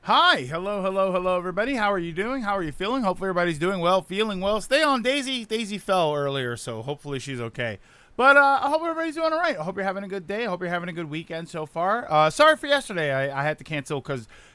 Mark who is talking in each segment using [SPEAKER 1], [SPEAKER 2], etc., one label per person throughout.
[SPEAKER 1] Hi, hello, everybody. How are you doing? How are you feeling? Hopefully, everybody's doing well, feeling well. Stay on Daisy. Daisy fell earlier, so hopefully she's okay. But I hope everybody's doing all right. I hope you're having a good day. I hope you're having a good weekend so far. Sorry for yesterday. I had to cancel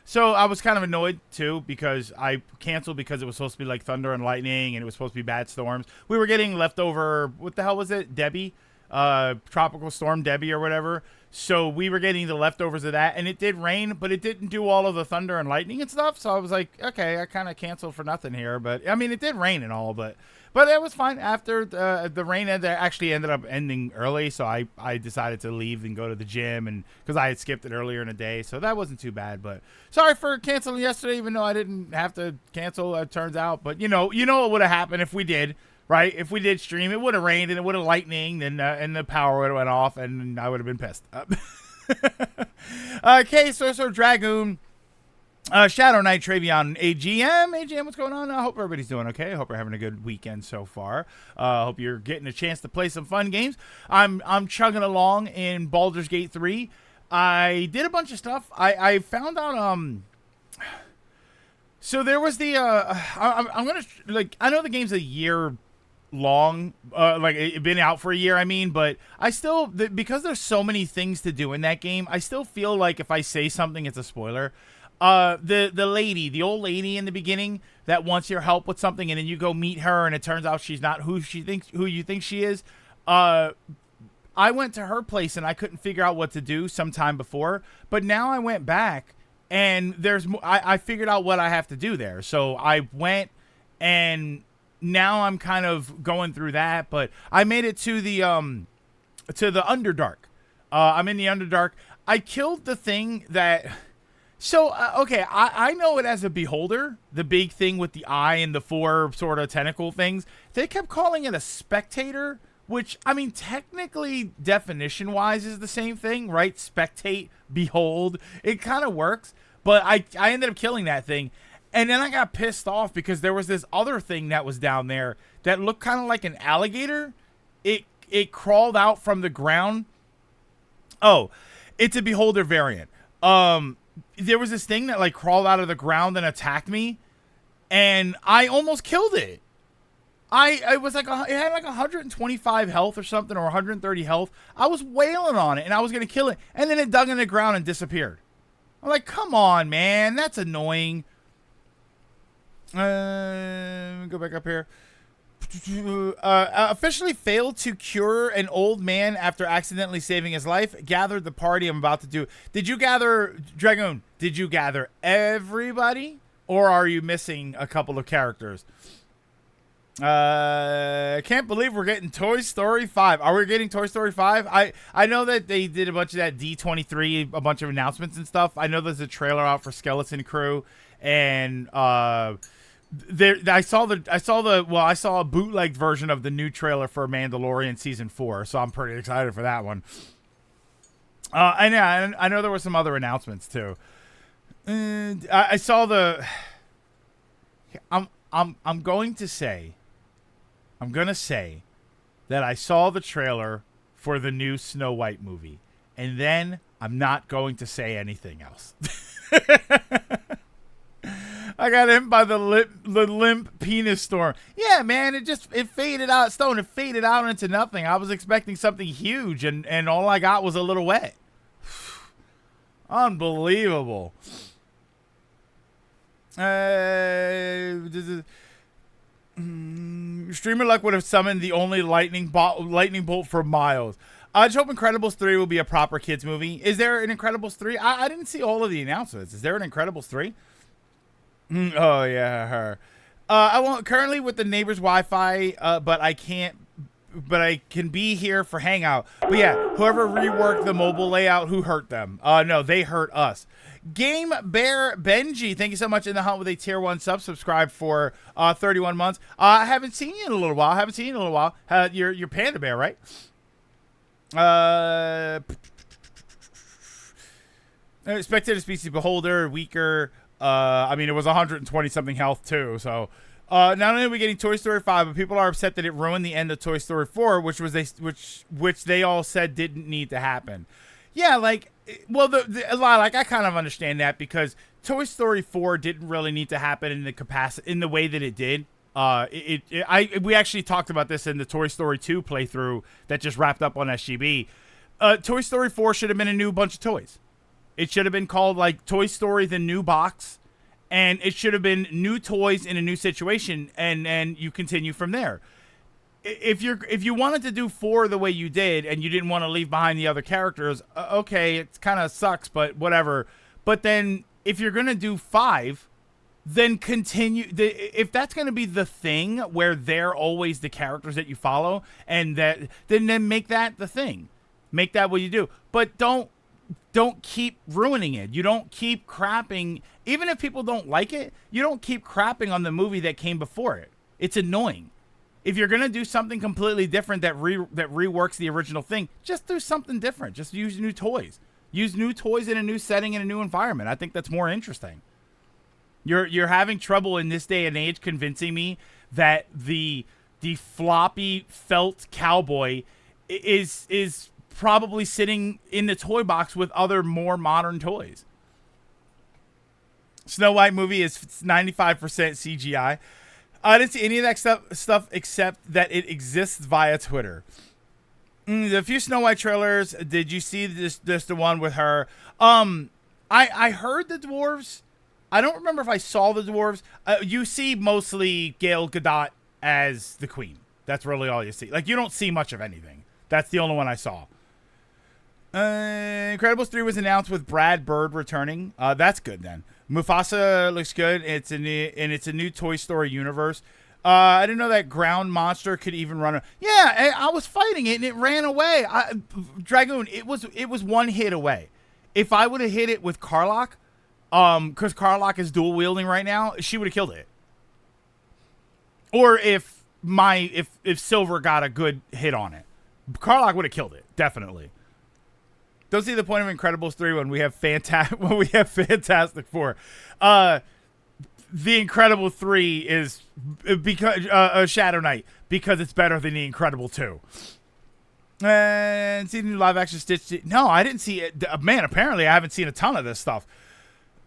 [SPEAKER 1] so I was kind of annoyed too because I canceled because it was supposed to be like thunder and lightning and it was supposed to be bad storms. We were getting leftover. What the hell was it? Debbie, tropical storm Debbie or whatever. So we were getting the leftovers of that, and it did rain, but it didn't do all of the thunder and lightning and stuff. So I was like, okay, I kind of canceled for nothing here. But I mean, it did rain and all, but it was fine. After the rain actually ended up ending early, so I decided to leave and go to the gym, and because I had skipped it earlier in the day, so that wasn't too bad. But sorry for canceling yesterday, even though I didn't have to cancel. It turns out, but you know what would have happened if we did. Right, if we did stream, it would have rained and it would have lightninged and the power would have went off and I would have been pissed. Okay, so Dragoon, Shadow Knight, Travion, AGM, what's going on? I hope everybody's doing okay. I hope you're having a good weekend so far. I hope you're getting a chance to play some fun games. I'm chugging along in Baldur's Gate 3. I did a bunch of stuff. I found out so there was the I'm gonna I know the game's a year long, it been out for a year, I mean, but I still, because there's so many things to do in that game, I still feel like if I say something, it's a spoiler. The old lady in the beginning that wants your help with something, and then you go meet her, and it turns out she's not who you think she is. I went to her place, and I couldn't figure out what to do sometime before, but now I went back, and I figured out what I have to do there. So I went, and now I'm kind of going through that, but I made it to the Underdark. I'm in the Underdark. I killed the thing that. So okay, I know it as a beholder, the big thing with the eye and the four sort of tentacle things. They kept calling it a spectator, which I mean technically definition wise is the same thing, right? Spectate, behold. It kind of works, but I ended up killing that thing. And then I got pissed off because there was this other thing that was down there that looked kind of like an alligator. It crawled out from the ground. Oh, it's a beholder variant. There was this thing that crawled out of the ground and attacked me, and I almost killed it. It was it had 125 health or something, or 130 health. I was wailing on it and I was gonna kill it, and then it dug in the ground and disappeared. I'm like, come on, man, that's annoying. Go back up here. Officially failed to cure an old man after accidentally saving his life. Gathered the party I'm about to do. Did you gather, Dragoon? Did you gather everybody? Or are you missing a couple of characters? Can't believe we're getting Toy Story 5. Are we getting Toy Story 5? I know that they did a bunch of that D23, a bunch of announcements and stuff. I know there's a trailer out for Skeleton Crew, and I saw a bootleg version of the new trailer for Mandalorian season 4, so I'm pretty excited for that one. I know there were some other announcements too. I saw the. I'm going to say that I saw the trailer for the new Snow White movie, and then I'm not going to say anything else. I got hit by the limp penis storm. Yeah, man, it faded out. Stone, it faded out into nothing. I was expecting something huge, and all I got was a little wet. Unbelievable. Streamer Luck would have summoned the only lightning bolt for miles. I just hope Incredibles 3 will be a proper kids movie. Is there an Incredibles 3? I didn't see all of the announcements. Is there an Incredibles 3? Oh yeah, her. I won't currently with the neighbor's Wi-Fi, but I can be here for Hangout. But yeah, whoever reworked the mobile layout, who hurt them? No, they hurt us. Game Bear Benji, thank you so much. In the Hunt with a tier 1 subscribed for 31 months. I haven't seen you in a little while. You're Panda Bear, right? Spectator Species Beholder, weaker. I mean, it was 120 something health too. So, not only are we getting Toy Story 5, but people are upset that it ruined the end of Toy Story 4, which they all said didn't need to happen. Yeah, like, well, I kind of understand that because Toy Story 4 didn't really need to happen in the capacity, in the way that it did. We actually talked about this in the Toy Story 2 playthrough that just wrapped up on SGB. Toy Story 4 should have been a new bunch of toys. It should have been called like Toy Story the New Box, and it should have been new toys in a new situation, and you continue from there. If you wanted to do 4 the way you did, and you didn't want to leave behind the other characters, okay, it kind of sucks, but whatever. But then if you're gonna do 5, then continue. If that's gonna be the thing where they're always the characters that you follow, and then make that the thing, make that what you do. But don't keep ruining it. You don't keep crapping. Even if people don't like it, you don't keep crapping on the movie that came before it. It's annoying. If you're going to do something completely different that reworks the original thing, just do something different. Just use new toys. Use new toys in a new setting, in a new environment. I think that's more interesting. You're having trouble in this day and age convincing me that the floppy felt cowboy is probably sitting in the toy box with other more modern toys. Snow White movie is 95% CGI. I didn't see any of that stuff except that it exists via Twitter. The few Snow White trailers, did you see this the one with her? I heard the dwarves. I don't remember if I saw the dwarves. You see mostly Gal Gadot as the queen. That's really all you see. Like, you don't see much of anything. That's the only one I saw. Incredibles 3 was announced with Brad Bird returning. That's good then. Mufasa looks good. It's a new Toy Story universe. I didn't know that ground monster could even run. Yeah, I was fighting it and it ran away. Dragoon, it was one hit away. If I would have hit it with Karlach, because Karlach is dual wielding right now, she would have killed it. Or if Silver got a good hit on it, Karlach would have killed it, definitely. Don't see the point of Incredibles 3 when we have Fantastic Four. The Incredible 3 is because a Shadow Knight, because it's better than the Incredible 2. And see the new live action Stitch. No, I didn't see it. Man, apparently I haven't seen a ton of this stuff.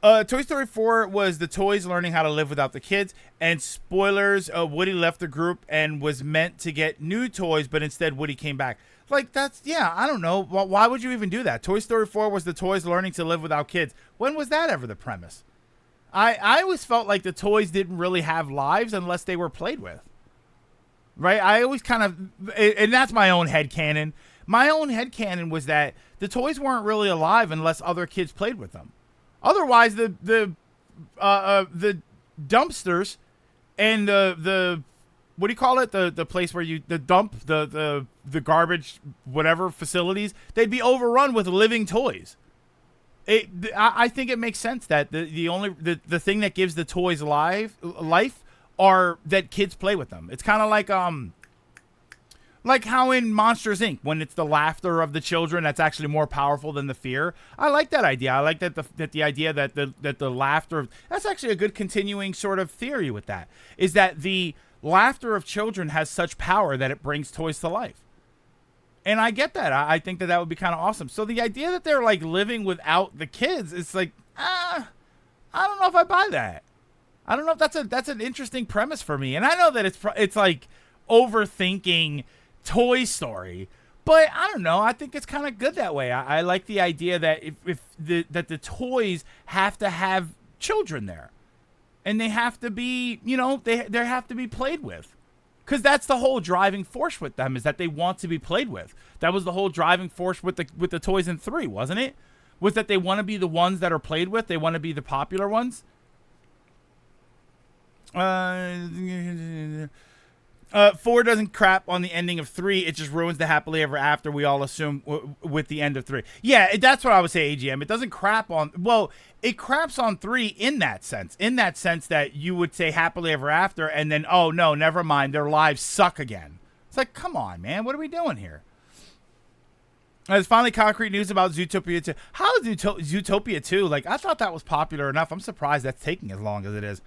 [SPEAKER 1] Toy Story 4 was the toys learning how to live without the kids. And spoilers, Woody left the group and was meant to get new toys, but instead Woody came back. Like, that's, yeah, I don't know. Why would you even do that? Toy Story 4 was the toys learning to live without kids. When was that ever the premise? I always felt like the toys didn't really have lives unless they were played with. right? I always kind of, and that's my own headcanon. My own headcanon was that the toys weren't really alive unless other kids played with them. Otherwise, the dumpsters and the what do you call it? The place where you the dump the garbage whatever facilities, they'd be overrun with living toys. I think it makes sense that the thing that gives the toys life are that kids play with them. It's kind of like how in Monsters Inc. when it's the laughter of the children that's actually more powerful than the fear. I like that idea. I like that the idea that the laughter, that's actually a good continuing sort of theory with that, is that the laughter of children has such power that it brings toys to life. And I get that. I think that would be kind of awesome. So the idea that they're like living without the kids, it's like, I don't know if I buy that. I don't know if that's an interesting premise for me. And I know that it's like overthinking Toy Story, but I don't know. I think it's kind of good that way. I like the idea that that the toys have to have children there, and they have to be, they have to be played with, because that's the whole driving force with them, is that they want to be played with. That was the whole driving force with the toys in 3, wasn't it? Was that they want to be the ones that are played with. They want to be the popular ones. 4 doesn't crap on the ending of 3. It just ruins the happily ever after we all assume with the end of 3. Yeah, that's what I would say, AGM. It doesn't crap on... Well, it craps on 3 in that sense. In that sense that you would say happily ever after, and then, oh, no, never mind, their lives suck again. It's like, come on, man. What are we doing here? There's finally concrete news about Zootopia 2. How is Zootopia 2? Like, I thought that was popular enough. I'm surprised that's taking as long as it is.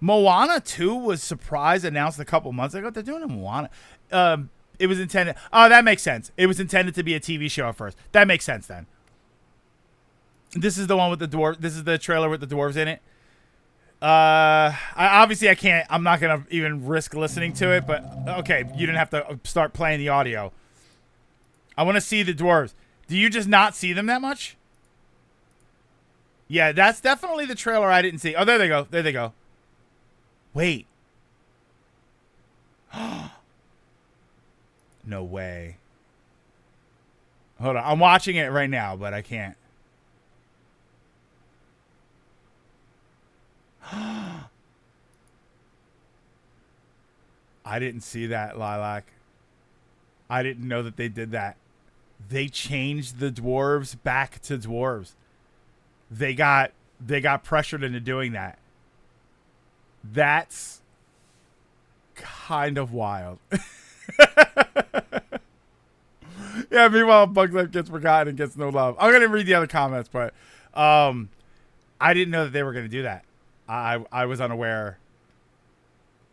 [SPEAKER 1] Moana 2 was announced a couple months ago. They're doing a Moana. It was intended. Oh, that makes sense. It was intended to be a TV show at first. That makes sense then. This is the one with the dwarf. This is the trailer with the dwarves in it. I can't. I'm not gonna even risk listening to it. But okay, you didn't have to start playing the audio. I want to see the dwarves. Do you just not see them that much? Yeah, that's definitely the trailer I didn't see. Oh, there they go. There they go. Wait. No way. Hold on. I'm watching it right now, but I can't. I didn't see that, Lilac. I didn't know that they did that. They changed the dwarves back to dwarves. They got pressured into doing that. That's kind of wild. Yeah, meanwhile, Bugs Life gets forgotten and gets no love. I'm going to read the other comments, but I didn't know that they were going to do that. I was unaware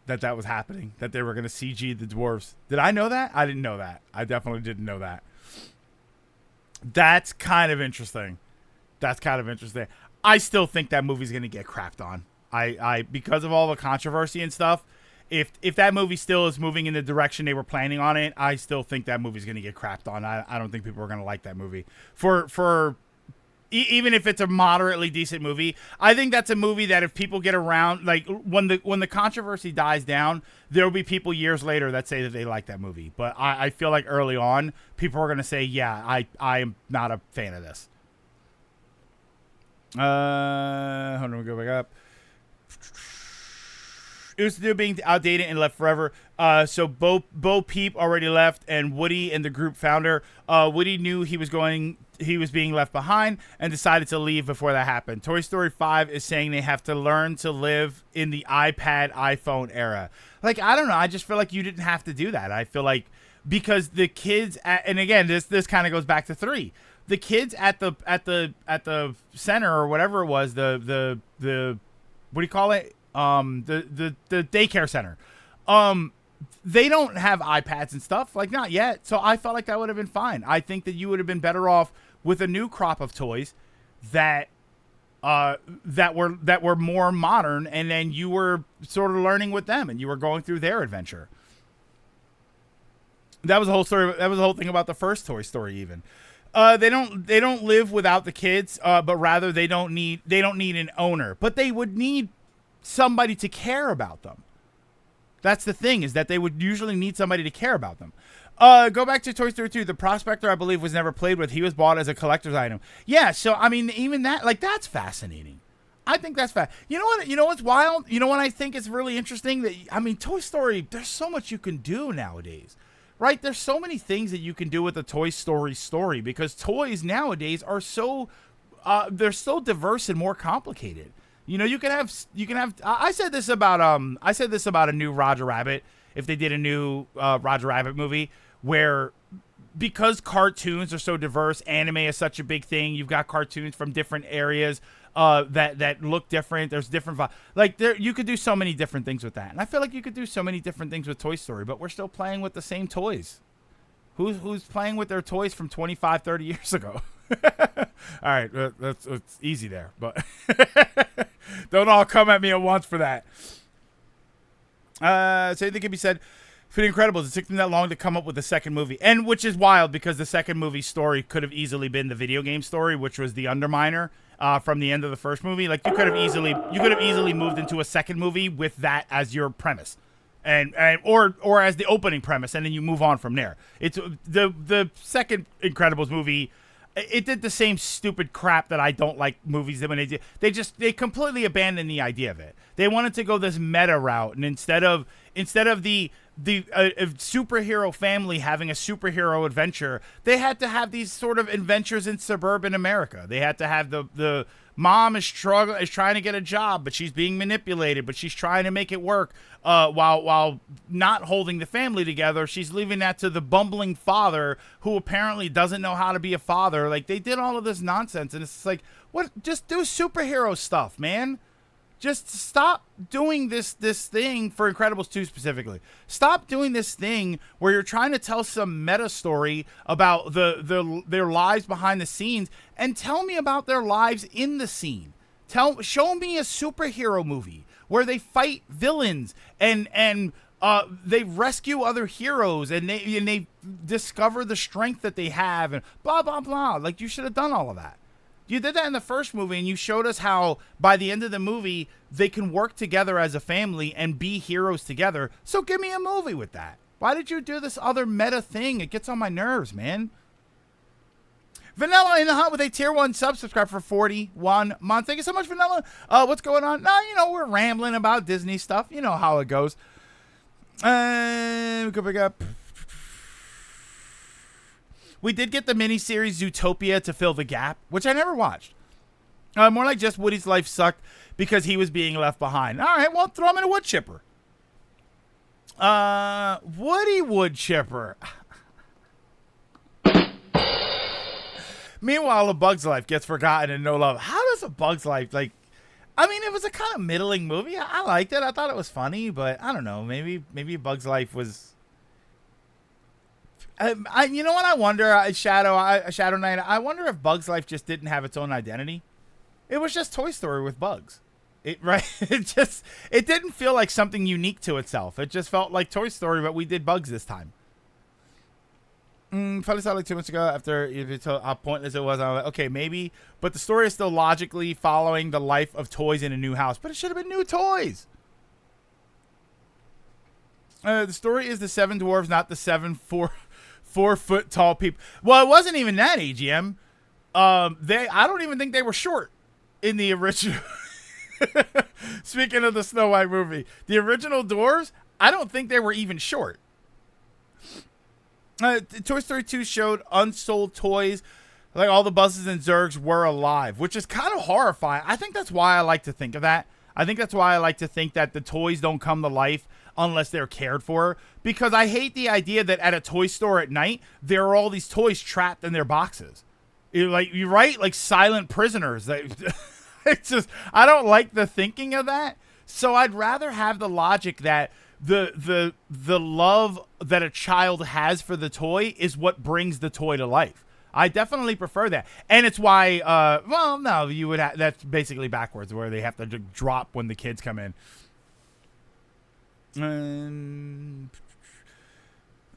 [SPEAKER 1] that was happening, that they were going to CG the dwarves. Did I know that? I didn't know that. I definitely didn't know that. That's kind of interesting. I still think that movie's going to get crapped on. I because of all the controversy and stuff, if that movie still is moving in the direction they were planning on it, I still think that movie's going to get crapped on. I don't think people are going to like that movie. Even if it's a moderately decent movie, I think that's a movie that if people get around, like when the controversy dies down, there will be people years later that say that they like that movie. But I feel like early on, people are going to say, yeah, I am not a fan of this. Hold on, we go back up. It was to do being outdated and left forever. So Bo Peep already left, and Woody and the group founder. Woody knew he was being left behind and decided to leave before that happened. Toy Story 5 is saying they have to learn to live in the iPad, iPhone era. Like, I don't know. I just feel like you didn't have to do that. I feel like because the kids, and again, this kind of goes back to 3. The kids at the center or whatever it was, the what do you call it? The daycare center. They don't have iPads and stuff, like not yet. So I felt like that would have been fine. I think that you would have been better off with a new crop of toys that were more modern, and then you were sort of learning with them and you were going through their adventure. That was the whole story. That was the whole thing about the first Toy Story even. They don't live without the kids, but rather they don't need an owner, but they would need somebody to care about them. That's the thing, is that they would usually need somebody to care about them. Go back to Toy Story 2. The Prospector, I believe, was never played with. He was bought as a collector's item. Yeah, so, I mean, even that, like, that's fascinating. I think that's You know what? You know what's wild? You know what I think is really interesting? That, I mean, Toy Story, there's so much you can do nowadays, right? There's so many things that you can do with a Toy Story story, because toys nowadays are so, they're so diverse and more complicated. You know, you can have. I said this about a new Roger Rabbit. If they did a new Roger Rabbit movie, where, because cartoons are so diverse, anime is such a big thing. You've got cartoons from different areas that look different. There's different you could do so many different things with that, and I feel like you could do so many different things with Toy Story. But we're still playing with the same toys. Who's playing with their toys from 25, 30 years ago? All right, it's easy there, but don't all come at me at once for that. Same thing can be said for The Incredibles. It took them that long to come up with the second movie, and which is wild, because the second movie story could have easily been the video game story, which was the Underminer from the end of the first movie. Like, you could have easily moved into a second movie with that as your premise. Or as the opening premise, and then you move on from there. It's the second Incredibles movie. It did the same stupid crap that I don't like movies that when they do. They completely abandoned the idea of it. They wanted to go this meta route, and instead of the superhero family having a superhero adventure, they had to have these sort of adventures in suburban America. They had to have the mom is trying to get a job, but she's being manipulated, but she's trying to make it work while not holding the family together. She's leaving that to the bumbling father, who apparently doesn't know how to be a father. Like, they did all of this nonsense, and it's like, what? Just do superhero stuff, man. Just stop doing this thing for Incredibles 2 specifically. Stop doing this thing where you're trying to tell some meta story about their lives behind the scenes, and tell me about their lives in the scene. Show me a superhero movie where they fight villains and they rescue other heroes, and they discover the strength that they have, and blah blah blah. Like, you should have done all of that. You did that in the first movie, and you showed us how by the end of the movie they can work together as a family and be heroes together. So give me a movie with that. Why did you do this other meta thing? It gets on my nerves, man. Vanilla in the Hunt with a tier 1 subscribe for 41 months. Thank you so much, Vanilla. What's going on? No, we're rambling about Disney stuff. You know how it goes. We go pick up. We did get the miniseries Zootopia to fill the gap, which I never watched. More like just Woody's life sucked because he was being left behind. All right, well, throw him in a wood chipper. Woody wood chipper. Meanwhile, A Bug's Life gets forgotten and no love. How does A Bug's Life, like... I mean, it was a kind of middling movie. I liked it. I thought it was funny, but I don't know. Maybe A Bug's Life was... you know what I wonder, Shadow Knight? I wonder if Bug's Life just didn't have its own identity. It was just Toy Story with bugs. It didn't feel like something unique to itself. It just felt like Toy Story, but we did bugs this time. Probably saw like 2 months ago after you told how pointless it was. I was like, okay, maybe, but the story is still logically following the life of toys in a new house. But it should have been new toys. The story is the 7 dwarves, not the 7 4-foot tall people. Well, it wasn't even that, AGM. I don't even think they were short in the original. Speaking of the Snow White movie, the original dwarves, I don't think they were even short. Toy Story 2 showed unsold toys. Like, all the Buzzes and Zurgs were alive, which is kind of horrifying. I think that's why I like to think of that. I think that's why I like to think that the toys don't come to life unless they're cared for, because I hate the idea that at a toy store at night there are all these toys trapped in their boxes. You're right, like silent prisoners. It's just, I don't like the thinking of that. So I'd rather have the logic that the love that a child has for the toy is what brings the toy to life. I definitely prefer that, and it's why. Well, no, you would. That's basically backwards, where they have to drop when the kids come in. Only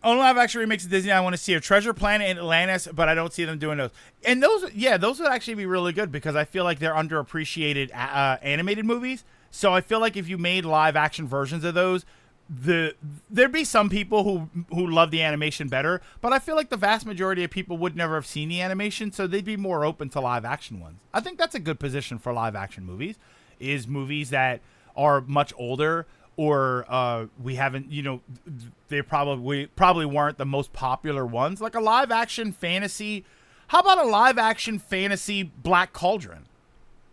[SPEAKER 1] live action remakes of Disney I want to see are Treasure Planet and Atlantis, but I don't see them doing those. And those would actually be really good, because I feel like they're underappreciated animated movies. So I feel like if you made live action versions of those, there'd be some people who love the animation better, but I feel like the vast majority of people would never have seen the animation, so they'd be more open to live action ones. I think that's a good position for live action movies, is movies that are much older, or we haven't, they probably weren't the most popular ones, like a live action fantasy. How about a live action fantasy Black Cauldron?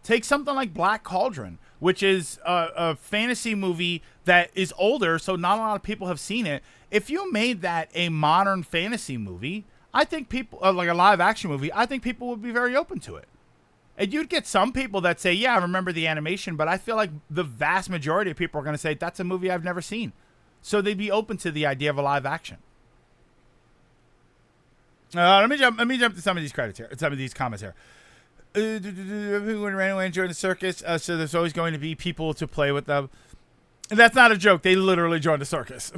[SPEAKER 1] Take something like Black Cauldron, which is a fantasy movie that is older, so not a lot of people have seen it. If you made that a modern fantasy movie, I think people, like a live action movie, I think people would be very open to it. And you'd get some people that say, yeah, I remember the animation, but I feel like the vast majority of people are going to say, that's a movie I've never seen. So they'd be open to the idea of a live action. Let me jump to some of these credits here, some of these comments here. Everyone ran away and joined the circus, so there's always going to be people to play with them. And that's not a joke. They literally joined the circus.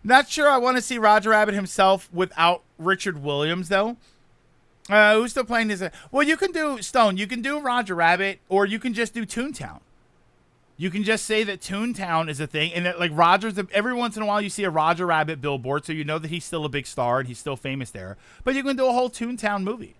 [SPEAKER 1] Not sure I want to see Roger Rabbit himself without Richard Williams, though. Who's still playing this? Well, you can do, Stone, you can do Roger Rabbit, or you can just do Toontown. You can just say that Toontown is a thing, and that, like, every once in a while you see a Roger Rabbit billboard, so you know that he's still a big star and he's still famous there. But you can do a whole Toontown movie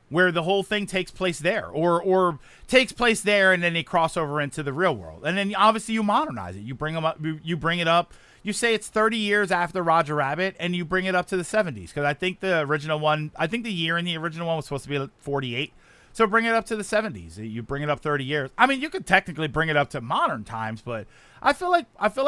[SPEAKER 1] where the whole thing takes place there, or takes place there, and then they cross over into the real world. And then obviously you modernize it. You bring them up. You bring it up. You say it's 30 years after Roger Rabbit, and you bring it up to the 70s. Because I think the original one, I think the year in the original one was supposed to be 48. So bring it up to the 70s. You bring it up 30 years. I mean, you could technically bring it up to modern times, but I feel like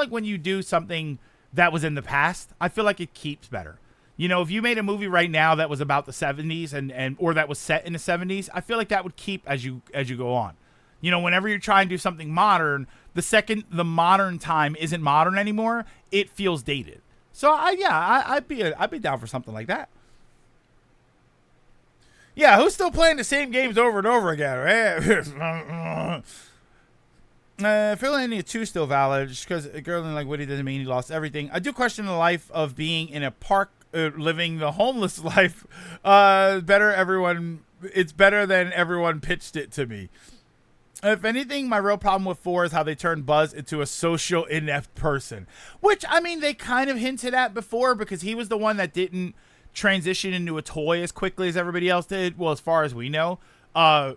[SPEAKER 1] when you do something that was in the past, I feel like it keeps better. If you made a movie right now that was about the 70s and or that was set in the 70s, I feel like that would keep as you go on. Whenever you're trying to do something modern, the second the modern time isn't modern anymore, it feels dated. So I'd be down for something like that. Yeah, who's still playing the same games over and over again, right? Philadelphia 2 still valid, just because a girl like Woody doesn't mean he lost everything. I do question the life of being in a park, living the homeless life. It's better than everyone pitched it to me. If anything, my real problem with 4 is how they turned Buzz into a social, inept person. Which, I mean, they kind of hinted at before, because he was the one that didn't transition into a toy as quickly as everybody else did. Well, as far as we know. But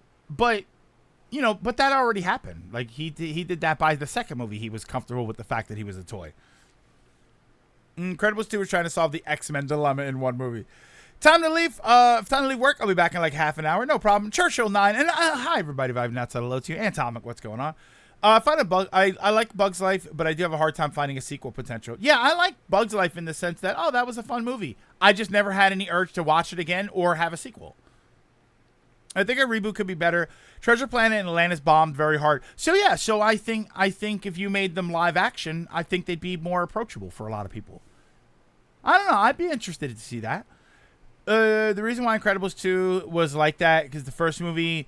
[SPEAKER 1] that already happened. Like, he did that by the second movie. He was comfortable with the fact that he was a toy. Incredibles 2 was trying to solve the X-Men dilemma in one movie. Time to leave work. I'll be back in like half an hour. No problem. Churchill 9. And hi, everybody. If I've not said hello to you. Atomic, what's going on? I like Bug's Life, but I do have a hard time finding a sequel potential. Yeah, I like Bug's Life in the sense that, that was a fun movie. I just never had any urge to watch it again or have a sequel. I think a reboot could be better. Treasure Planet and Atlantis bombed very hard. So yeah, I think if you made them live action, I think they'd be more approachable for a lot of people. I don't know. I'd be interested to see that. The reason why Incredibles 2 was like that, because the first movie,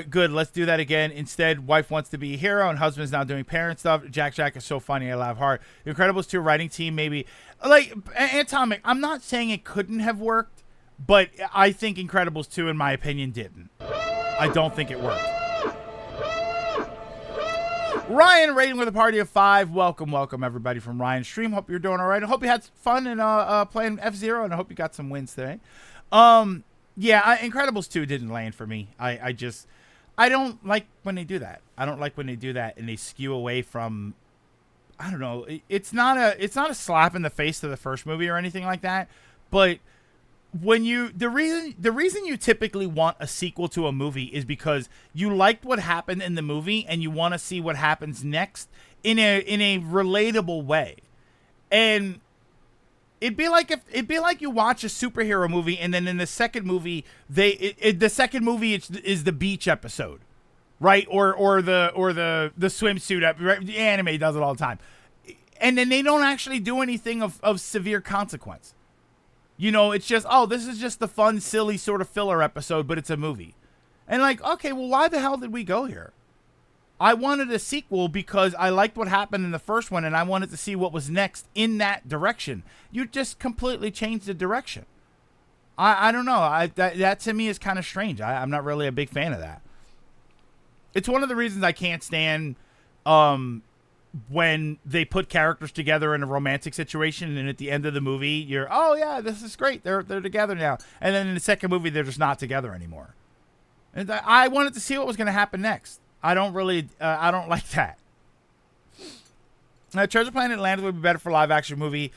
[SPEAKER 1] good, let's do that again. Instead, wife wants to be a hero and husband's now doing parent stuff. Jack is so funny, I laugh hard. Incredibles 2 writing team, maybe. Like, Atomic, I'm not saying it couldn't have worked, but I think Incredibles 2, in my opinion, didn't. I don't think it worked. Ryan rating with a party of 5. Welcome everybody from Ryan's stream. Hope you're doing all right. I hope you had fun in playing F-Zero, and I hope you got some wins today. Incredibles 2 didn't land for me. I don't like when they do that. I don't like when they do that and they skew away from, I don't know. It's not a slap in the face to the first movie or anything like that, but when the reason you typically want a sequel to a movie is because you liked what happened in the movie and you want to see what happens next in a relatable way. And it'd be like you watch a superhero movie and then in the second movie the second movie is the beach episode, right? Or the swimsuit episode. Right? The anime does it all the time, and then they don't actually do anything of severe consequence. It's just, this is just the fun, silly sort of filler episode, but it's a movie. And like, okay, well, why the hell did we go here? I wanted a sequel because I liked what happened in the first one, and I wanted to see what was next in that direction. You just completely changed the direction. I don't know. That to me is kind of strange. I'm not really a big fan of that. It's one of the reasons I can't stand when they put characters together in a romantic situation, and at the end of the movie, you're, oh yeah, this is great. They're together now. And then in the second movie, they're just not together anymore. And I wanted to see what was going to happen next. I don't like that. Treasure Planet Atlantis would be better for live action movie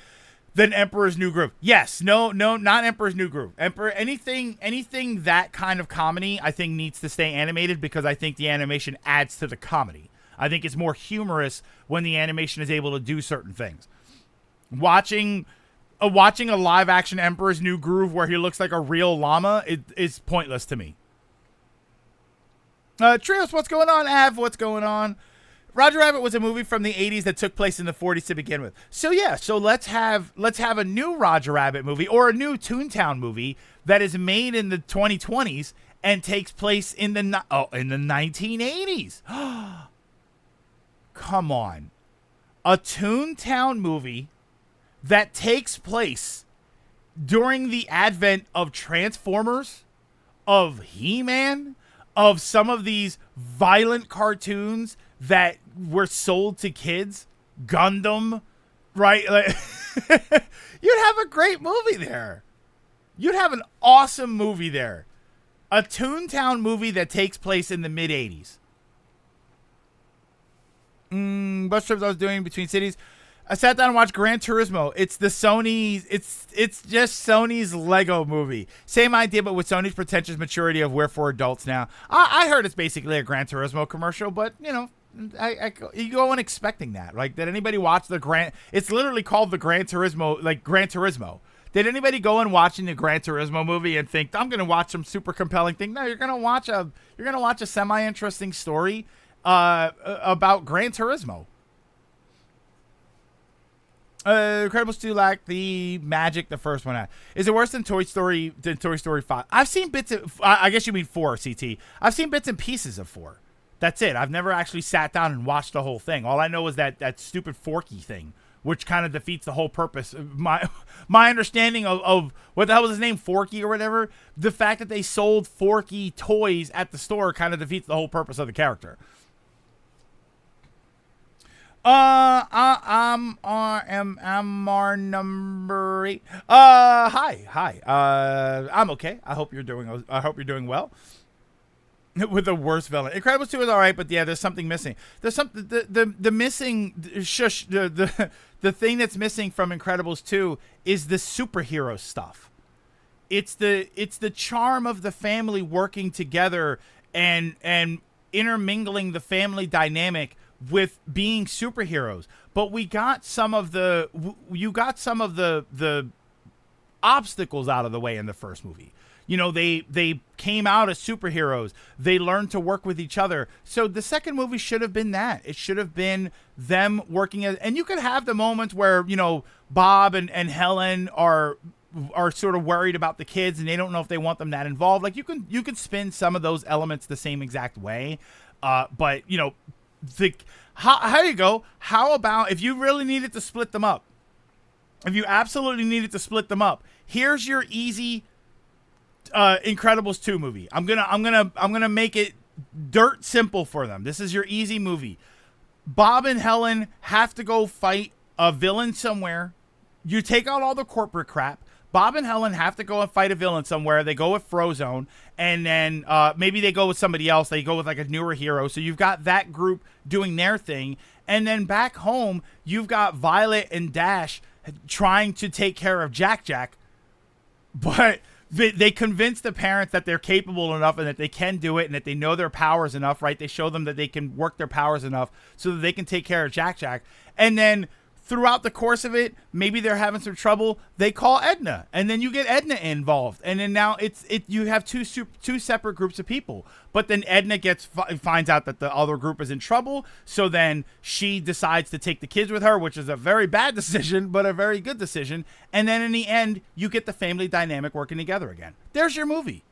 [SPEAKER 1] than Emperor's New Groove. Yes, no, not Emperor's New Groove. Anything that kind of comedy, I think needs to stay animated because I think the animation adds to the comedy. I think it's more humorous when the animation is able to do certain things. Watching a live action Emperor's New Groove where he looks like a real llama is pointless to me. Trios, what's going on? Av, what's going on? Roger Rabbit was a movie from the 80s that took place in the 40s to begin with. So yeah, so let's have a new Roger Rabbit movie or a new Toontown movie that is made in the 2020s and takes place in the 1980s. Come on. A Toontown movie that takes place during the advent of Transformers, of He-Man, of some of these violent cartoons that were sold to kids, Gundam, right? Like, you'd have a great movie there. You'd have an awesome movie there. A Toontown movie that takes place in the mid-80s. Bus trips I was doing between cities. I sat down and watched Gran Turismo. It's the Sony. It's just Sony's Lego movie. Same idea, but with Sony's pretentious maturity of we're for adults now. I heard it's basically a Gran Turismo commercial, but you know, you go in expecting that. Like, did anybody watch the Gran? It's literally called the Gran Turismo, like Gran Turismo. Did anybody go in watching the Gran Turismo movie and think I'm gonna watch some super compelling thing? No, you're gonna watch a semi-interesting story about Gran Turismo. Incredibles 2 lack the magic the first one had. Is it worse than Toy Story 5? I've seen bits of, I guess you mean 4, CT. I've seen bits and pieces of 4. That's it. I've never actually sat down and watched the whole thing. All I know is that stupid Forky thing, which kind of defeats the whole purpose. My understanding of what the hell was his name, Forky or whatever, the fact that they sold Forky toys at the store kind of defeats the whole purpose of the character. I'm our number 8. Hi. I'm okay. I hope you're doing well. With the worst villain. Incredibles 2 is all right, but yeah, there's something missing. There's something the missing the thing that's missing from Incredibles 2 is the superhero stuff. It's the charm of the family working together and intermingling the family dynamic with being superheroes. But you got some of the obstacles out of the way in the first movie. You know, they came out as superheroes. They learned to work with each other. So the second movie should have been that. It should have been them working as, and you could have the moments where, you know, Bob and Helen are sort of worried about the kids and they don't know if they want them that involved. Like you can spin some of those elements the same exact way. But you know, how you go? How about if you really needed to split them up? If you absolutely needed to split them up, here's your easy Incredibles 2 movie. I'm gonna make it dirt simple for them. This is your easy movie. Bob and Helen have to go fight a villain somewhere. You take out all the corporate crap. Bob and Helen have to go and fight a villain somewhere. They go with Frozone, and then maybe they go with somebody else. They go with like a newer hero. So you've got that group doing their thing. And then back home, you've got Violet and Dash trying to take care of Jack. But they convince the parents that they're capable enough and that they can do it and that they know their powers enough, right? They show them that they can work their powers enough so that they can take care of Jack. And then throughout the course of it, maybe they're having some trouble. They call Edna, and then you get Edna involved, and then now you have two separate groups of people. But then Edna finds out that the other group is in trouble, so then she decides to take the kids with her, which is a very bad decision, but a very good decision. And then in the end, you get the family dynamic working together again. There's your movie.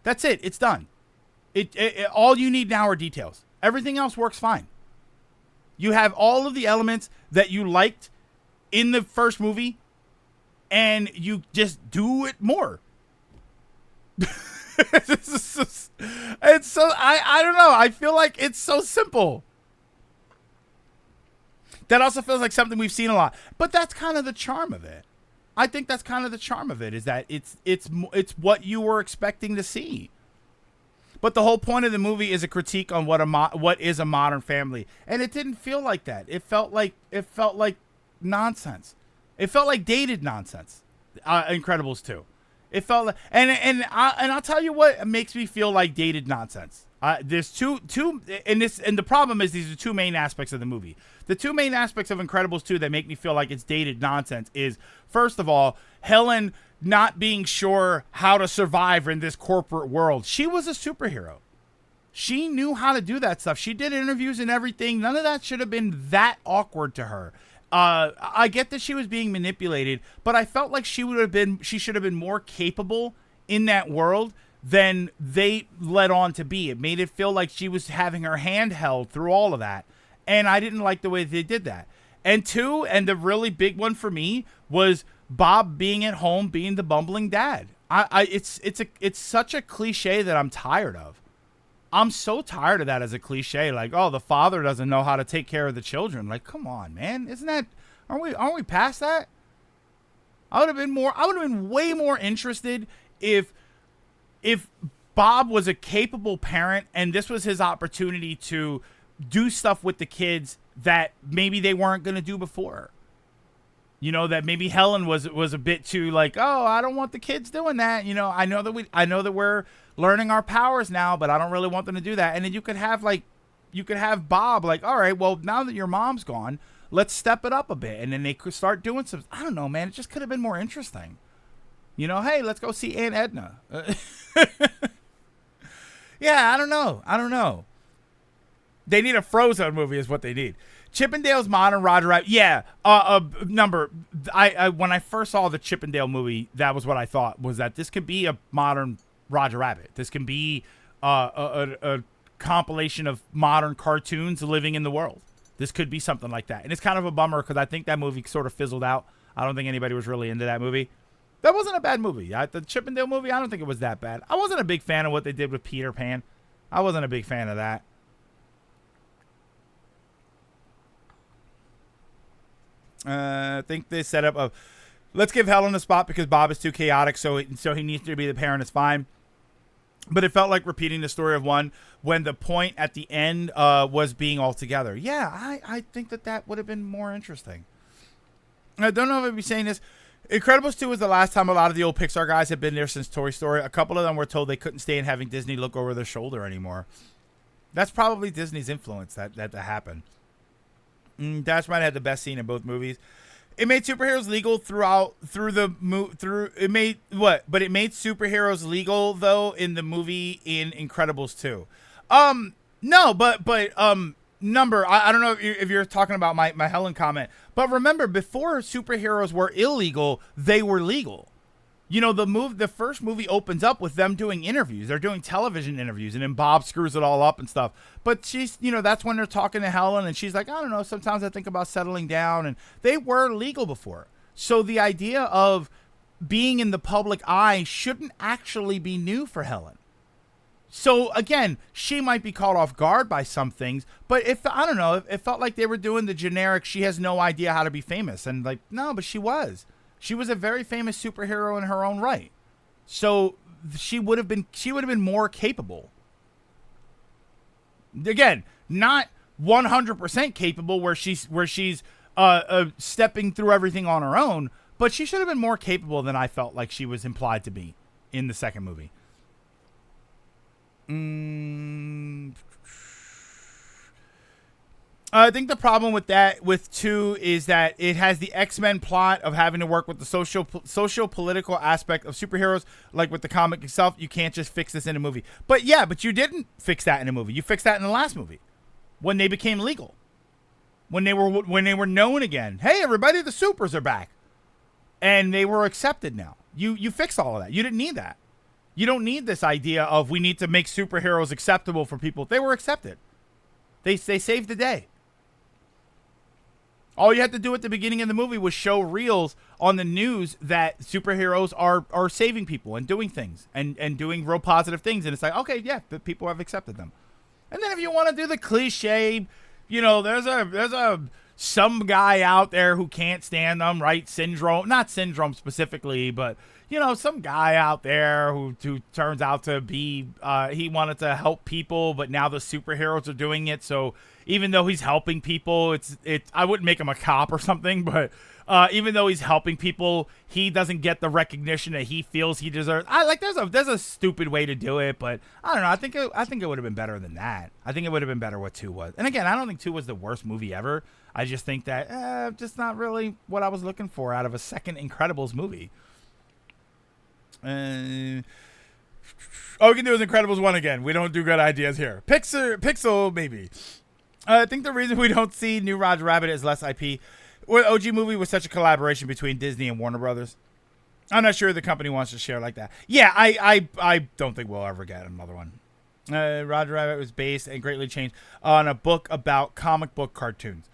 [SPEAKER 1] That's it. It's done. All you need now are details. Everything else works fine. You have all of the elements that you liked in the first movie, and you just do it more. It's so I don't know. I feel like it's so simple. That also feels like something we've seen a lot. But that's kind of the charm of it. I think that's kind of the charm of it, is that it's what you were expecting to see. But the whole point of the movie is a critique on what is a modern family, and it didn't feel like that. It felt like nonsense. It felt like dated nonsense. Incredibles 2. It felt like, and I'll tell you what makes me feel like dated nonsense. There's two and the problem is these are two main aspects of the movie. The two main aspects of Incredibles 2 that make me feel like it's dated nonsense is, first of all, Helen not being sure how to survive in this corporate world. She was a superhero. She knew how to do that stuff. She did interviews and everything. None of that should have been that awkward to her. I get that she was being manipulated, but I felt like she should have been more capable in that world than they led on to be. It made it feel like she was having her hand held through all of that. And I didn't like the way they did that. And two, and the really big one for me, was Bob being at home, being the bumbling dad. It's such a cliche that I'm tired of. I'm so tired of that as a cliche. Like, oh, the father doesn't know how to take care of the children. Like, come on, man. Aren't we past that? I would have been way more interested if Bob was a capable parent and this was his opportunity to do stuff with the kids that maybe they weren't going to do before. You know, that maybe Helen was a bit too like, oh, I don't want the kids doing that. You know, I know that we're learning our powers now, but I don't really want them to do that. And then you could have Bob like, all right, well, now that your mom's gone, let's step it up a bit. And then they could start doing some, I don't know, man, it just could have been more interesting. You know, hey, let's go see Aunt Edna. Yeah, I don't know. They need a Frozone movie is what they need. Chippendale's modern Roger Rabbit. Yeah, when I first saw the Chippendale movie, that was what I thought, was that this could be a modern Roger Rabbit. This can be a compilation of modern cartoons living in the world. This could be something like that. And it's kind of a bummer because I think that movie sort of fizzled out. I don't think anybody was really into that movie. That wasn't a bad movie. The Chippendale movie, I don't think it was that bad. I wasn't a big fan of what they did with Peter Pan. I wasn't a big fan of that. I think they set up let's give Helen a spot because Bob is too chaotic, so he needs to be the parent. It's fine. But it felt like repeating the story of one when the point at the end was being all together. Yeah, I think that would have been more interesting. I don't know if I'd be saying this. Incredibles 2 was the last time a lot of the old Pixar guys had been there since Toy Story. A couple of them were told they couldn't stand having Disney look over their shoulder anymore. That's probably Disney's influence that happened. Dash might have had the best scene in both movies. It made superheroes legal But it made superheroes legal though in the movie in Incredibles 2. No, but number. I don't know if you're talking about my Helen comment, but remember before superheroes were illegal, they were legal. You know, the first movie opens up with them doing interviews. They're doing television interviews, and then Bob screws it all up and stuff. But she's, you know, that's when they're talking to Helen, and she's like, I don't know, sometimes I think about settling down, and they were legal before. So the idea of being in the public eye shouldn't actually be new for Helen. So again, she might be caught off guard by some things, but I don't know, it felt like they were doing the generic, she has no idea how to be famous. And like, no, but she was. She was a very famous superhero in her own right. So she would have been more capable. Again, not 100% capable where she's stepping through everything on her own, but she should have been more capable than I felt like she was implied to be in the second movie. I think the problem with 2 is that it has the X-Men plot of having to work with the social political aspect of superheroes, like with the comic itself. You can't just fix this in a movie. But you didn't fix that in a movie. You fixed that in the last movie when they became legal, when they were known again. Hey, everybody, the supers are back, and they were accepted now. You fixed all of that. You didn't need that. You don't need this idea of we need to make superheroes acceptable for people. They were accepted. They saved the day. All you had to do at the beginning of the movie was show reels on the news that superheroes are saving people and doing things and doing real positive things. And it's like, okay, yeah, the people have accepted them. And then if you want to do the cliche, you know, there's a some guy out there who can't stand them, right? Syndrome, not Syndrome specifically, but some guy out there who turns out to be he wanted to help people, but now the superheroes are doing it. So even though he's helping people, it's I wouldn't make him a cop or something, but even though he's helping people, he doesn't get the recognition that he feels he deserves. There's a stupid way to do it, but I don't know. I think it would have been better than that. I think it would have been better what 2 was. And again, I don't think 2 was the worst movie ever. I just think that just not really what I was looking for out of a second Incredibles movie. All we can do is Incredibles 1 again. We don't do good ideas here. Pixel, maybe. I think the reason we don't see new Roger Rabbit is less IP. Well, OG movie was such a collaboration between Disney and Warner Brothers. I'm not sure the company wants to share like that. Yeah, I don't think we'll ever get another one. Roger Rabbit was based and greatly changed on a book about comic book cartoons.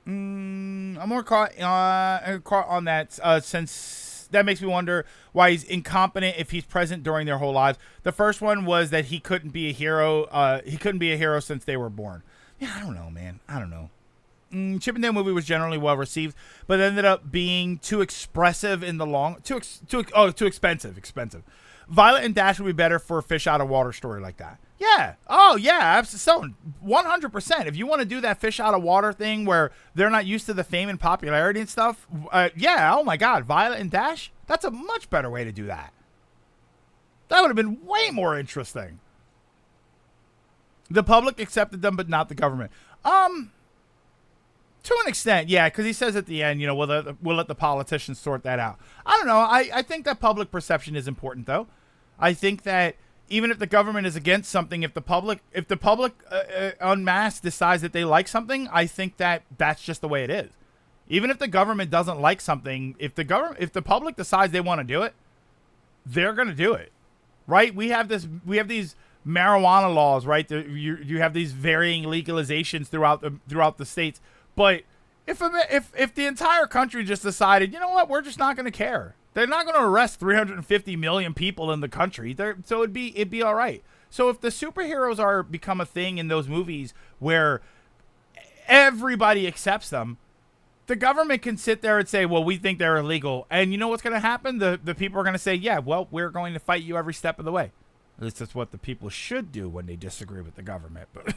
[SPEAKER 1] I'm more caught on that since that makes me wonder why he's incompetent if he's present during their whole lives. The first one was that he couldn't be a hero. He couldn't be a hero since they were born. Yeah, I don't know, man. I don't know. Chip and Dale movie was generally well received, but ended up being too expressive in the long. Too expensive. Violet and Dash would be better for a fish out of water story like that. Yeah. Oh, yeah. So 100%. If you want to do that fish out of water thing where they're not used to the fame and popularity and stuff, yeah. Oh my God, Violet and Dash. That's a much better way to do that. That would have been way more interesting. The public accepted them, but not the government. To an extent, yeah, because he says at the end, we'll let the politicians sort that out. I don't know. I think that public perception is important, though. I think that even if the government is against something, if the public en masse decides that they like something, I think that that's just the way it is. Even if the government doesn't like something, if the public decides they want to do it, they're going to do it, right? We have these marijuana laws, right? You have these varying legalizations throughout the states. But if the entire country just decided, you know what, we're just not going to care. They're not going to arrest 350 million people in the country. So it'd be all right. So if the superheroes become a thing in those movies where everybody accepts them, the government can sit there and say, well, we think they're illegal. And you know what's going to happen? The people are going to say, yeah, well, we're going to fight you every step of the way. At least that's what the people should do when they disagree with the government. But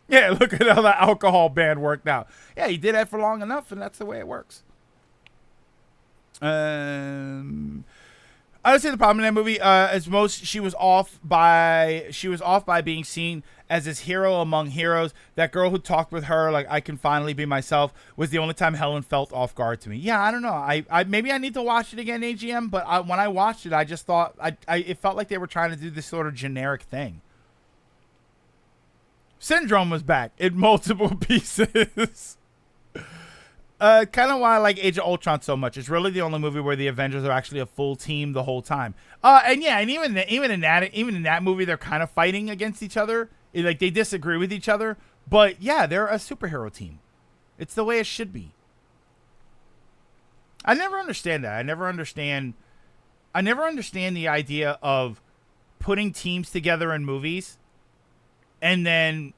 [SPEAKER 1] yeah, look at how the alcohol ban worked out. Yeah, he did that for long enough, and that's the way it works. I would say the problem in that movie, she was off by being seen as this hero among heroes. That girl who talked with her, like, I can finally be myself, was the only time Helen felt off guard to me. Yeah, I don't know. I maybe I need to watch it again, AGM, but when I watched it, I just thought it felt like they were trying to do this sort of generic thing. Syndrome was back in multiple pieces. Kind of why I like Age of Ultron so much. It's really the only movie where the Avengers are actually a full team the whole time. And even in that movie, they're kind of fighting against each other. Like, they disagree with each other, but yeah, they're a superhero team. It's the way it should be. I never understand that. I never understand the idea of putting teams together in movies and then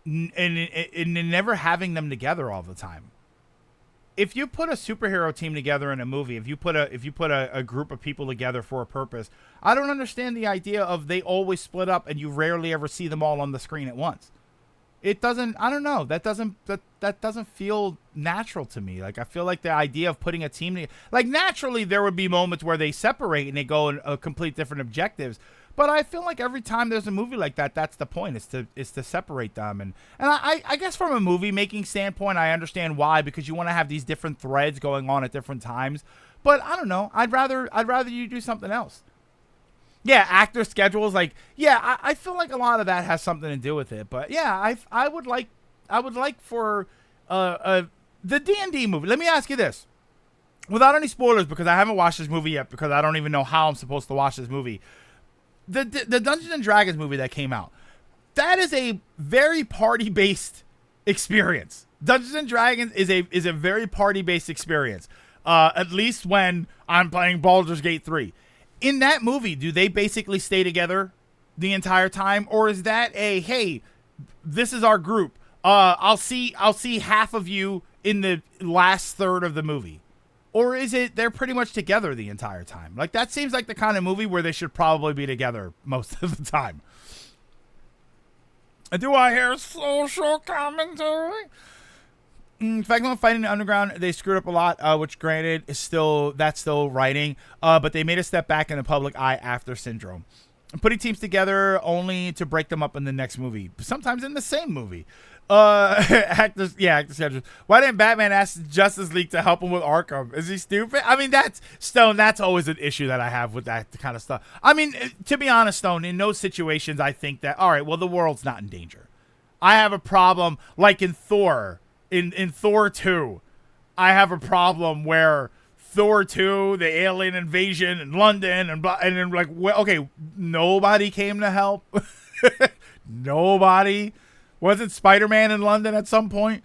[SPEAKER 1] never having them together all the time. If you put a superhero team together in a movie, if you put a group of people together for a purpose, I don't understand the idea of they always split up and you rarely ever see them all on the screen at once. It doesn't, I don't know, that doesn't feel natural to me. Like, I feel like the idea of putting a team together, like, naturally there would be moments where they separate and they go in complete different objectives. But I feel like every time there's a movie like that, that's the point, is to separate them. And I guess from a movie making standpoint, I understand why, because you want to have these different threads going on at different times. But I don't know. I'd rather you do something else. Yeah, actor schedules, like, yeah, I feel like a lot of that has something to do with it. But yeah, I would like for the D&D movie. Let me ask you this, without any spoilers, because I haven't watched this movie yet, because I don't even know how I'm supposed to watch this movie. The Dungeons and Dragons movie that came out, that is a very party-based experience. Dungeons and Dragons is a very party-based experience. At least when I'm playing Baldur's Gate 3. In that movie, do they basically stay together the entire time? Or is that hey, this is our group. I'll see half of you in the last third of the movie. Or is it they're pretty much together the entire time? Like, that seems like the kind of movie where they should probably be together most of the time. Do I hear social commentary? In fact, when fighting the underground, they screwed up a lot, which granted is still writing. But they made a step back in the public eye after Syndrome. Putting teams together only to break them up in the next movie, sometimes in the same movie. Actors schedules. Why didn't Batman ask Justice League to help him with Arkham? Is he stupid? I mean, that's always an issue that I have with that kind of stuff. I mean, to be honest, Stone, in those situations, I think that, all right, well, the world's not in danger. I have a problem, like in Thor, in Thor 2, I have a problem where Thor 2, the alien invasion in London, and then like, well, okay, nobody came to help. Nobody. Wasn't Spider-Man in London at some point?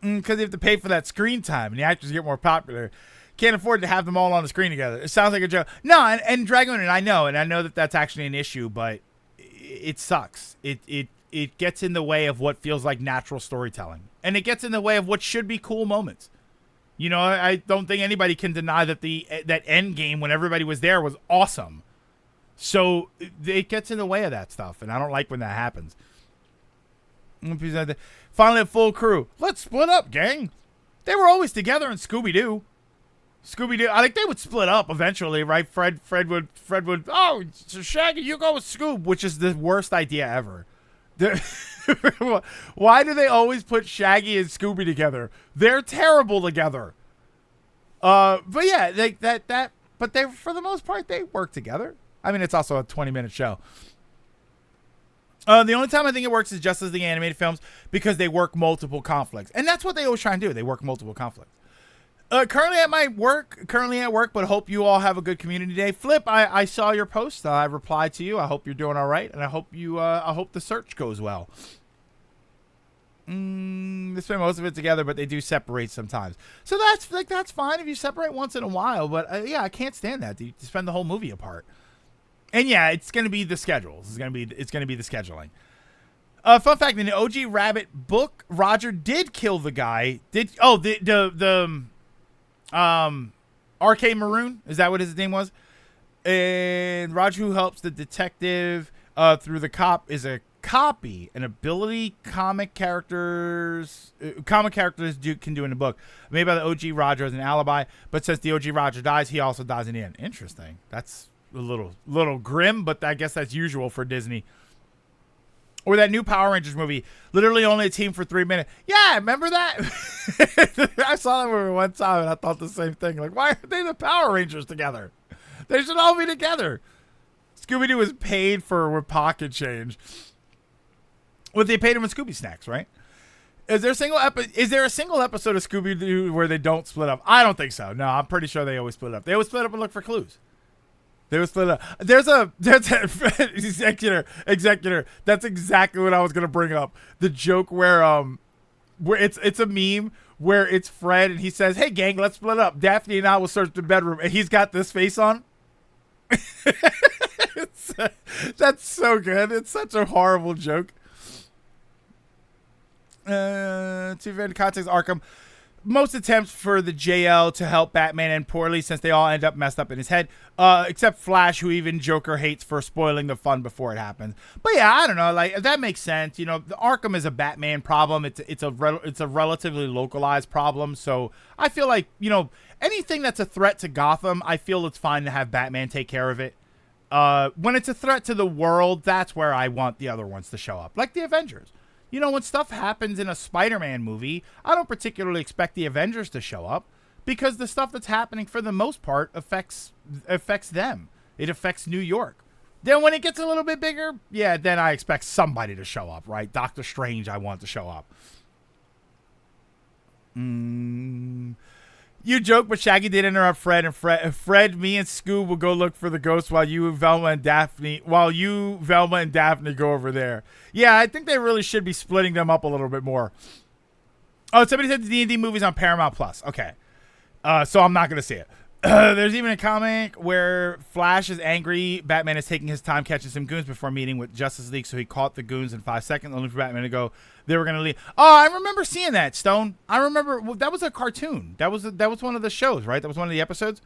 [SPEAKER 1] Because you have to pay for that screen time, and the actors get more popular. Can't afford to have them all on the screen together. It sounds like a joke. No, and Dragon, and I know that that's actually an issue, but it sucks. It gets in the way of what feels like natural storytelling, and it gets in the way of what should be cool moments. You know, I don't think anybody can deny that that end game when everybody was there was awesome. So it gets in the way of that stuff, and I don't like when that happens. Finally, a full crew. Let's split up, gang. They were always together in Scooby-Doo. I think they would split up eventually, right? Fred would. Oh, so Shaggy, you go with Scoob, which is the worst idea ever. Why do they always put Shaggy and Scooby together? They're terrible together. But yeah, but they, for the most part, they work together. I mean, it's also a 20-minute show. The only time I think it works is Justice League animated films because they work multiple conflicts. And that's what they always try and do. They work multiple conflicts. Currently at work, but hope you all have a good community day. Flip, I saw your post. I replied to you. I hope you're doing all right. And I hope the search goes well. They spend most of it together, but they do separate sometimes. So that's fine if you separate once in a while. But yeah, I can't stand that. You spend the whole movie apart. And yeah, it's going to be the schedules. It's going to be the scheduling. Fun fact: in the OG Rabbit book, Roger did kill the guy. The RK Maroon, is that what his name was? And Roger, who helps the detective through the cop, is a copy, an ability comic characters can do in the book, made by the OG Roger as an alibi. But since the OG Roger dies, he also dies in the end. Interesting. That's a little grim, but I guess that's usual for Disney. Or that new Power Rangers movie, literally only a team for 3 minutes. Yeah, remember that? I saw that movie one time and I thought the same thing. Like, why aren't they the Power Rangers together? They should all be together. Scooby-Doo was paid with pocket change. Well, they paid him with Scooby snacks, right? Is there a single episode of Scooby-Doo where they don't split up? I don't think so. No, I'm pretty sure they always split up. They always split up and look for clues. They were split up. There's a executor. That's exactly what I was gonna bring up. The joke where it's a meme where it's Fred and he says, "Hey gang, let's split up. Daphne and I will search the bedroom," and he's got this face on. That's so good. It's such a horrible joke. To event context, Arkham. Most attempts for the JL to help Batman end poorly since they all end up messed up in his head, except Flash, who even Joker hates for spoiling the fun before it happens. But yeah, I don't know, like that makes sense. You know, the Arkham is a Batman problem. It's a relatively localized problem. So I feel like, you know, anything that's a threat to Gotham, I feel it's fine to have Batman take care of it. When it's a threat to the world, that's where I want the other ones to show up, like the Avengers. You know, when stuff happens in a Spider-Man movie, I don't particularly expect the Avengers to show up because the stuff that's happening for the most part affects them. It affects New York. Then when it gets a little bit bigger, yeah, then I expect somebody to show up, right? Doctor Strange, I want to show up. You joke, but Shaggy did interrupt Fred, and Fred, me, and Scoob will go look for the ghost while you, Velma, and Daphne go over there. Yeah, I think they really should be splitting them up a little bit more. Oh, somebody said the D&D movie's on Paramount Plus. Okay. So I'm not going to see it. There's even a comic where Flash is angry. Batman is taking his time catching some goons before meeting with Justice League, so he caught the goons in 5 seconds, only for Batman to go, they were going to leave. Oh, I remember seeing that, Stone. I remember. Well, that was a cartoon. That was one of the shows, right? That was one of the episodes.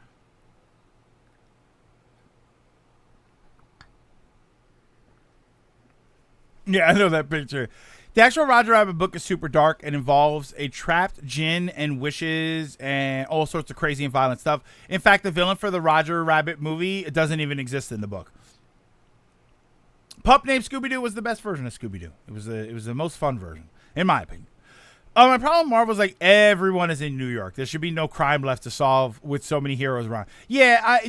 [SPEAKER 1] Yeah, I know that picture. The actual Roger Rabbit book is super dark and involves a trapped djinn and wishes and all sorts of crazy and violent stuff. In fact, the villain for the Roger Rabbit movie doesn't even exist in the book. Pup named Scooby-Doo was the best version of Scooby-Doo. It was the most fun version, in my opinion. My problem with Marvel is like everyone is in New York. There should be no crime left to solve with so many heroes around. Yeah,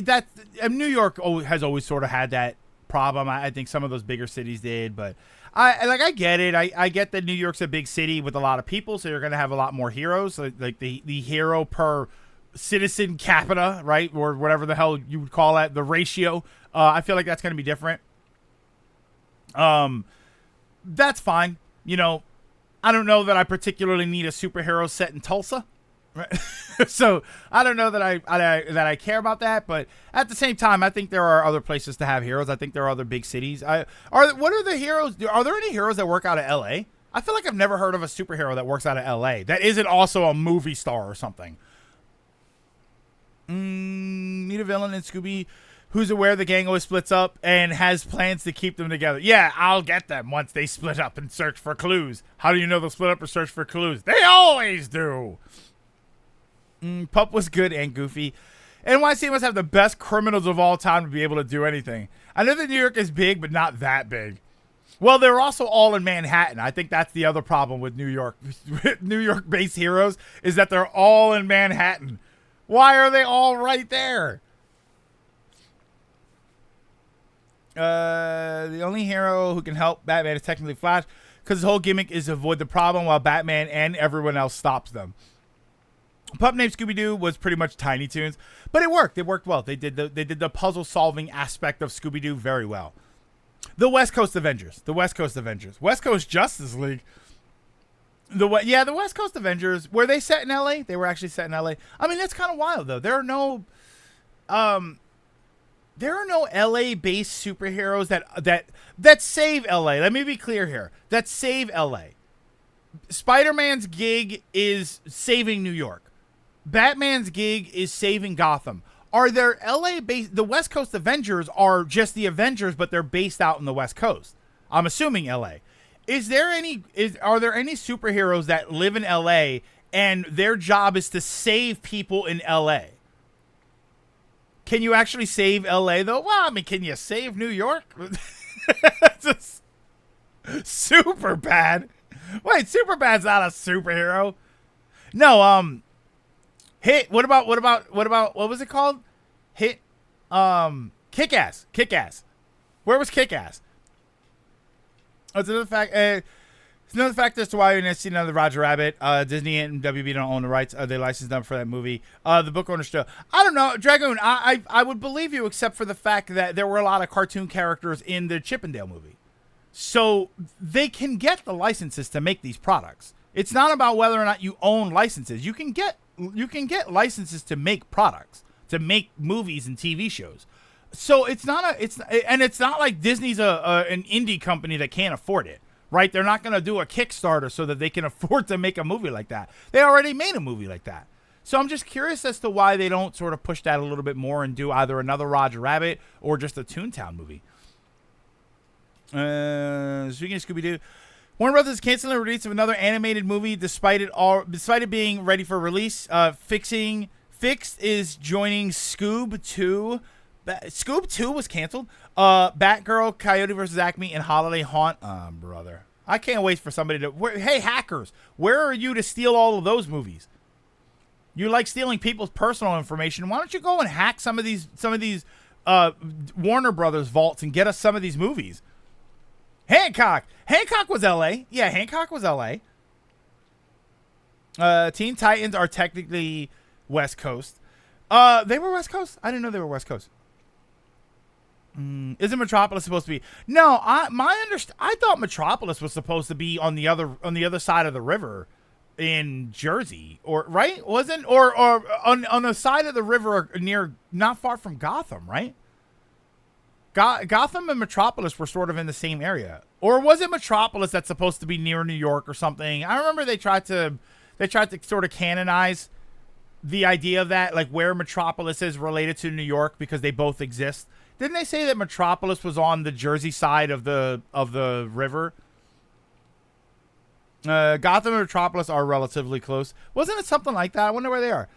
[SPEAKER 1] New York has always sort of had that problem. I think some of those bigger cities did, but I get it. I get that New York's a big city with a lot of people, so you're going to have a lot more heroes. Like the hero per citizen capita, right? Or whatever the hell you would call that, the ratio. I feel like that's going to be different. That's fine. You know, I don't know that I particularly need a superhero set in Tulsa. Right? So I don't know that I care about that, but at the same time, I think there are other places to have heroes. I think there are other big cities. What are the heroes? Are there any heroes that work out of L.A.? I feel like I've never heard of a superhero that works out of L.A. that isn't also a movie star or something. Need a villain in Scooby who's aware the gang always splits up and has plans to keep them together. Yeah, I'll get them once they split up and search for clues. How do you know they'll split up or search for clues? They always do. Pup was good and goofy. NYC must have the best criminals of all time to be able to do anything. I know that New York is big, but not that big. Well, they're also all in Manhattan. I think that's the other problem with New York. New York-based heroes is that they're all in Manhattan. Why are they all right there? The only hero who can help Batman is technically Flash, because his whole gimmick is to avoid the problem while Batman and everyone else stops them. Pup Named Scooby-Doo was pretty much Tiny Toons, but it worked. It worked well. They did the puzzle solving aspect of Scooby-Doo very well. The West Coast Avengers. West Coast Justice League. The West Coast Avengers. Were they set in LA? They were actually set in LA. I mean, that's kind of wild though. There are no LA based superheroes that save LA. Let me be clear here. That save LA. Spider-Man's gig is saving New York. Batman's gig is saving Gotham. Are there LA based? The West Coast Avengers are just the Avengers, but they're based out in the West Coast. I'm assuming LA. Are there any superheroes that live in LA and their job is to save people in LA? Can you actually save LA though? Well, I mean, can you save New York? Just super bad. Wait, Superbad's not a superhero. No, Hit. What about what was it called? Hit. Kick-Ass. Where was Kick-Ass? Oh, it's another fact. It's another fact as to why we didn't see another Roger Rabbit. Disney and WB don't own the rights. They licensed them for that movie. The book owner still. I don't know, Dragoon. I would believe you, except for the fact that there were a lot of cartoon characters in the Chippendale movie. So they can get the licenses to make these products. It's not about whether or not you own licenses. You can get licenses to make products, to make movies and TV shows. So it's not like Disney's an indie company that can't afford it, right? They're not going to do a Kickstarter so that they can afford to make a movie like that. They already made a movie like that. So I'm just curious as to why they don't sort of push that a little bit more and do either another Roger Rabbit or just a Toontown movie. Speaking of Scooby-Doo, Warner Brothers is canceling the release of another animated movie despite it being ready for release. Fixed is joining Scoob 2. Scoob 2 was canceled. Batgirl, Coyote vs. Acme, and Holiday Haunt. Brother. I can't wait for somebody to... Hey, hackers, where are you to steal all of those movies? You like stealing people's personal information. Why don't you go and hack some of these Warner Brothers vaults and get us some of these movies? Hancock was L.A. Yeah, Hancock was L.A. Teen Titans are technically West Coast. They were West Coast? I didn't know they were West Coast. Isn't Metropolis supposed to be? No, I thought Metropolis was supposed to be on the other side of the river. in Jersey, or right? Wasn't or on the side of the river near, not far from Gotham, right? Gotham and Metropolis were sort of in the same area, or was it Metropolis that's supposed to be near New York or something? I remember they tried to sort of canonize the idea of that, like where Metropolis is related to New York because they both exist. Didn't they say that Metropolis was on the Jersey side of the river? Gotham and Metropolis are relatively close. Wasn't it something like that? I wonder where they are.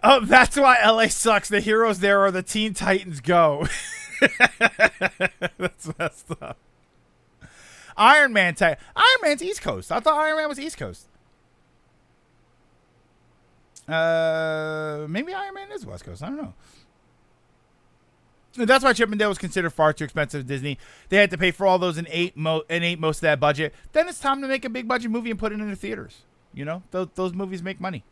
[SPEAKER 1] Oh, that's why LA sucks. The heroes there are the Teen Titans Go. That's messed up. Iron Man's East Coast. I thought Iron Man was East Coast. Maybe Iron Man is West Coast. I don't know. That's why Chip 'n Dale was considered far too expensive to Disney. They had to pay for all those and ate most of that budget. Then it's time to make a big budget movie and put it in the theaters. You know, those movies make money.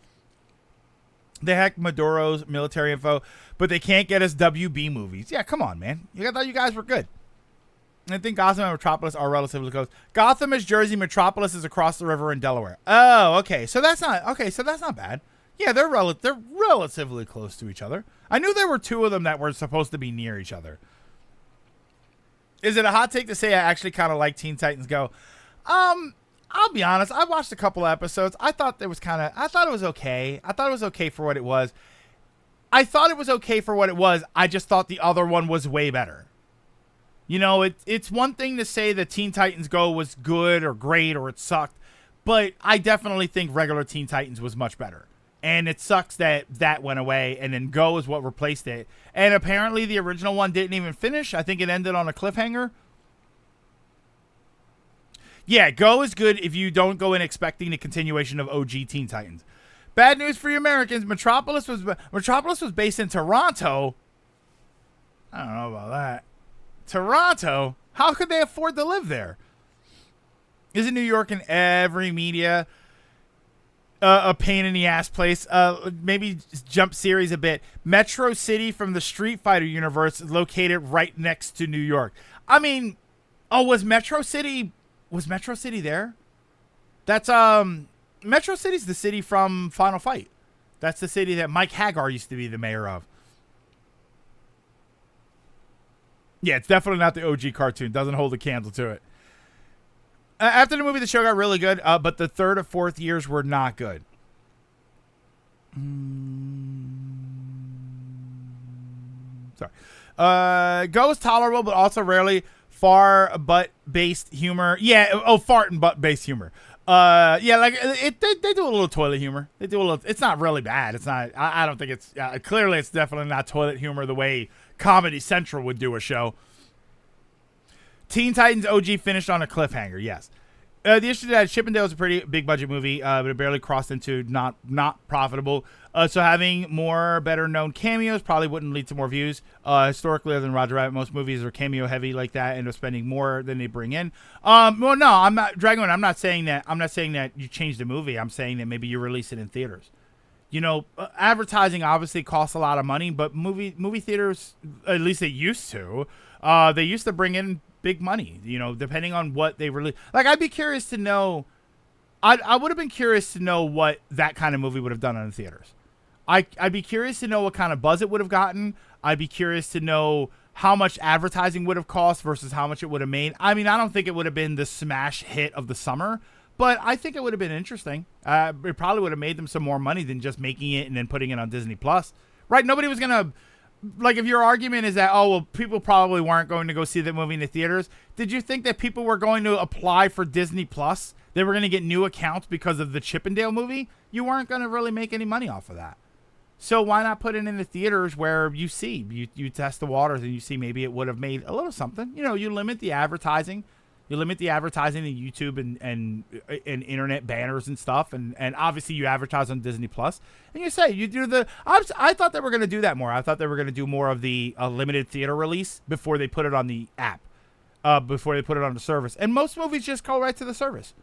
[SPEAKER 1] They hacked Maduro's military info, but they can't get us WB movies. Yeah, come on, man. I thought you guys were good. I think Gotham and Metropolis are relatively close. Gotham is Jersey. Metropolis is across the river in Delaware. Oh, okay. So that's not bad. Yeah, they're relatively close to each other. I knew there were two of them that were supposed to be near each other. Is it a hot take to say I actually kind of like Teen Titans Go? I'll be honest. I watched a couple of episodes. I thought it was okay. I thought it was okay for what it was. I just thought the other one was way better. You know, it's one thing to say that Teen Titans Go was good or great or it sucked, but I definitely think regular Teen Titans was much better. And it sucks that went away, and then Go is what replaced it. And apparently the original one didn't even finish. I think it ended on a cliffhanger. Yeah, Go is good if you don't go in expecting a continuation of OG Teen Titans. Bad news for you Americans. Metropolis was based in Toronto. I don't know about that. Toronto? How could they afford to live there? Isn't New York in every media a pain in the ass place? Maybe jump series a bit. Metro City from the Street Fighter universe is located right next to New York. I mean, was Metro City there? That's Metro City's the city from Final Fight. That's the city that Mike Hagar used to be the mayor of. Yeah, it's definitely not the OG cartoon. Doesn't hold a candle to it. After the movie, the show got really good, but the third or fourth years were not good. Sorry. Go is tolerable, but also rarely far butt-based humor. Yeah, fart and butt-based humor. Yeah, like they do a little toilet humor. They do a little. It's not really bad. It's not. I don't think it's. Clearly, it's definitely not toilet humor the way Comedy Central would do a show. Teen Titans OG finished on a cliffhanger. Yes. The issue that Chip 'n Dale is a pretty big budget movie, but it barely crossed into not profitable. So having more better known cameos probably wouldn't lead to more views. Historically, other than Roger Rabbit, most movies are cameo heavy like that, and are spending more than they bring in. Well, no, I'm not Dragon. I'm not saying that you change the movie. I'm saying that maybe you release it in theaters. You know, advertising obviously costs a lot of money, but movie theaters, at least they used to bring in big money, you know, depending on what they release. Like, I'd be curious to know. I would have been curious to know what that kind of movie would have done in the theaters. I'd be curious to know what kind of buzz it would have gotten. I'd be curious to know how much advertising would have cost versus how much it would have made. I mean, I don't think it would have been the smash hit of the summer, but I think it would have been interesting. It probably would have made them some more money than just making it and then putting it on Disney Plus. Right? Nobody was going to, like, if your argument is that, oh, well, people probably weren't going to go see the movie in the theaters, did you think that people were going to apply for Disney Plus? They were going to get new accounts because of the Chip 'n Dale movie? You weren't going to really make any money off of that. So why not put it in the theaters where you test the waters and you see maybe it would have made a little something. You know, you limit the advertising. You limit the advertising to YouTube and internet banners and stuff. And obviously you advertise on Disney Plus. And you say, you do the... I thought they were going to do that more. I thought they were going to do more of the limited theater release before they put it on the app. Before they put it on the service. And most movies just go right to the service.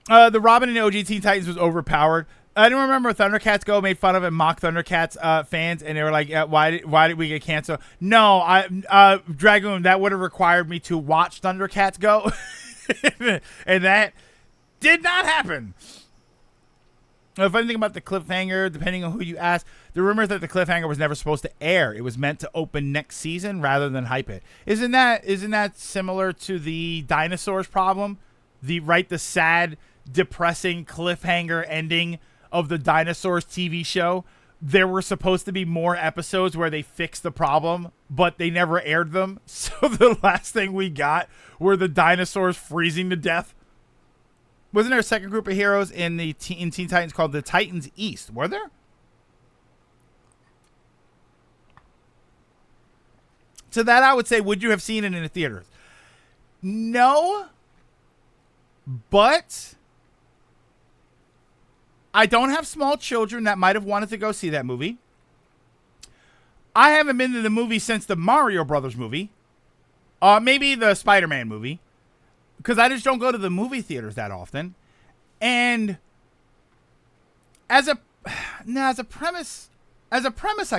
[SPEAKER 1] The Robin and OG Teen Titans was overpowered. I don't remember Thundercats Go made fun of and mocked Thundercats fans, and they were like, why did we get canceled? No, Dragoon, that would have required me to watch Thundercats Go, and that did not happen. If anything about the cliffhanger, depending on who you ask, the rumor is that the cliffhanger was never supposed to air. It was meant to open next season rather than hype it. Isn't that similar to the Dinosaurs problem? The sad, depressing cliffhanger ending of the Dinosaurs TV show. There were supposed to be more episodes where they fixed the problem, but they never aired them. So the last thing we got were the dinosaurs freezing to death. Wasn't there a second group of heroes in Teen Titans called the Titans East? Were there? To that, I would say, would you have seen it in the theaters? No, but I don't have small children that might have wanted to go see that movie. I haven't been to the movie since the Mario Brothers movie. Maybe the Spider-Man movie. Because I just don't go to the movie theaters that often. And as a premise, I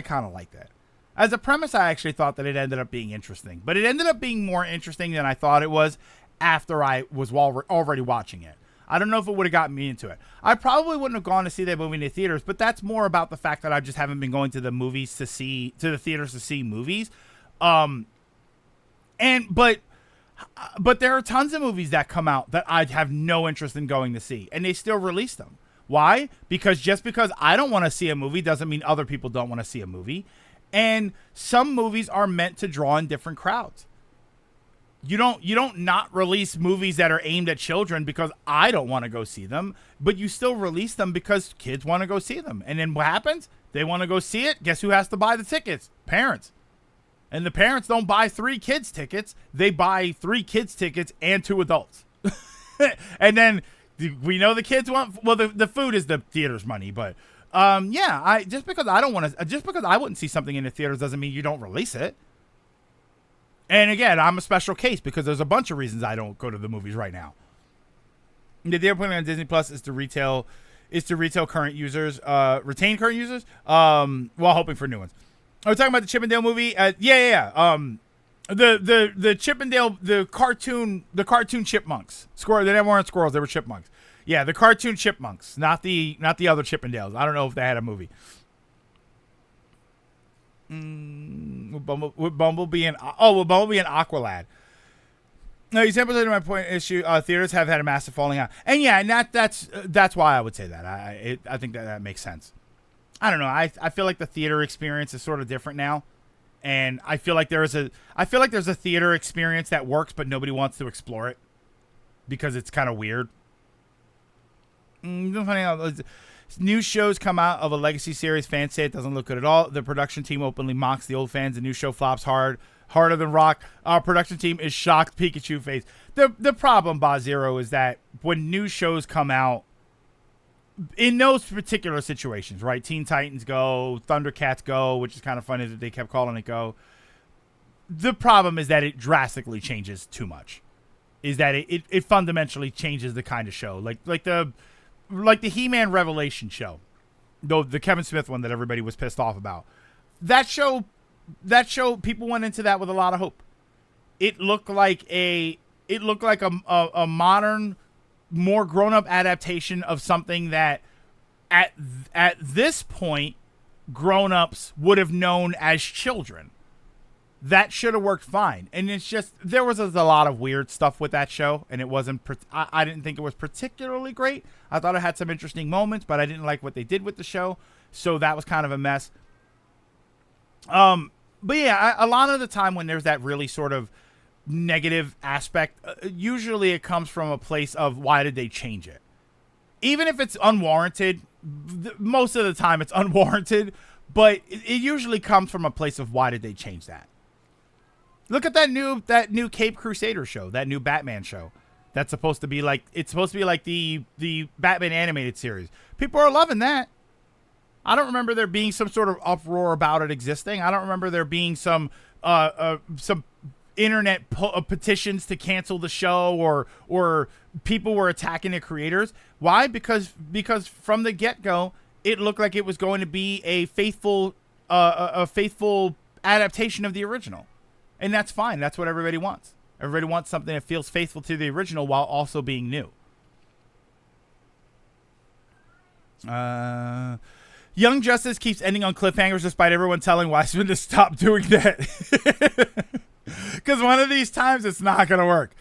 [SPEAKER 1] kind of like that. As a premise, I actually thought that it ended up being interesting. But it ended up being more interesting than I thought it was after I was already watching it. I don't know if it would have gotten me into it. I probably wouldn't have gone to see that movie in the theaters, but that's more about the fact that I just haven't been going to the theaters to see movies. But there are tons of movies that come out that I have no interest in going to see, and they still release them. Why? Because just because I don't want to see a movie doesn't mean other people don't want to see a movie. And some movies are meant to draw in different crowds. You don't not release movies that are aimed at children because I don't want to go see them, but you still release them because kids want to go see them. And then what happens? They want to go see it. Guess who has to buy the tickets? Parents. And the parents don't buy 3 kids tickets. They buy 3 kids tickets and 2 adults. And then we know the kids want, well, the food is the theater's money, but just because I wouldn't see something in the theaters doesn't mean you don't release it. And again, I'm a special case because there's a bunch of reasons I don't go to the movies right now. They're putting on Disney Plus is to retail current users, retain current users, while hoping for new ones. Are we talking about the Chip 'n Dale movie? Yeah. The Chip 'n Dale, the cartoon chipmunks. They never weren't squirrels, they were chipmunks. Yeah, the cartoon chipmunks, not the other Chip 'n Dales. I don't know if they had a movie. Would Bumblebee and Aqualad. No, you sympathize to my point issue. Theaters have had a massive falling out, and that's why I would say that. I think that makes sense. I don't know. I feel like the theater experience is sort of different now, and I feel like there's a theater experience that works, but nobody wants to explore it because it's kind of weird. Funny how new shows come out of a legacy series. Fans say it doesn't look good at all. The production team openly mocks the old fans. The new show flops harder than rock. Our production team is shocked. Pikachu face. The problem, Zero, is that when new shows come out, in those particular situations, right? Teen Titans Go, Thundercats Go, which is kind of funny that they kept calling it Go. The problem is that it drastically changes too much. Is that it fundamentally changes the kind of show, like the He-Man Revelation show, though the Kevin Smith one that everybody was pissed off about. That show, people went into that with a lot of hope. It looked like a modern, more grown-up adaptation of something that at this point grown-ups would have known as children. That should have worked fine. And it's just, there was a lot of weird stuff with that show, and it wasn't, I didn't think it was particularly great. I thought it had some interesting moments, but I didn't like what they did with the show, so that was kind of a mess. But yeah, a lot of the time when there's that really sort of negative aspect, usually it comes from a place of why did they change it? Even if it's unwarranted, most of the time it's unwarranted, but it usually comes from a place of why did they change that? Look at that new Cape Crusader show, that new Batman show. That's supposed to be like the Batman animated series. People are loving that. I don't remember there being some sort of uproar about it existing. I don't remember there being some internet petitions to cancel the show, or people were attacking the creators. Why? Because from the get-go, it looked like it was going to be a faithful adaptation of the original. And that's fine. That's what everybody wants. Everybody wants something that feels faithful to the original while also being new. Young Justice keeps ending on cliffhangers despite everyone telling Wiseman to stop doing that. Because one of these times it's not going to work.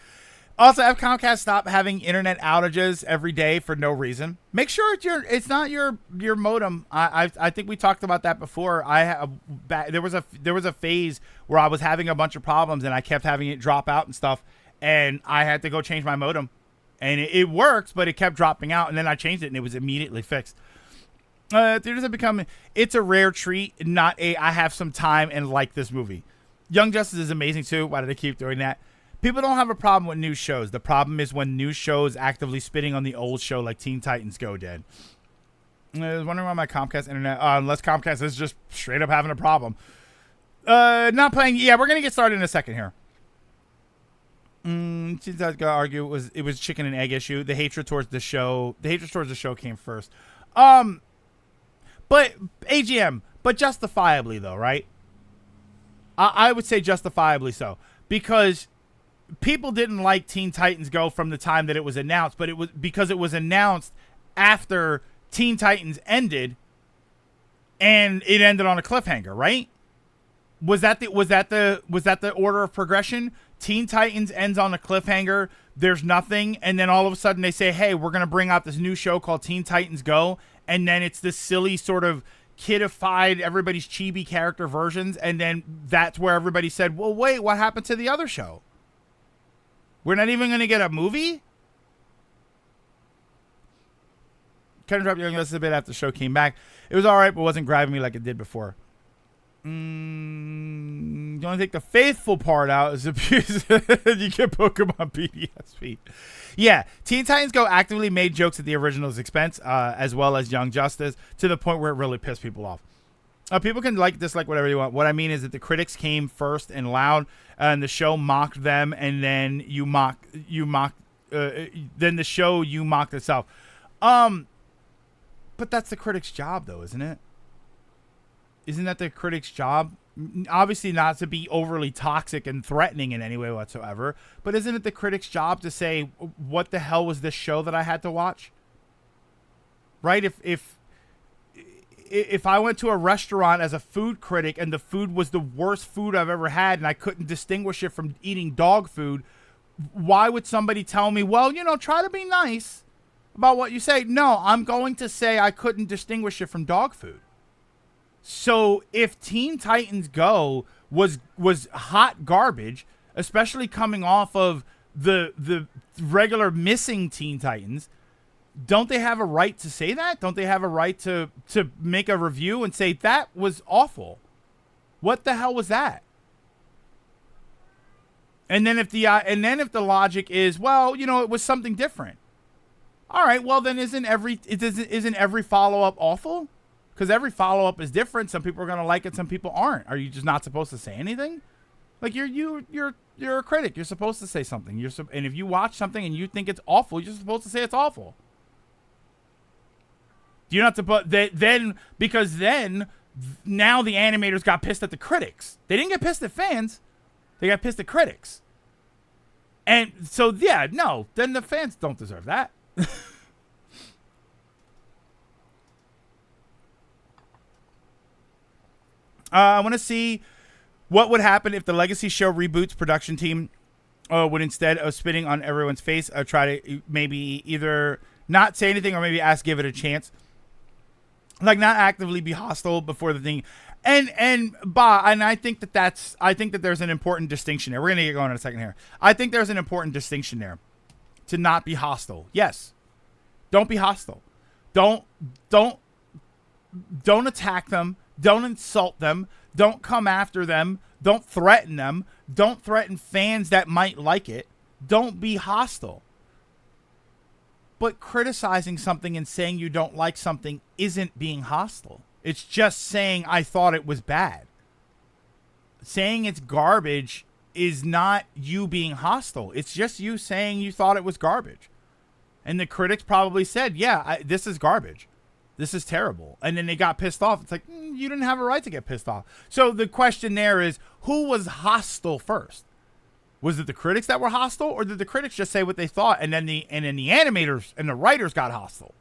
[SPEAKER 1] Also, have Comcast stop having internet outages every day for no reason. Make sure it's not your modem. I think we talked about that before. There was a phase where I was having a bunch of problems and I kept having it drop out and stuff, and I had to go change my modem, and it works, but it kept dropping out, and then I changed it and it was immediately fixed. Theaters have become, it's a rare treat, not a I have some time and like this movie. Young Justice is amazing too. Why do they keep doing that? People don't have a problem with new shows. The problem is when new shows actively spitting on the old show like Teen Titans Go did. I was wondering why my Comcast internet, unless Comcast is just straight up having a problem. Not playing. Yeah, we're going to get started in a second here. Teen Titans Go argue it was chicken and egg issue. The hatred towards the show came first. But AGM, but justifiably though, right? I would say justifiably so, because people didn't like Teen Titans Go from the time that it was announced, but it was because it was announced after Teen Titans ended, and it ended on a cliffhanger, right? Was that the order of progression? Teen Titans ends on a cliffhanger. There's nothing, and then all of a sudden they say, "Hey, we're gonna bring out this new show called Teen Titans Go," and then it's this silly sort of kidified, everybody's chibi character versions, and then that's where everybody said, "Well, wait, what happened to the other show? We're not even going to get a movie?" Kind of dropped Young Justice a bit after the show came back. It was all right, but wasn't grabbing me like it did before. You only take the faithful part out is abuse. You get Pokemon BDS feed. Yeah, Teen Titans Go actively made jokes at the original's expense, as well as Young Justice, to the point where it really pissed people off. People can dislike whatever you want. What I mean is that the critics came first and loud, and the show mocked them, and then then the show mocked itself. But that's the critic's job, though, isn't it? Isn't that the critic's job? Obviously not to be overly toxic and threatening in any way whatsoever, but isn't it the critic's job to say, what the hell was this show that I had to watch? Right? If I went to a restaurant as a food critic and the food was the worst food I've ever had and I couldn't distinguish it from eating dog food, why would somebody tell me, well, try to be nice about what you say? No, I'm going to say I couldn't distinguish it from dog food. So if Teen Titans Go was hot garbage, especially coming off of the regular missing Teen Titans, don't they have a right to say that? Don't they have a right to make a review and say that was awful? What the hell was that? And then if the logic is, well, it was something different. All right, well then isn't every follow-up awful? Because every follow-up is different. Some people are going to like it, some people aren't. Are you just not supposed to say anything? Like you're a critic. You're supposed to say something. And if you watch something and you think it's awful, you're supposed to say it's awful. You're not supposed because now the animators got pissed at the critics. They didn't get pissed at fans. They got pissed at critics. And so then the fans don't deserve that. I want to see what would happen if the Legacy show reboots production team would, instead of spitting on everyone's face, try to maybe either not say anything or maybe give it a chance. Like not actively be hostile before the thing. And I think that there's an important distinction there. We're going to get going in a second here. I think there's an important distinction there to not be hostile. Yes. Don't be hostile. Don't attack them. Don't insult them. Don't come after them. Don't threaten them. Don't threaten fans that might like it. Don't be hostile. But criticizing something and saying you don't like something isn't being hostile. It's just saying I thought it was bad. Saying it's garbage is not you being hostile. It's just you saying you thought it was garbage. And the critics probably said, yeah, this is garbage. This is terrible. And then they got pissed off. It's like, you didn't have a right to get pissed off. So the question there is, who was hostile first? Was it the critics that were hostile, or did the critics just say what they thought, and then the animators and the writers got hostile?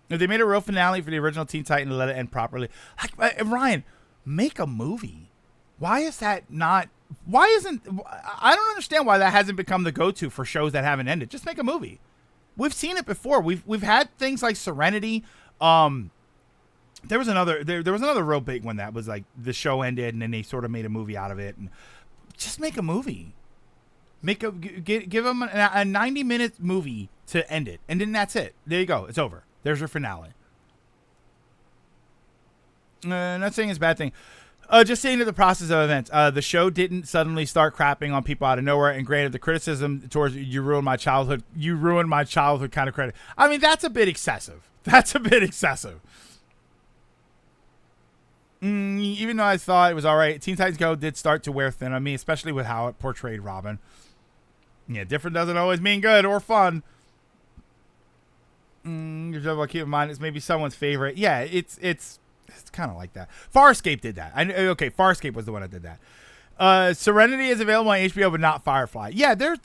[SPEAKER 1] If they made a real finale for the original Teen Titan and let it end properly, like, Ryan, make a movie. Why is that not? Why isn't? I don't understand why that hasn't become the go-to for shows that haven't ended. Just make a movie. We've seen it before. We've had things like Serenity. There was another real big one that was like the show ended and then they sort of made a movie out of it. And just make a movie. Give them a 90-minute movie to end it, and then that's it. There you go. It's over. There's your finale. Not saying it's a bad thing. Just saying to the process of events, the show didn't suddenly start crapping on people out of nowhere. And granted, the criticism towards you ruined my childhood kind of credit. I mean, that's a bit excessive. Even though I thought it was all right, Teen Titans Go did start to wear thin on me, especially with how it portrayed Robin. Yeah, different doesn't always mean good or fun. Keep in mind, it's maybe someone's favorite. Yeah, it's kind of like that. Farscape did that. Farscape was the one that did that. Serenity is available on HBO, but not Firefly. Yeah, there's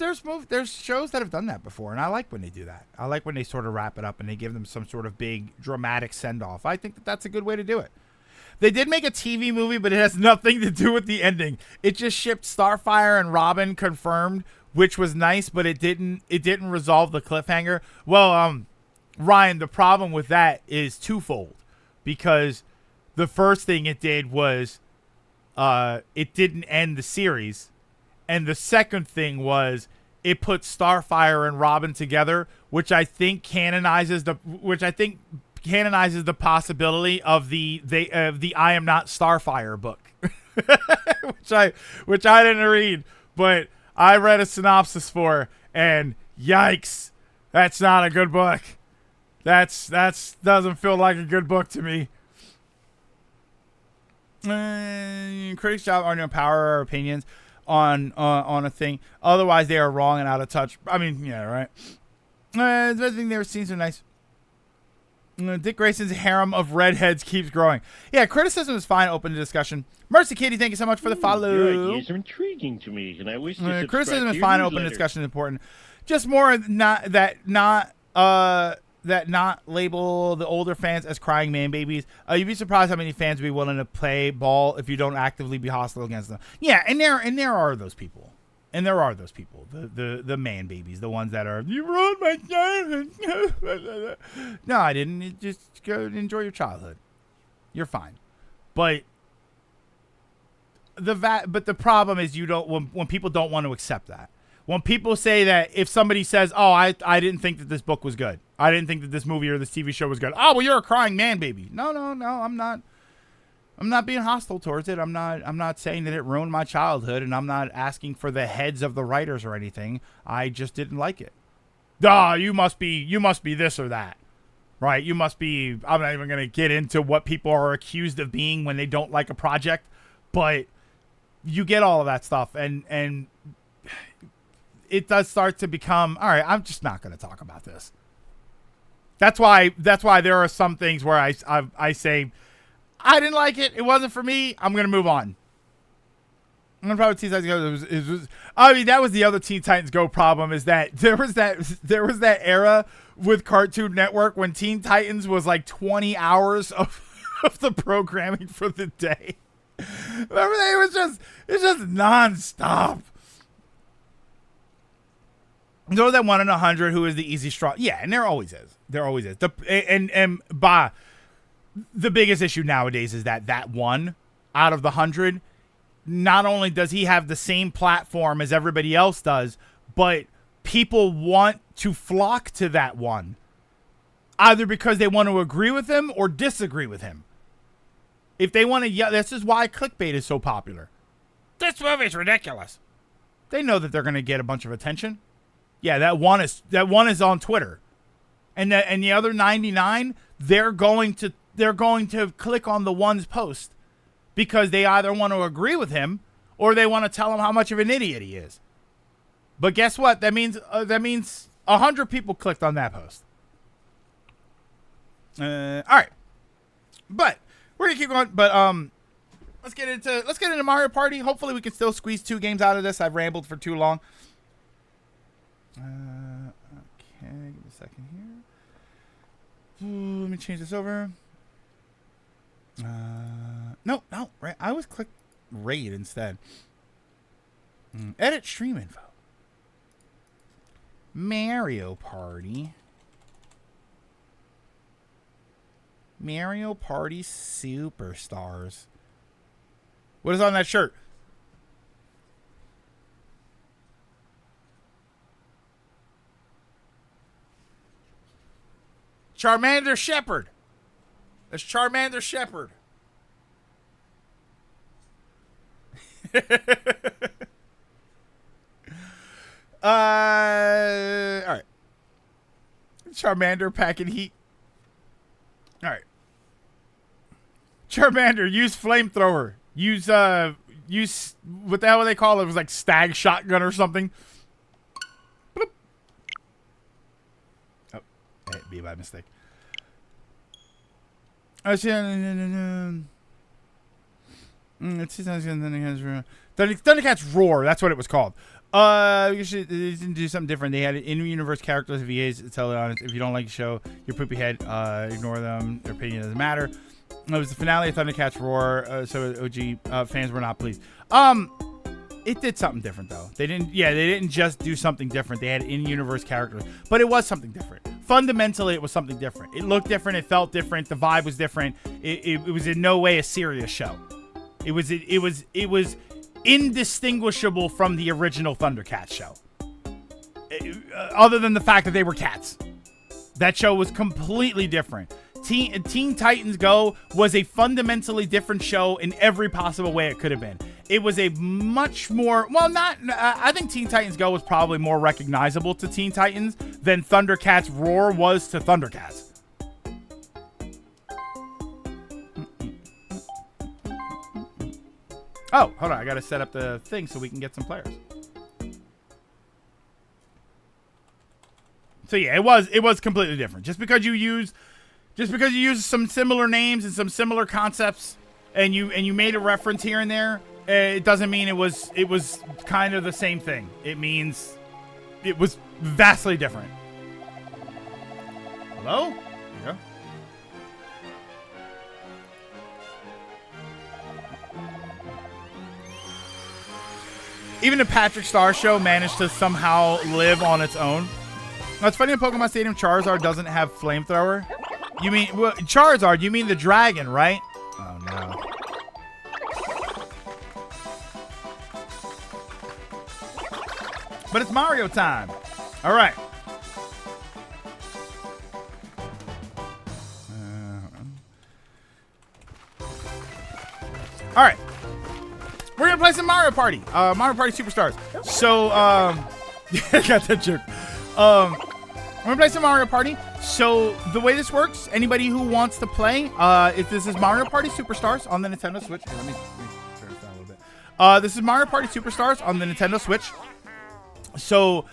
[SPEAKER 1] shows that have done that before, and I like when they do that. I like when they sort of wrap it up and they give them some sort of big dramatic send off. I think that's a good way to do it. They did make a TV movie, but it has nothing to do with the ending. It just shipped Starfire and Robin confirmed, which was nice, but it didn't resolve the cliffhanger. Well, Ryan, the problem with that is twofold, because the first thing it did was it didn't end the series, and the second thing was it put Starfire and Robin together, which I think canonizes the possibility of the I Am Not Starfire book, which I didn't read, but I read a synopsis for, and yikes, that's not a good book. That's doesn't feel like a good book to me. Critics' job are to empower our opinions on a thing. Otherwise, they are wrong and out of touch. I mean, yeah, right. The best thing they've seen so nice. Dick Grayson's harem of redheads keeps growing. Yeah, criticism is fine. Open to discussion. Mercy Kitty, thank you so much for the follow.
[SPEAKER 2] Your ideas are intriguing to me, and I wish to
[SPEAKER 1] criticism is fine. Open to discussion is important. Just more not label the older fans as crying man babies. You'd be surprised how many fans would be willing to play ball if you don't actively be hostile against them. Yeah, and there are those people. The man babies, the ones that are, you ruined my childhood. No, I didn't. Just go enjoy your childhood. You're fine. But the problem is when people don't want to accept that. When people say that, if somebody says, oh, I didn't think that this book was good. I didn't think that this movie or this TV show was good. Oh, well, you're a crying man baby. No, I'm not. I'm not being hostile towards it. I'm not saying that it ruined my childhood, and I'm not asking for the heads of the writers or anything. I just didn't like it. You must be this or that. Right? You must be, I'm not even going to get into what people are accused of being when they don't like a project, but you get all of that stuff, and it does start to become, all right, I'm just not going to talk about this. That's why there are some things where I say, I didn't like it. It wasn't for me. I'm going to move on. I'm going to probably Teen Titans Go. I mean, that was the other Teen Titans Go problem, is that there was that era with Cartoon Network when Teen Titans was like 20 hours of the programming for the day. Remember, it's just nonstop. There was that 1 in 100 who is the easy straw. Yeah, and there always is. The biggest issue nowadays is that one out of the 100, not only does he have the same platform as everybody else does, but people want to flock to that one, either because they want to agree with him or disagree with him. If they want to yell, this is why clickbait is so popular. This movie's ridiculous. They know that they're going to get a bunch of attention. Yeah, that one is on Twitter, and the other 99, they're going to click on the one's post because they either want to agree with him or they want to tell him how much of an idiot he is. But guess what? That means 100 people clicked on that post. All right, but we're gonna keep going. But let's get into Mario Party. Hopefully, we can still squeeze 2 games out of this. I've rambled for too long. Okay, give me a second here. Ooh, let me change this over. No, right. I always click raid instead. Edit stream info. Mario Party. Mario Party Superstars. What is on that shirt? Charmander Shepherd. That's Charmander Shepherd. All right. Charmander packing heat. All right. Charmander, use flamethrower. Use what the hell would they call it? It was like stag shotgun or something. Bloop. Oh, I hit B by mistake. Thundercats Roar. That's what it was called. You should do something different. They had in-universe characters. If you tell it honest, if you don't like the show, your poopy head, ignore them. Their opinion doesn't matter. It was the finale of Thundercats Roar, so OG fans were not pleased. It did something different though. They didn't just do something different. They had in-universe characters, but it was something different. Fundamentally, it was something different. It looked different. It felt different. The vibe was different. It was in no way a serious show. It was indistinguishable from the original Thundercats show. Other than the fact that they were cats. That show was completely different. Teen Titans Go was a fundamentally different show in every possible way it could have been. It was a much more, I think Teen Titans Go was probably more recognizable to Teen Titans than Thundercats Roar was to Thundercats. Oh, hold on. I got to set up the thing so we can get some players. So yeah, it was completely different. Just because you use some similar names and some similar concepts and you made a reference here and there, it doesn't mean it was kind of the same thing. It means it was vastly different. Hello? There you go. Even the Patrick Star Show managed to somehow live on its own. Now, it's funny in Pokemon Stadium, Charizard doesn't have flamethrower. You mean Charizard? You mean the dragon, right? Oh no. But it's Mario time. All right. All right. We're gonna play some Mario Party. Mario Party Superstars. So, I got that joke. We're gonna play some Mario Party. So the way this works, anybody who wants to play, if this is Mario Party Superstars on the Nintendo Switch. Here, let me turn this down a little bit. This is Mario Party Superstars on the Nintendo Switch. So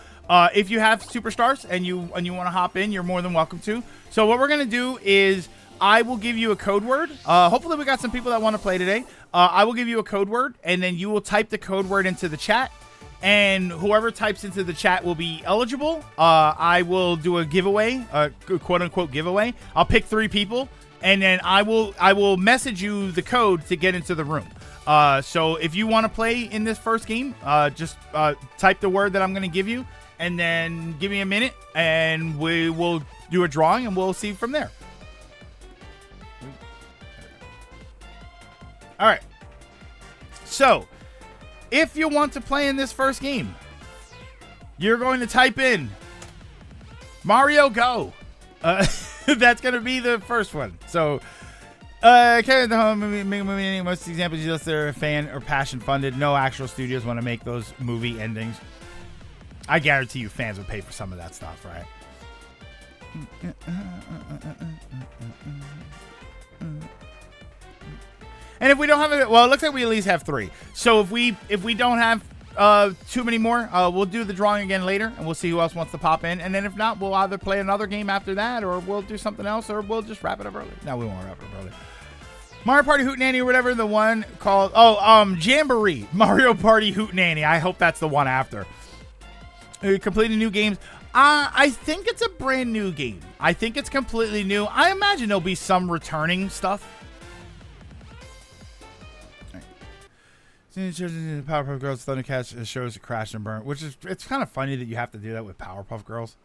[SPEAKER 1] if you have Superstars and you want to hop in, you're more than welcome to. So what we're gonna do is I will give you a code word. Hopefully we got some people that want to play today. I will give you a code word, and then you will type the code word into the chat. And whoever types into the chat will be eligible. I will do a giveaway, quote unquote giveaway. I'll pick 3 people, and then I will message you the code to get into the room. So if you want to play in this first game, just type the word that I'm going to give you, and then give me a minute, and we will do a drawing, and we'll see from there. All right. So, if you want to play in this first game, you're going to type in Mario Go. That's going to be the first one. So, carry the home movie. Most examples, just they're fan or passion funded. No actual studios want to make those movie endings. I guarantee you fans would pay for some of that stuff, right? And if we don't have it, well, it looks like we at least have 3. So if we don't have too many more, we'll do the drawing again later, and we'll see who else wants to pop in. And then if not, we'll either play another game after that, or we'll do something else, or we'll just wrap it up early. No, we won't wrap it up early. Mario Party Hootenanny or whatever, the one called Jamboree. Mario Party Hootenanny. I hope that's the one after. Completing new games. I think it's a brand new game. I think it's completely new. I imagine there'll be some returning stuff. Powerpuff Girls Thundercats shows Crash and Burn, which is, it's kind of funny that you have to do that with Powerpuff Girls.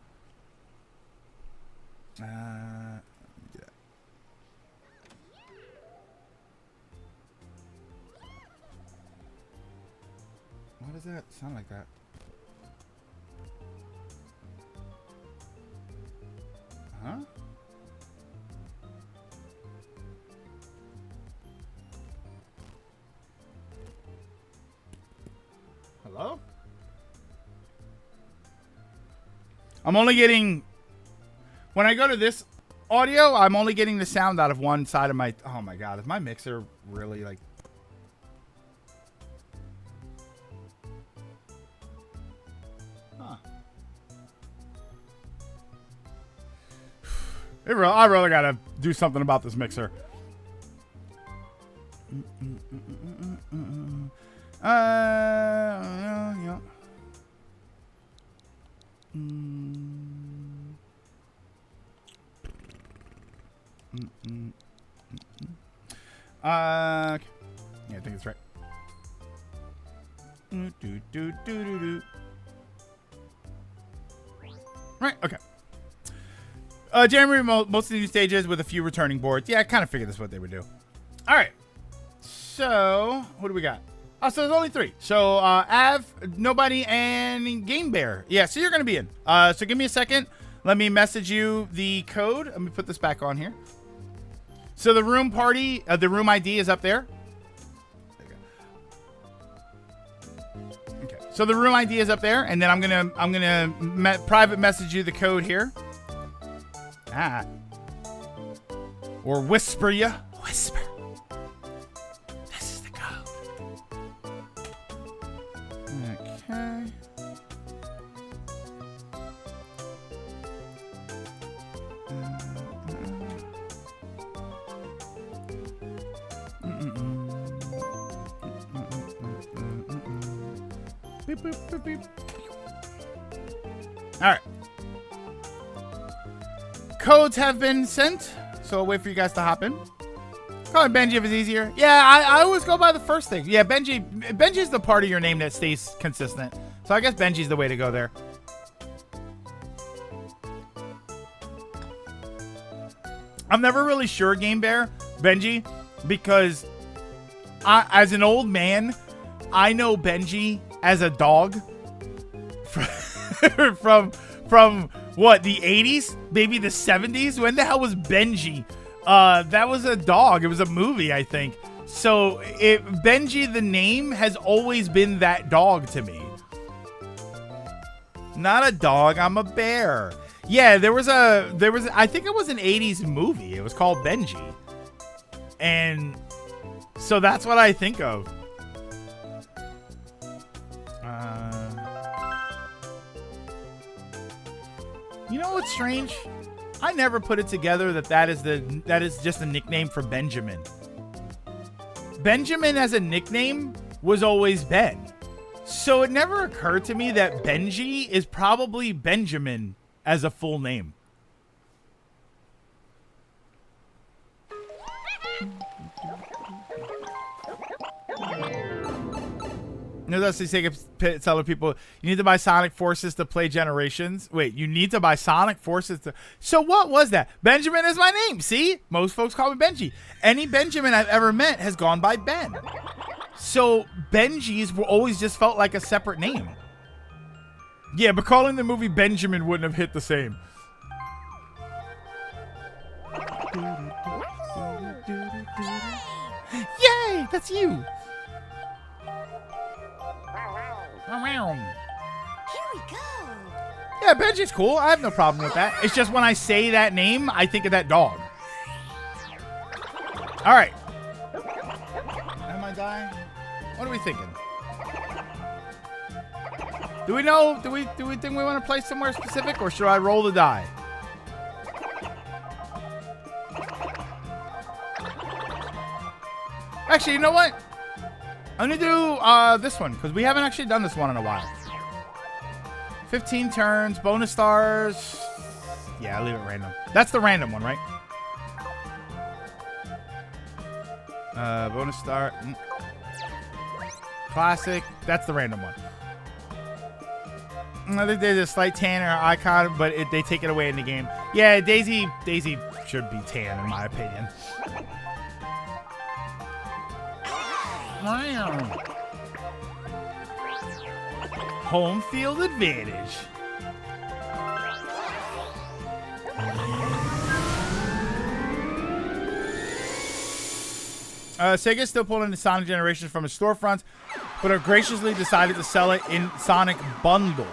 [SPEAKER 1] Yeah. Why does that sound like that? Huh? Hello? I'm only getting... When I go to this audio, I'm only getting the sound out of one side of my... Oh my god, is my mixer really like... Huh. I really gotta do something about this mixer. Yeah. Okay. Yeah, I think it's right. Right, okay. January, most of the new stages with a few returning boards. Yeah, I kind of figured that's what they would do. All right. So, what do we got? Oh, so there's only 3. So, Av, Nobody, and Game Bear. Yeah, so you're going to be in. So give me a second. Let me message you the code. Let me put this back on here. So the room party, the room ID is up there. Okay. So the room ID is up there, and then I'm gonna private message you the code here. Or whisper you. Whisper. This is the code. Okay. Beep, beep, beep, beep. All right. Codes have been sent, so I'll wait for you guys to hop in. Call it Benji if it's easier. Yeah, I always go by the first thing. Yeah, Benji's the part of your name that stays consistent. So I guess Benji's the way to go there. I'm never really sure, Game Bear, Benji, because as an old man, I know Benji as a dog from what, the 80s, maybe the 70s. When the hell was Benji? That was a dog. It was a movie, I think. So Benji, the name, has always been that dog to me. Not a dog, I'm a bear. Yeah, there was I think it was an 80s movie. It was called Benji. And so that's what I think of. You know what's strange? I never put it together that is just a nickname for Benjamin. Benjamin as a nickname was always Ben. So it never occurred to me that Benji is probably Benjamin as a full name. No, that's the sake of telling people you need to buy Sonic Forces to play Generations. Wait, you need to buy Sonic Forces to... So what was that? Benjamin is my name. See? Most folks call me Benji. Any Benjamin I've ever met has gone by Ben. So Benjis were always just felt like a separate name. Yeah, but calling the movie Benjamin wouldn't have hit the same. Yay! That's you!
[SPEAKER 3] Here we go.
[SPEAKER 1] Yeah, Benji's cool. I have no problem with that. It's just when I say that name, I think of that dog. All right. die? What are we thinking? Do we know? Do we think we want to play somewhere specific, or should I roll the die? Actually, you know what? I'm gonna do this one because we haven't actually done this one in a while. 15 turns, bonus stars. Yeah, I'll leave it random. That's the random one, right? Bonus star. Classic. That's the random one. There's a slight tan or icon, but they take it away in the game. Yeah, Daisy should be tan in my opinion. Home field advantage. Sega's still pulling the Sonic Generations from its storefronts, but have graciously decided to sell it in Sonic bundles.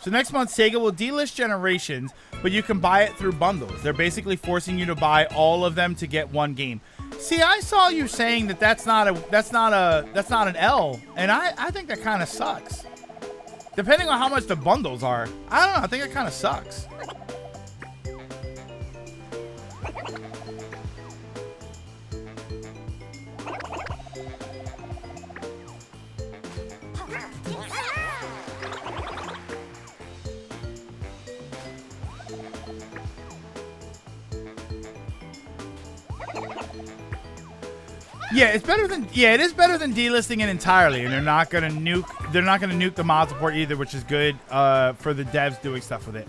[SPEAKER 1] So next month, Sega will delist Generations, but you can buy it through bundles. They're basically forcing you to buy all of them to get one game. See, I saw you saying that that's not an L, and I think that kind of sucks. Depending on how much the bundles are, I don't know. I think it kind of sucks. Yeah, it's better than it is better than delisting it entirely, and they're not gonna nuke the mod support either, which is good for the devs doing stuff with it.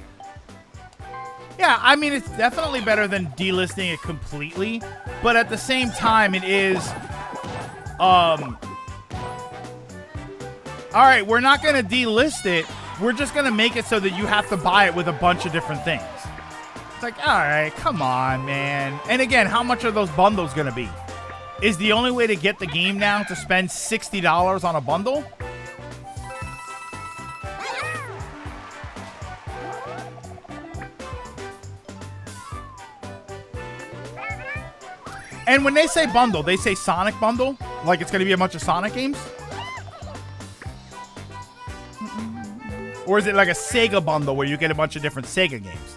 [SPEAKER 1] Yeah, I mean it's definitely better than delisting it completely, but at the same time it is all right, we're not gonna delist it, we're just gonna make it so that you have to buy it with a bunch of different things. It's like, all right, come on, man. And again, how much are those bundles gonna be? Is the only way to get the game now to spend $60 on a bundle? And when they say bundle, they say Sonic bundle? Like it's going to be a bunch of Sonic games? Or is it like a Sega bundle where you get a bunch of different Sega games?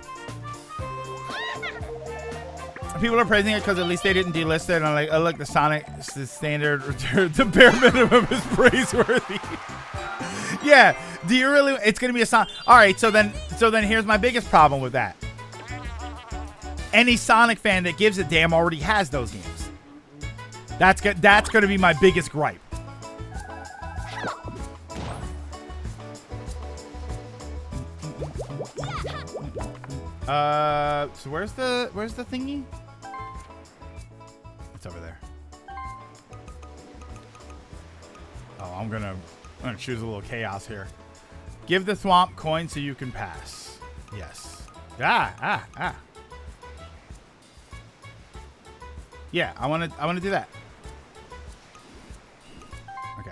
[SPEAKER 1] People are praising it because at least they didn't delist it. And I'm like, oh, look, the Sonic the standard, the bare minimum is praiseworthy. Yeah, do you really? It's gonna be a Sonic. All right, so then here's my biggest problem with that. Any Sonic fan that gives a damn already has those games. That's gonna be my biggest gripe. So where's the thingy? It's over there. Oh, I'm gonna choose a little chaos here. Give the swamp coin so you can pass. Yes. Ah. Yeah, I wanna do that. Okay.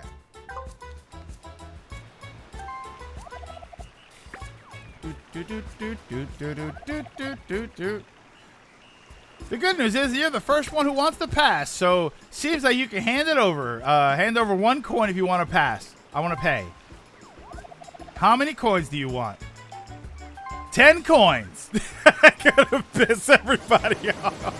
[SPEAKER 1] The good news is you're the first one who wants to pass, so seems like you can hand it over. Hand over 1 coin if you want to pass. I want to pay. How many coins do you want? 10 coins. I gotta piss everybody off.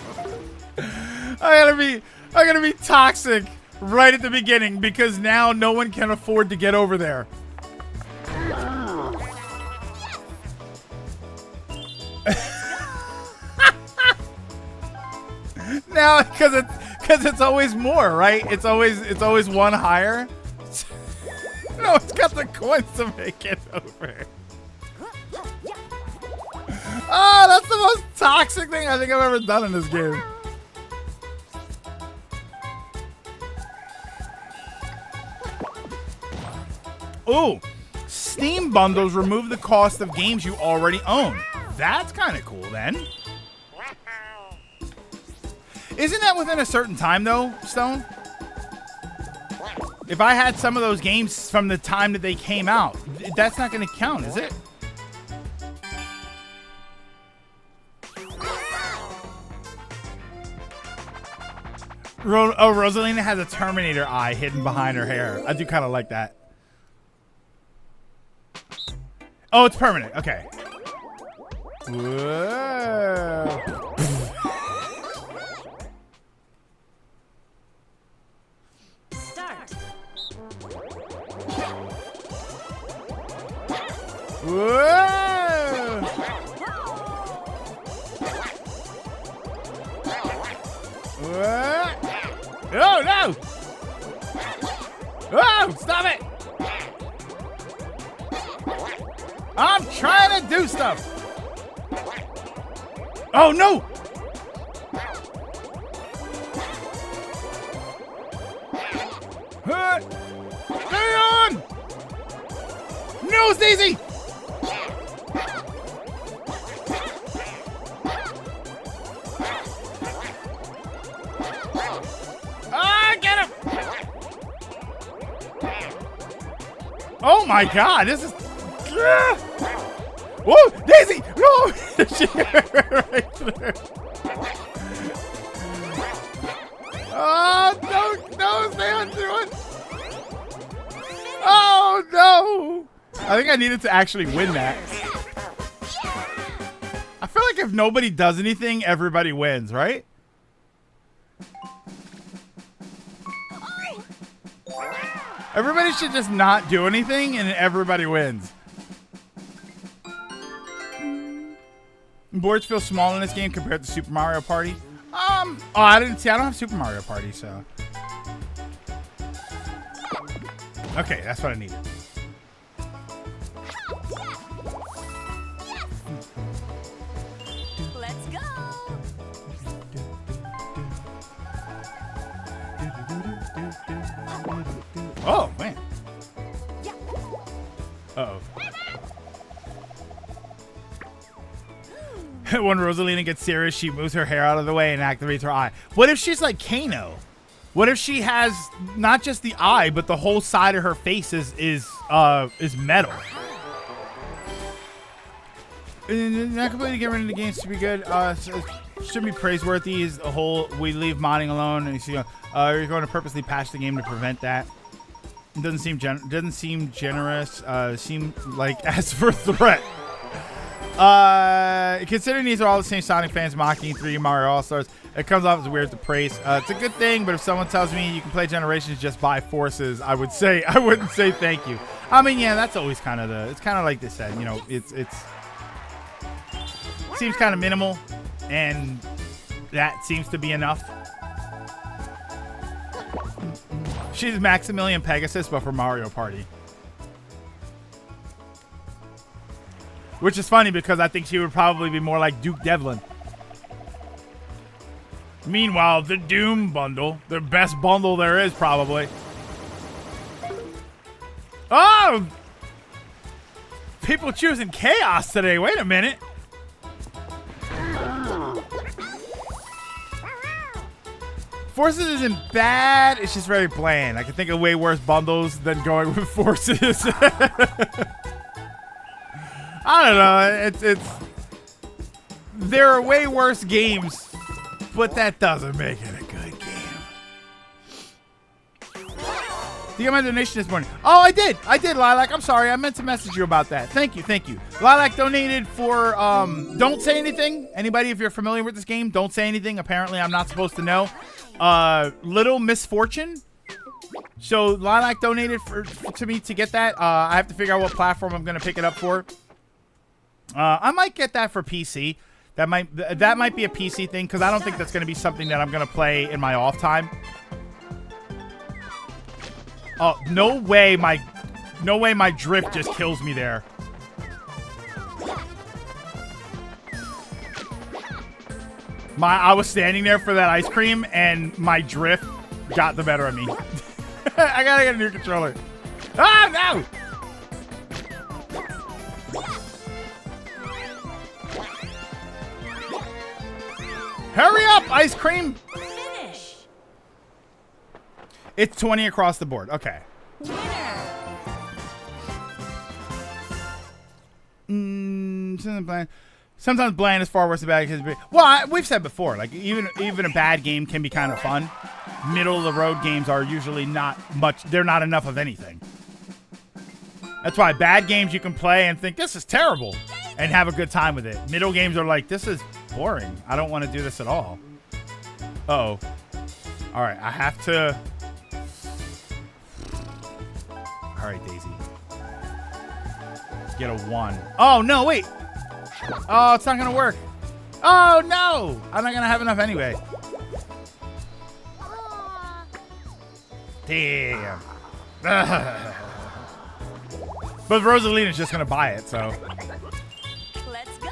[SPEAKER 1] I gotta be toxic right at the beginning because now no one can afford to get over there. Now, because it's always more, right? It's always one higher. No, it's got the coins to make it over. Oh, that's the most toxic thing I think I've ever done in this game. Ooh, Steam bundles remove the cost of games you already own. That's kind of cool then. Isn't that within a certain time though, Stone? If I had some of those games from the time that they came out, that's not going to count, is it? Rosalina has a Terminator eye hidden behind her hair. I do kind of like that. Oh, it's permanent. Okay. Whoa.
[SPEAKER 3] Start.
[SPEAKER 1] Whoa. What? Oh no! Oh, stop it! I'm trying to do stuff. Oh no! Hang on! No, Stacy! Get him! Oh my God! This is. Whoa, Daisy! No! Right there. Oh no! Stay on to it! Oh no! I think I needed to actually win that. I feel like if nobody does anything, everybody wins, right? Everybody should just not do anything and everybody wins. Boards feel small in this game compared to Super Mario Party. Oh, I don't have Super Mario Party, so. Okay, that's what I needed.
[SPEAKER 3] Let's go.
[SPEAKER 1] Oh, man. Uh-oh. When Rosalina gets serious, she moves her hair out of the way and activates her eye. What if she's like Kano? What if she has not just the eye, but the whole side of her face is metal? Not completely get rid of the games to be good. Should be praiseworthy is the whole we leave modding alone. And you're going to purposely patch the game to prevent that. It doesn't seem generous. Seem like as for threat. Considering these are all the same Sonic fans mocking 3D Mario All-Stars, it comes off as weird to praise. It's a good thing, but if someone tells me you can play Generations just by forces, I wouldn't say thank you. I mean, yeah, that's always kind of it's kind of like they said, you know, it seems kind of minimal, and that seems to be enough. She's Maximilian Pegasus, but for Mario Party. Which is funny because I think she would probably be more like Duke Devlin. Meanwhile, the Doom bundle, the best bundle there is probably. Oh! People choosing chaos today. Wait a minute. Forces isn't bad. It's just very bland. I can think of way worse bundles than going with Forces. I don't know. It's there are way worse games, but that doesn't make it a good game. Did you get my donation this morning? Oh, I did, Lilac. I'm sorry. I meant to message you about that. Thank you. Lilac donated for Don't Say Anything. Anybody, if you're familiar with this game, Don't Say Anything. Apparently, I'm not supposed to know. Little Misfortune. So Lilac donated to me to get that. I have to figure out what platform I'm gonna pick it up for. I might get that for PC. That might be a PC thing because I don't think that's going to be something that I'm going to play in my off time. Oh, no way my drift just kills me there. I was standing there for that ice cream and my drift got the better of me. I gotta get a new controller. Ah, no! Hurry up, ice cream!
[SPEAKER 3] Finish.
[SPEAKER 1] It's 20 across the board. Okay. Sometimes bland is far worse than bad. Well, we've said before, like even a bad game can be kind of fun. Middle of the road games are usually not much. They're not enough of anything. That's why bad games you can play and think this is terrible and have a good time with it. Middle games are like, this is boring. I don't want to do this at all. Uh-oh. All right, I have to. All right, Daisy. Get a 1. Oh, no, wait. Oh, it's not going to work. Oh, no. I'm not going to have enough anyway. Damn. But Rosalina's just going to buy it, so.
[SPEAKER 3] Let's go.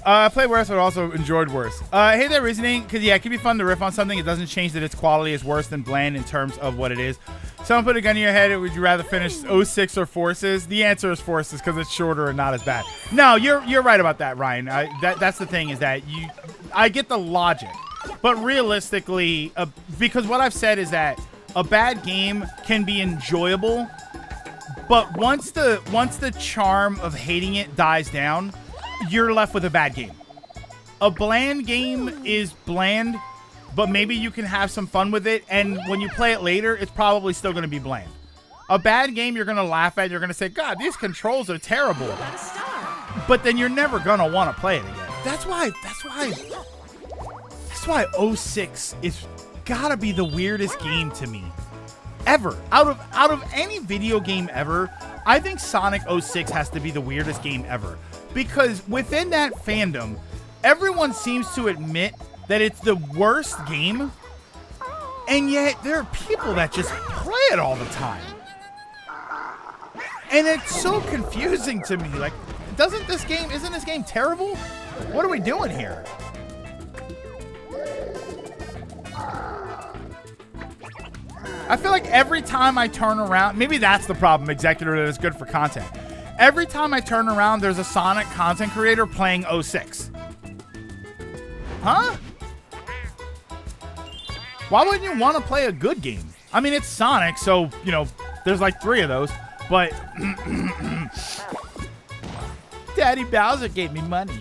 [SPEAKER 1] I played worse, but also enjoyed worse. I hate that reasoning, because, yeah, it can be fun to riff on something. It doesn't change that its quality is worse than bland in terms of what it is. Someone put a gun in your head, would you rather finish 06 or Forces? The answer is Forces, because it's shorter and not as bad. No, you're right about that, Ryan. That's the thing, is that I get the logic. But realistically, because what I've said is that a bad game can be enjoyable, but once the charm of hating it dies down, you're left with a bad game. A bland game is bland, but maybe you can have some fun with it, and when you play it later, it's probably still going to be bland. A bad game you're going to laugh at, you're going to say, God, these controls are terrible. But then you're never going to want to play it again. That's why 06 is gotta be the weirdest game to me ever. Out of any video game ever, I think Sonic 06 has to be the weirdest game ever. Because within that fandom, everyone seems to admit that it's the worst game, and yet there are people that just play it all the time. And it's so confusing to me. Like, isn't this game terrible? What are we doing here? I feel like every time I turn around, maybe that's the problem, Executor, that is good for content. Every time I turn around, there's a Sonic content creator playing 06. Huh? Why wouldn't you want to play a good game? I mean, it's Sonic, so, you know, there's like 3 of those, but Daddy Bowser gave me money.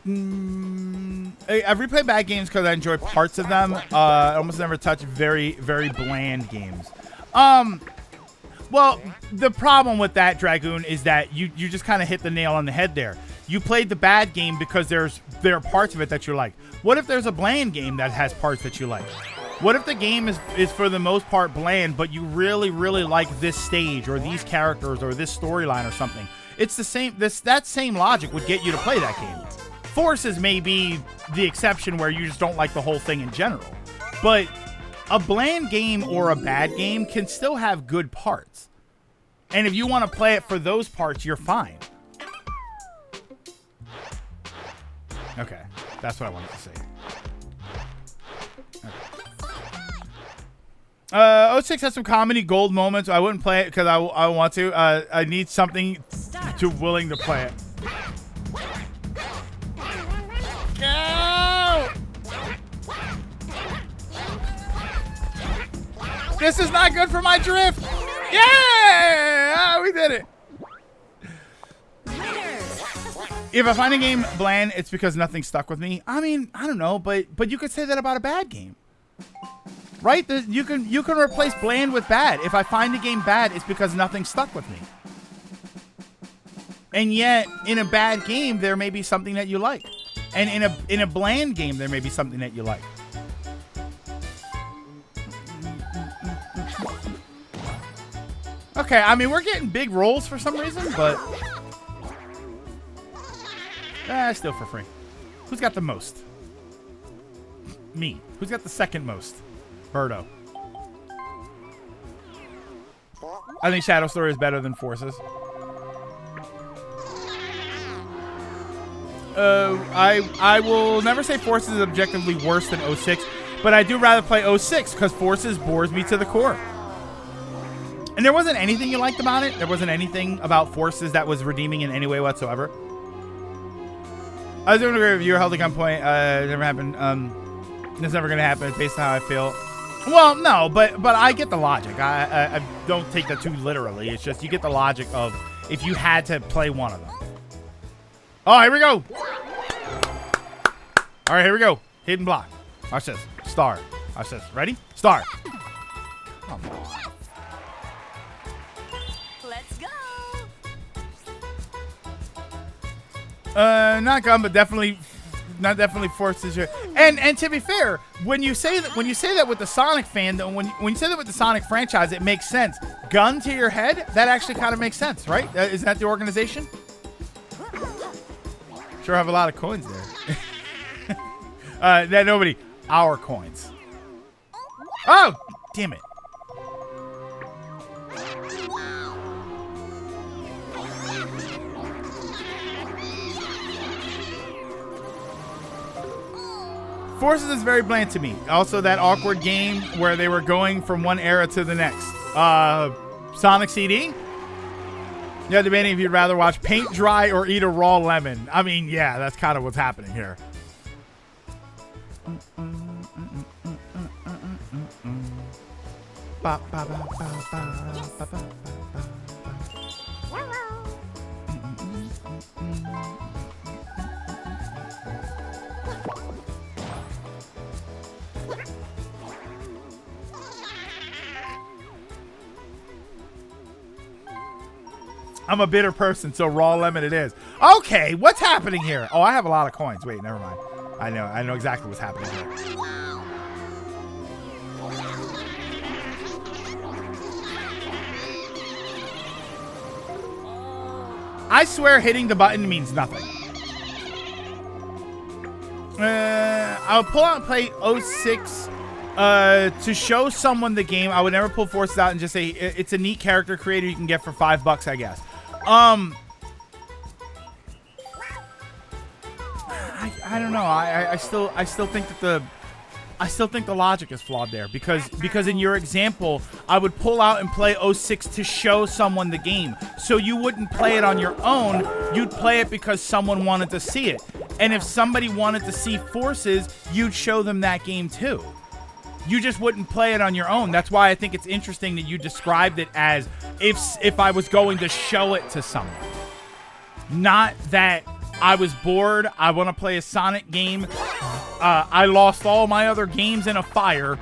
[SPEAKER 1] I've replayed bad games because I enjoy parts of them. I almost never touch very, very bland games. Well, the problem with that, Dragoon, is that you just kind of hit the nail on the head there. You played the bad game because there are parts of it that you like. What if there's a bland game that has parts that you like? What if the game is for the most part bland, but you really, really like this stage or these characters or this storyline or something? It's the same. That same logic would get you to play that game. Forces may be the exception where you just don't like the whole thing in general. But a bland game or a bad game can still have good parts. And if you want to play it for those parts, you're fine. Okay, that's what I wanted to say. Okay. 06 has some comedy gold moments. I wouldn't play it because I want to. I need something to willing to play it. Go! This is not good for my drift. Yeah! We did it. If I find a game bland, it's because nothing stuck with me. I mean, I don't know, but you could say that about a bad game. Right? You can replace bland with bad. If I find a game bad, it's because nothing stuck with me. And yet, in a bad game, there may be something that you like. And in a bland game, there may be something that you like. Okay, I mean, we're getting big rolls for some reason, but still for free. Who's got the most? Me. Who's got the second most? Birdo. I think Shadow Story is better than Forces. I will never say Forces is objectively worse than 06, but I do rather play 06 because Forces bores me to the core. And there wasn't anything you liked about it. There wasn't anything about Forces that was redeeming in any way whatsoever. I was doing a great review, held at gunpoint. It never happened. It's never going to happen based on how I feel. Well, no, but I get the logic. I don't take that too literally. It's just you get the logic of if you had to play one of them. Oh, here we go. All right, here we go. Hidden block. Watch this. Star. Watch this. Ready? Star. Come on.
[SPEAKER 3] Let's go.
[SPEAKER 1] Not gun, but definitely forces you. And to be fair, when you say that with the Sonic fandom, when you say that with the Sonic franchise, it makes sense. Gun to your head, that actually kind of makes sense, right? Isn't that the organization? Sure have a lot of coins there. That nobody. Our coins. Oh, damn it. Forces is very bland to me. Also, that awkward game where they were going from one era to the next. Sonic CD? Yeah, debating if you'd rather watch paint dry or eat a raw lemon. I mean, yeah, that's kind of what's happening here. I'm a bitter person, so raw lemon it is. Okay, what's happening here? Oh, I have a lot of coins. Wait, never mind. I know exactly what's happening here. I swear hitting the button means nothing. I'll pull out and play 06 to show someone the game. I would never pull Forces out and just say it's a neat character creator you can get for $5, I guess. I don't know. I still think that I still think the logic is flawed there because in your example, I would pull out and play 06 to show someone the game. So you wouldn't play it on your own. You'd play it because someone wanted to see it. And if somebody wanted to see Forces, you'd show them that game too. You just wouldn't play it on your own. That's why I think it's interesting that you described it as if I was going to show it to someone. Not that I was bored, I want to play a Sonic game. I lost all my other games in a fire.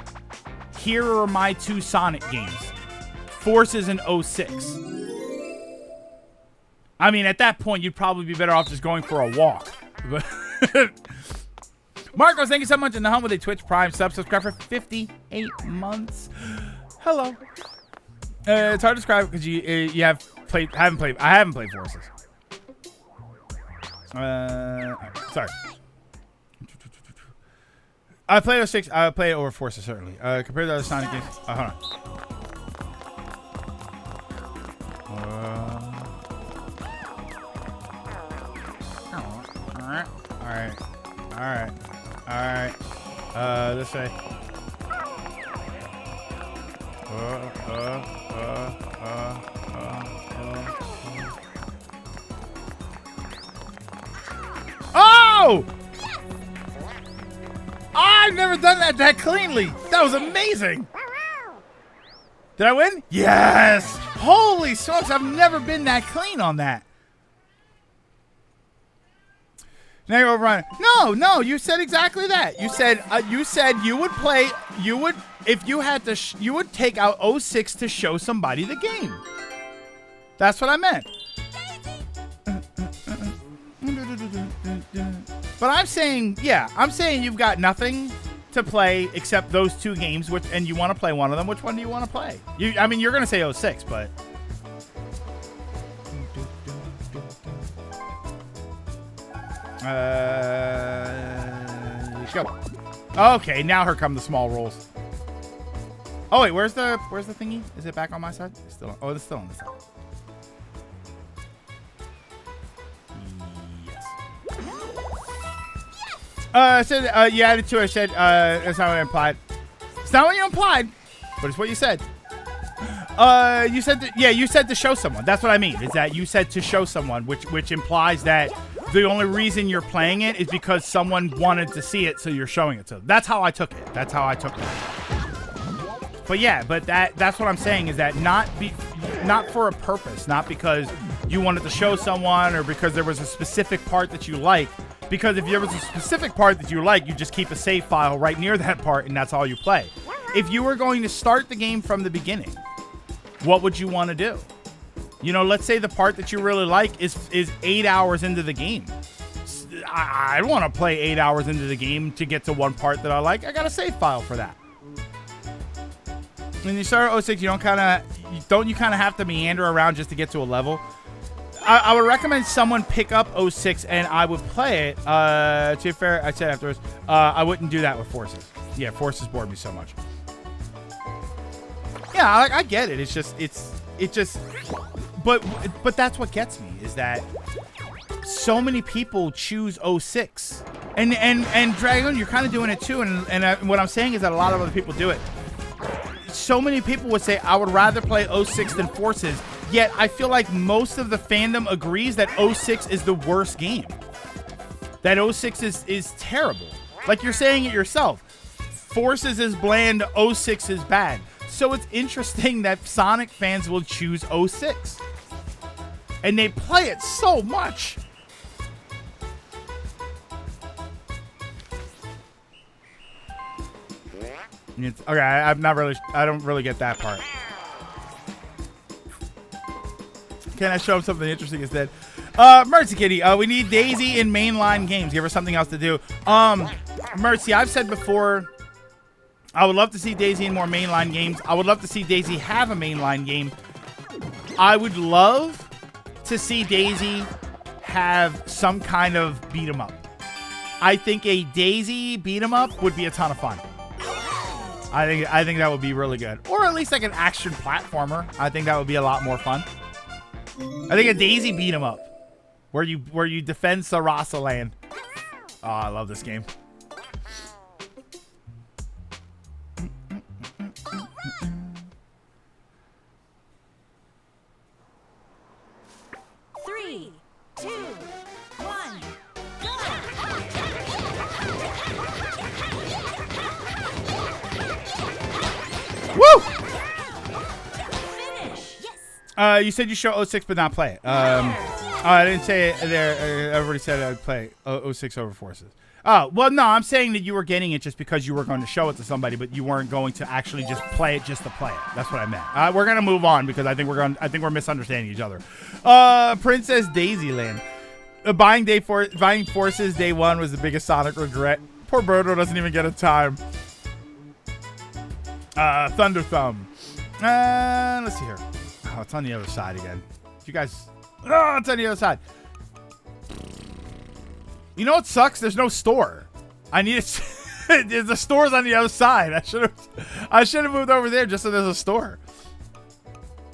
[SPEAKER 1] Here are my 2 Sonic games. Forces and 06. I mean, at that point, you'd probably be better off just going for a walk. Marcos, thank you so much in the home with a Twitch Prime subscribe for 58 months. Hello. It's hard to describe because you haven't played. I haven't played Forces. Sorry. I played 06. I played over Forces certainly. Compared to other Sonic games. Hold on. All right. This way. Oh! I've never done that cleanly. That was amazing. Did I win? Yes. Holy smokes, I've never been that clean on that. Now you're overrunning. No, you said exactly that. You said you would play, if you had to, you would take out 06 to show somebody the game. That's what I meant. But I'm saying you've got nothing to play except those 2 games, and you want to play one of them. Which one do you want to play? I mean, you're gonna say 06, but. Go. Okay, now here come the small rolls. Oh wait, where's the thingy? Is it back on my side? Still. Oh, it's still on this side. Yes. I said you added to it. I said that's not what I implied. It's not what you implied, but it's what you said. You said that, yeah, you said to show someone. That's what I mean. Is that you said to show someone, which implies that the only reason you're playing it is because someone wanted to see it, so you're showing it to them. That's how I took it. That's how I took it. But yeah, but that's what I'm saying is that not for a purpose, not because you wanted to show someone or because there was a specific part that you like. Because if there was a specific part that you like, you just keep a save file right near that part and that's all you play. If you were going to start the game from the beginning, what would you want to do? You know, let's say the part that you really like is 8 hours into the game. I don't want to play 8 hours into the game to get to one part that I like. I got a save file for that. When you start at 06, you kind of have to meander around just to get to a level. I would recommend someone pick up 06 and I would play it. To be fair, I said afterwards, I wouldn't do that with Forces. Yeah, Forces bored me so much. Yeah, I get it. But that's what gets me is that so many people choose 06. And Dragon, you're kind of doing it too. And what I'm saying is that a lot of other people do it. So many people would say, I would rather play 06 than Forces. Yet I feel like most of the fandom agrees that 06 is the worst game. That 06 is terrible. Like you're saying it yourself. Forces is bland, 06 is bad. So it's interesting that Sonic fans will choose 06. And they play it so much. Okay, I don't really get that part. Can I show him something interesting instead? Mercy Kitty, we need Daisy in mainline games. Give her something else to do. Mercy, I've said before, I would love to see Daisy in more mainline games. I would love to see Daisy have a mainline game. I would love to see Daisy have some kind of beat 'em up. I think a Daisy beat 'em up would be a ton of fun. I think that would be really good. Or at least like an action platformer. I think that would be a lot more fun. I think a Daisy beat 'em up, where you defend Sarasa Land. Oh, I love this game.
[SPEAKER 3] Three, two, one, go!
[SPEAKER 1] Woo!
[SPEAKER 3] Finish! Yes!
[SPEAKER 1] You said you show 06 but not play it. I didn't say it there. Everybody said I'd play 06 over Forces. Oh, well, no, I'm saying that you were getting it just because you were going to show it to somebody, but you weren't going to actually just play it just to play it. That's what I meant. We're gonna move on because I think we're misunderstanding each other. Princess Daisyland. Buying Forces day one was the biggest Sonic regret. Poor Birdo doesn't even get a time. Thunder Thumb. Let's see here. Oh, it's on the other side again. You guys. Oh, it's on the other side. You know what sucks? There's no store. I need it. The store's on the other side. I should have moved over there just so there's a store.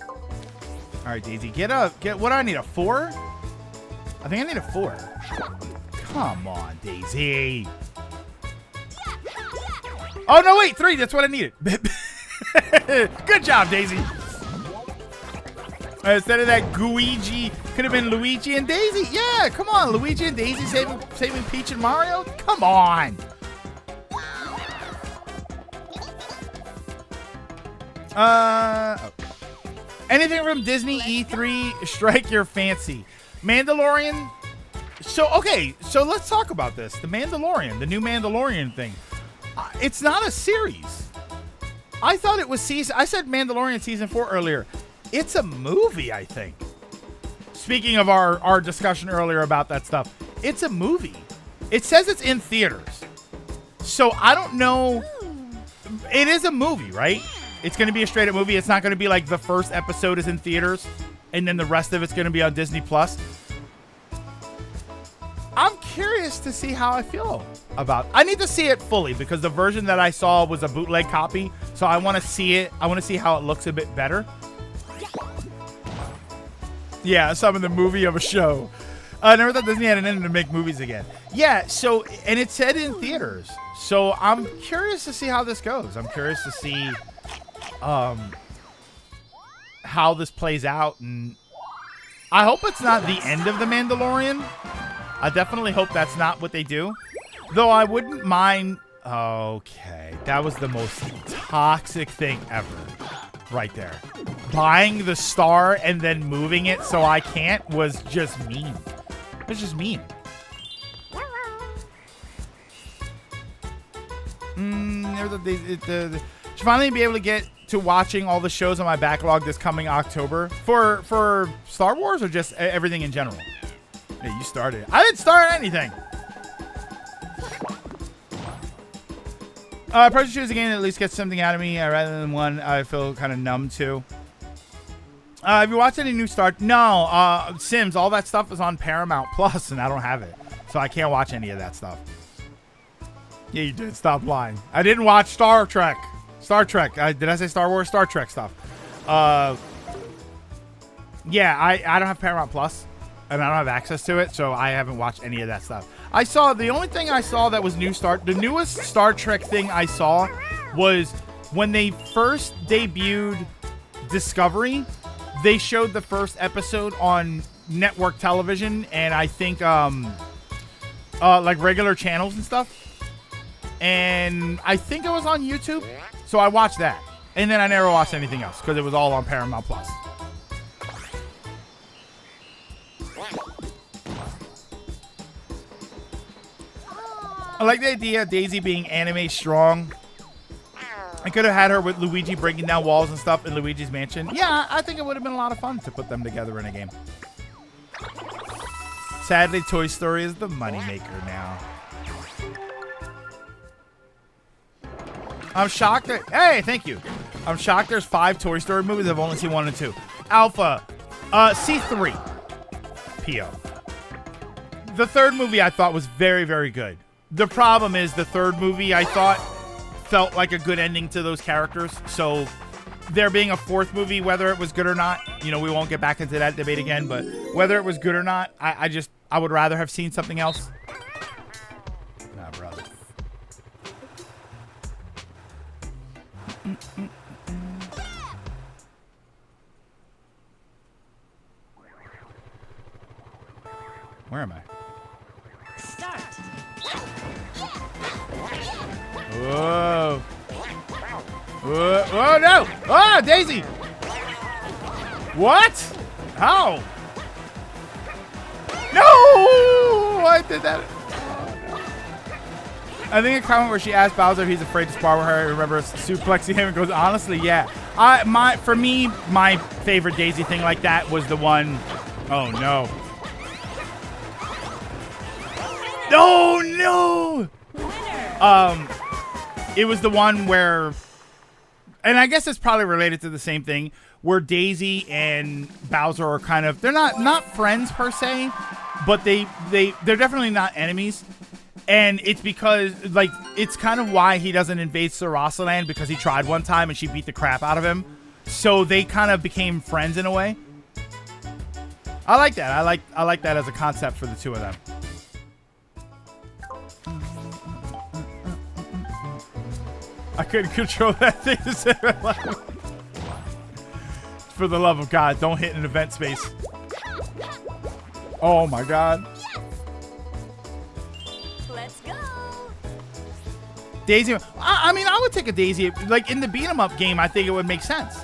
[SPEAKER 1] All right, Daisy, get what do I need? A 4? I think I need a 4. Come on, Daisy. Oh no, wait, 3. That's what I needed. Good job, Daisy. Instead of that Guigi, could have been Luigi and Daisy. Yeah, come on, Luigi and Daisy saving Peach and Mario. Come on. Anything from Disney E3 strike your fancy? Mandalorian. So let's talk about this. The Mandalorian, the new Mandalorian thing. It's not a series. I thought it was season. I said Mandalorian season 4 earlier. It's a movie, I think. Speaking of our discussion earlier about that stuff, it's a movie. It says it's in theaters. So I don't know. It is a movie, right? It's going to be a straight up movie. It's not going to be like the first episode is in theaters and then the rest of it's going to be on Disney Plus. I'm curious to see how I feel about it. I need to see it fully because the version that I saw was a bootleg copy. So I want to see it. I want to see how it looks a bit better. Yeah, some of the movie of a show. I never thought Disney had an ending to make movies again. Yeah, so, and it said in theaters. So I'm curious to see how this goes. I'm curious to see how this plays out. And I hope it's not the end of The Mandalorian. I definitely hope that's not what they do. Though I wouldn't mind Okay, that was the most toxic thing ever. Right there. Buying the star and then moving it so I can't was just mean. It's just mean. Should finally be able to get to watching all the shows on my backlog this coming October for Star Wars or just everything in general. Yeah, you started. I didn't start anything. I probably choose a game that at least gets something out of me rather than one I feel kind of numb to. Have you watched any new Star? No. Sims, all that stuff is on Paramount Plus, and I don't have it, so I can't watch any of that stuff. Yeah, you did. Stop lying. I didn't watch Star Trek. Did I say Star Wars? Star Trek stuff. Yeah, I don't have Paramount Plus, and I don't have access to it, so I haven't watched any of that stuff. I saw the only thing I saw that was new the newest Star Trek thing I saw was when they first debuted Discovery. They showed the first episode on network television, and I think like regular channels and stuff. And I think it was on YouTube, so I watched that, and then I never watched anything else because it was all on Paramount Plus. I like the idea of Daisy being anime strong. I could have had her with Luigi breaking down walls and stuff in Luigi's Mansion. Yeah, I think it would have been a lot of fun to put them together in a game. Sadly, Toy Story is the moneymaker now. I'm shocked that... Hey, thank you. I'm shocked there's 5 Toy Story movies. I've only seen 1 and 2. Alpha. C3. P.O. The third movie I thought was very, very good. The problem is the third movie I thought felt like a good ending to those characters. So there being a fourth movie, whether it was good or not, you know, we won't get back into that debate again, but whether it was good or not, I would rather have seen something else. Nah, brother. Where am I?
[SPEAKER 3] Start.
[SPEAKER 1] Whoa. Whoa, oh no! Oh, Daisy! What? How? No! I did that. I think a comment where she asked Bowser if he's afraid to spar with her. I remember suplexing him and goes, honestly, yeah. For me, my favorite Daisy thing like that was the one. Oh no. No, no! It was the one where, and I guess it's probably related to the same thing, where Daisy and Bowser are kind of, they're not friends per se, but they're definitely not enemies. And it's because, like, it's kind of why he doesn't invade Sarasaland, because he tried one time and she beat the crap out of him. So they kind of became friends in a way. I like that. I like that as a concept for the two of them. I couldn't control that thing to save my life. For the love of God, don't hit an event space. Oh my God.
[SPEAKER 3] Let's go.
[SPEAKER 1] Daisy. I mean, I would take a Daisy. Like in the beat 'em up game, I think it would make sense.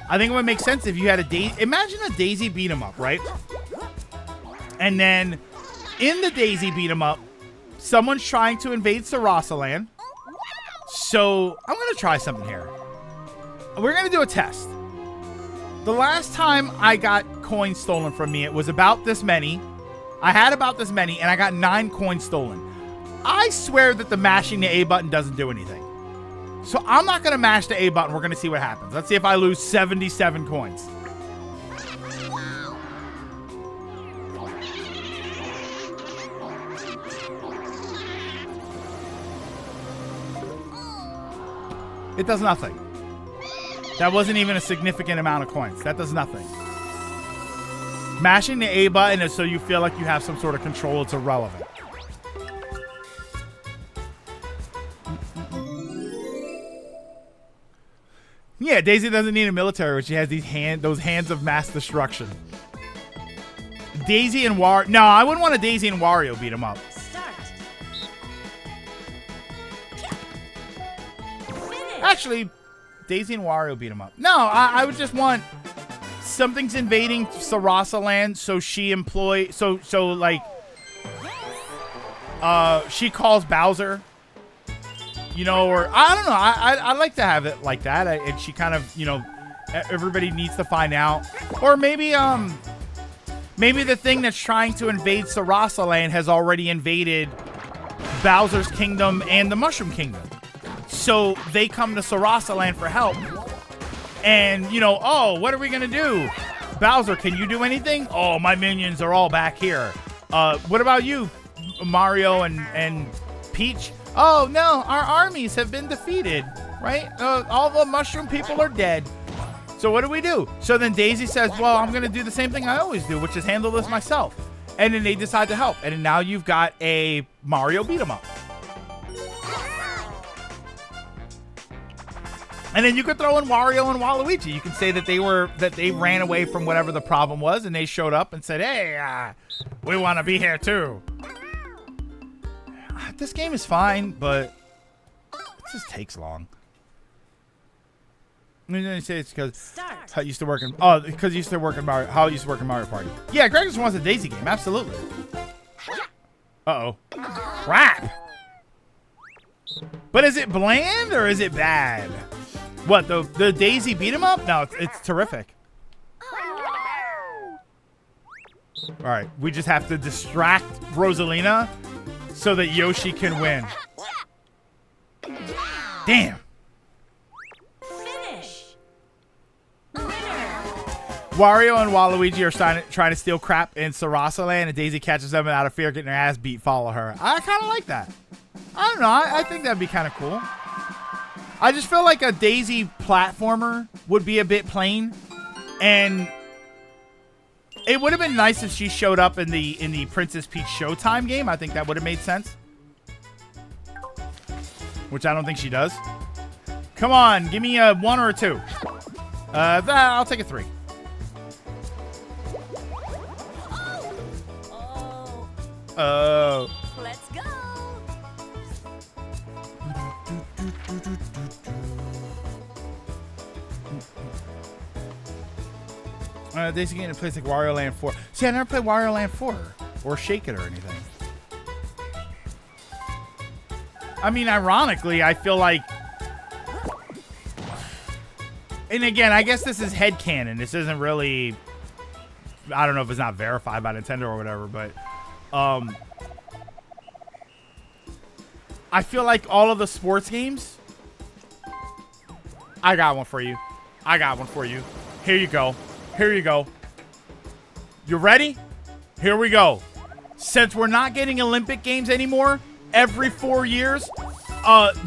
[SPEAKER 1] I think it would make sense if you had a Daisy. Imagine a Daisy beat 'em up, right? And then in the Daisy beat 'em up, someone's trying to invade Sarasaland. So I'm going to try something here. We're going to do a test. The last time I got coins stolen from me, it was about this many. I had about this many, and I got 9 coins stolen. I swear that the mashing the A button doesn't do anything. So I'm not going to mash the A button. We're going to see what happens. Let's see if I lose 77 coins. It does nothing. That wasn't even a significant amount of coins. That does nothing. Mashing the A button is so you feel like you have some sort of control. It's irrelevant. Yeah, Daisy doesn't need a military when she has those hands of mass destruction. Daisy and Wario. No, I wouldn't want a Daisy and Wario beat 'em up.
[SPEAKER 3] Start.
[SPEAKER 1] actually, Daisy and Wario beat him up. No, I would just want something's invading Sarasa Land, so she like she calls Bowser, you know, or I don't know. I like to have it like that, and she kind of, you know, everybody needs to find out, or maybe maybe the thing that's trying to invade Sarasa Land has already invaded Bowser's kingdom and the Mushroom Kingdom. So they come to Sarasa Land for help. And, you know, oh, what are we going to do? Bowser, can you do anything? Oh, my minions are all back here. What about you, Mario and Peach? Oh, no, our armies have been defeated, right? All the mushroom people are dead. So what do we do? So then Daisy says, well, I'm going to do the same thing I always do, which is handle this myself. And then they decide to help. And then now you've got a Mario beat 'em up. And then you could throw in Wario and Waluigi. You can say that they ran away from whatever the problem was, and they showed up and said, hey, we want to be here too. This game is fine, but it just takes long. I'm gonna say it's because I used to work in because used to work in Mario. How I used to work in Mario Party. Yeah, Greg just wants a Daisy game. Absolutely. Uh-oh. Crap. But is it bland or is it bad? What, the Daisy beat 'em up? No, it's terrific. All right, we just have to distract Rosalina so that Yoshi can win. Damn. Wario and Waluigi are trying to steal crap in Sarasa Land, and Daisy catches them and out of fear, getting their ass beat, follow her. I kind of like that. I don't know. I think that'd be kind of cool. I just feel like a Daisy platformer would be a bit plain, and it would have been nice if she showed up in the Princess Peach Showtime game. I think that would have made sense, which I don't think she does. Come on, give me a 1 or a 2. I'll take a 3. Oh.
[SPEAKER 3] Let's go.
[SPEAKER 1] Daisy getting a place like Wario Land 4. See, I never played Wario Land 4 or Shake It or anything. I mean, ironically, I feel like, and again, I guess this is headcanon. This isn't really, I don't know if it's not verified by Nintendo or whatever, but I feel like all of the sports games, I got one for you. I got one for you. Here you go. Here you go. You ready? Here we go. Since we're not getting Olympic Games anymore, every 4 years,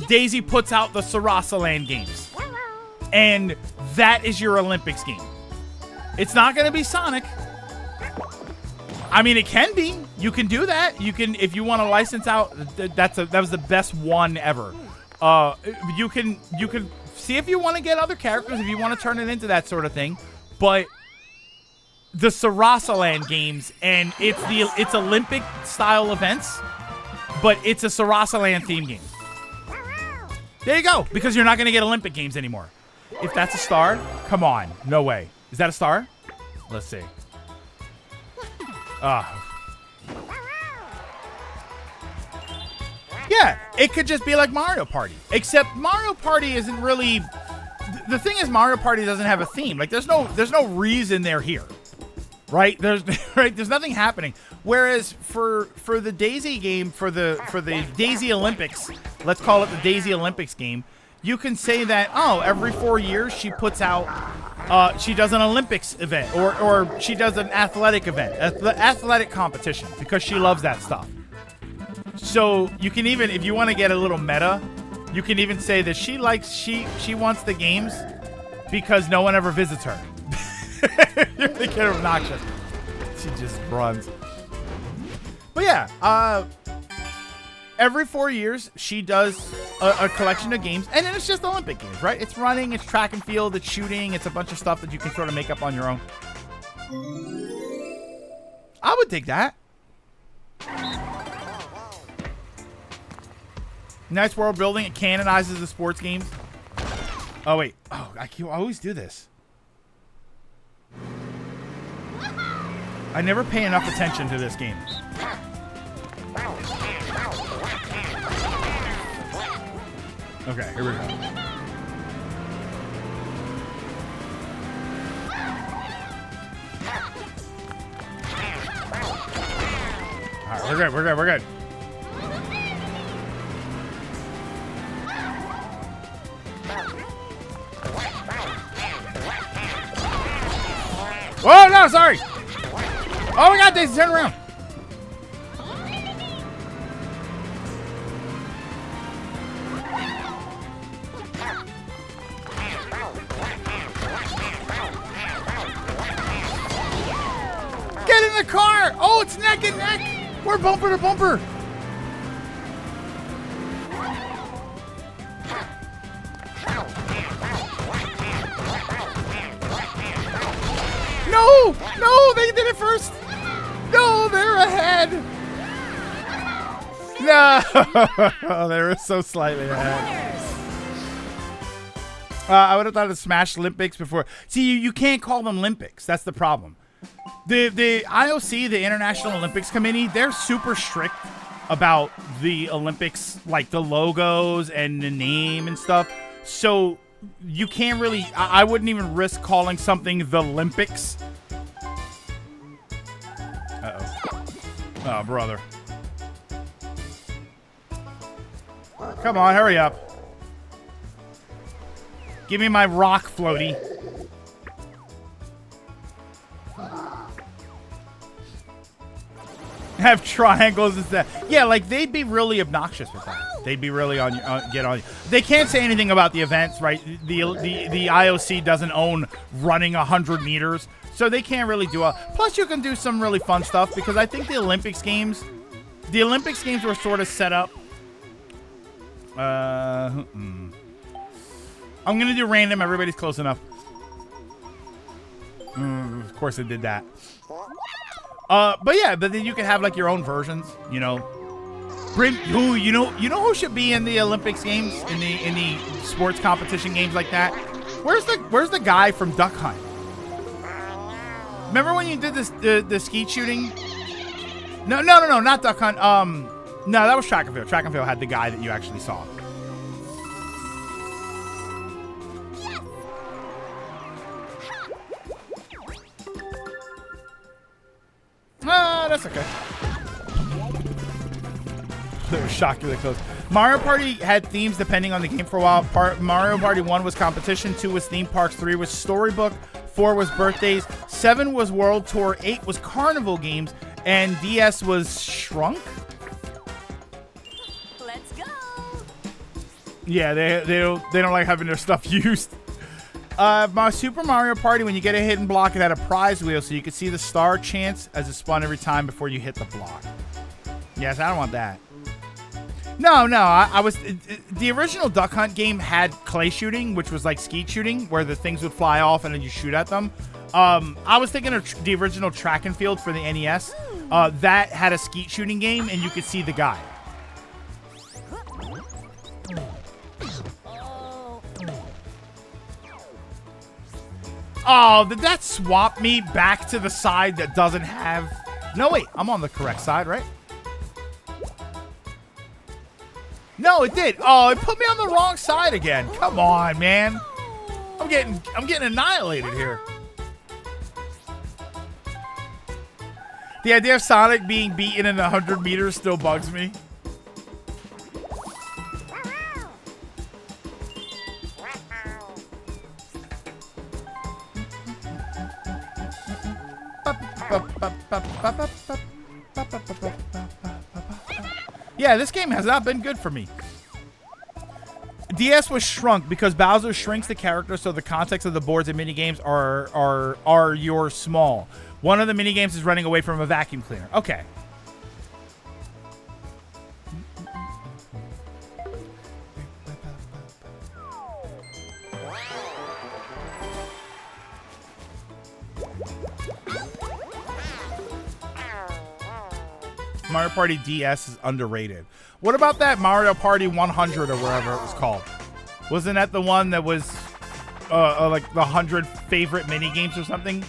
[SPEAKER 1] Daisy puts out the Sarasa Land Games. And that is your Olympics game. It's not going to be Sonic. I mean, it can be. You can do that. You can, if you want to license out. That was the best one ever. You can see if you want to get other characters, if you want to turn it into that sort of thing. But the Sarasa Land games, and it's Olympic style events, but it's a Sarasa Land theme game. There you go. Because you're not going to get Olympic games anymore. If that's a star, come on. No way. Is that a star? Let's see. Yeah, it could just be like Mario Party. Except Mario Party isn't really... The thing is, Mario Party doesn't have a theme. Like, there's no reason they're here. Right? There's nothing happening. Whereas for the Daisy game, for the Daisy Olympics, let's call it the Daisy Olympics game, you can say that, oh, every 4 years she puts out, she does an Olympics event, or she does an athletic event, athletic competition, because she loves that stuff. So you can even, if you want to get a little meta, you can even say that she wants the games because no one ever visits her. You're thinking obnoxious. She just runs. But yeah, every 4 years she does a collection of games, and then it's just Olympic games, right? It's running, it's track and field, it's shooting, it's a bunch of stuff that you can sort of make up on your own. I would take that. Nice world building. It canonizes the sports games. Oh, wait. Oh, I always do this. I never pay enough attention to this game. Okay, here we go. All right, we're good, we're good, we're good. Oh, no, sorry. Oh, my God, Daisy, turn around. Get in the car. Oh, it's neck and neck. We're bumper to bumper. No, no, they did it first. No, they're ahead. No, they were so slightly ahead. I would have thought of Smash Olympics before. See, you can't call them Olympics. That's the problem. The IOC, the International Olympics Committee, they're super strict about the Olympics, like the logos and the name and stuff. So you can't really, I wouldn't even risk calling something the Olympics. Uh-oh. Oh, brother. Come on, hurry up. Give me my rock floaty. Have triangles instead. Yeah, like they'd be really obnoxious with that. They'd be really on get on you. They can't say anything about the events, right? The IOC doesn't own running 100 meters, so they can't really do a. Plus, you can do some really fun stuff because I think the Olympics games were sort of set up. I'm gonna do random. Everybody's close enough. Of course, I did that. But yeah, but then you can have like your own versions, you know. Bring you know who should be in the Olympics games, in the sports competition games like that? Where's the guy from Duck Hunt? Remember when you did this the skeet shooting? No, not Duck Hunt. No, that was Track and Field. Track and Field had the guy that you actually saw. That's okay. They were shockingly close. Mario Party had themes depending on the game for a while. Mario Party 1 was competition, 2 was theme parks, 3 was storybook, 4 was birthdays, 7 was world tour, 8 was carnival games, and DS was shrunk.
[SPEAKER 3] Let's go.
[SPEAKER 1] Yeah, they don't like having their stuff used. My Super Mario Party, when you get a hidden block, it had a prize wheel, so you could see the star chance as it spun every time before you hit the block. Yes, I don't want that. No, I was the original Duck Hunt game had clay shooting, which was like skeet shooting, where the things would fly off and then you shoot at them. I was thinking of the original Track and Field for the NES. That had a skeet shooting game, and you could see the guy. Oh, did that swap me back to the side that doesn't have... No, wait. I'm on the correct side, right? No, it did. Oh, it put me on the wrong side again. Come on, man. I'm getting annihilated here. The idea of Sonic being beaten in 100 meters still bugs me. Yeah, this game has not been good for me. DS was shrunk because Bowser shrinks the character so the context of the boards and minigames are your small. One of the minigames is running away from a vacuum cleaner. Okay. Mario Party DS is underrated. What about that Mario Party 100 or whatever it was called? Wasn't that the one that was like the 100 favorite mini games or something.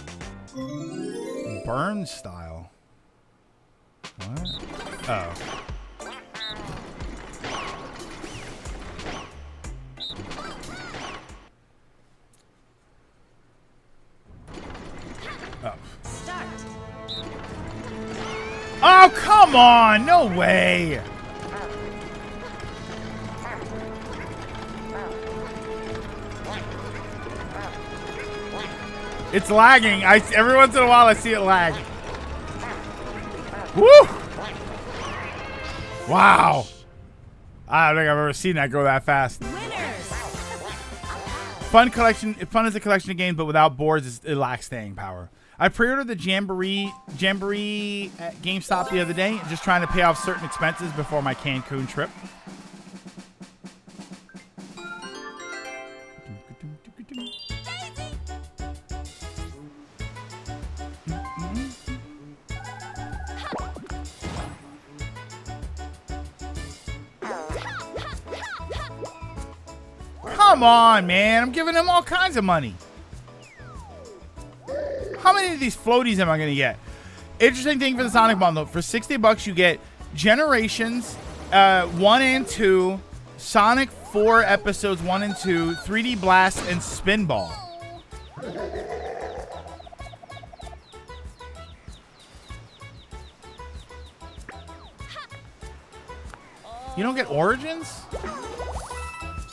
[SPEAKER 1] Burn style. What? Oh.
[SPEAKER 3] Start.
[SPEAKER 1] Oh, come on! No way! It's lagging. Every once in a while I see it lag. Woo! Wow. I don't think I've ever seen that go that fast.
[SPEAKER 3] Winners.
[SPEAKER 1] Fun collection. Fun is a collection of games, but without boards, it lacks staying power. I pre-ordered the Jamboree at GameStop the other day, just trying to pay off certain expenses before my Cancun trip. Come on, man. I'm giving them all kinds of money. How many of these floaties am I going to get? Interesting thing for the Sonic bundle. For $60, you get Generations 1 and 2, Sonic 4 episodes 1 and 2, 3D Blast, and Spinball. You don't get Origins?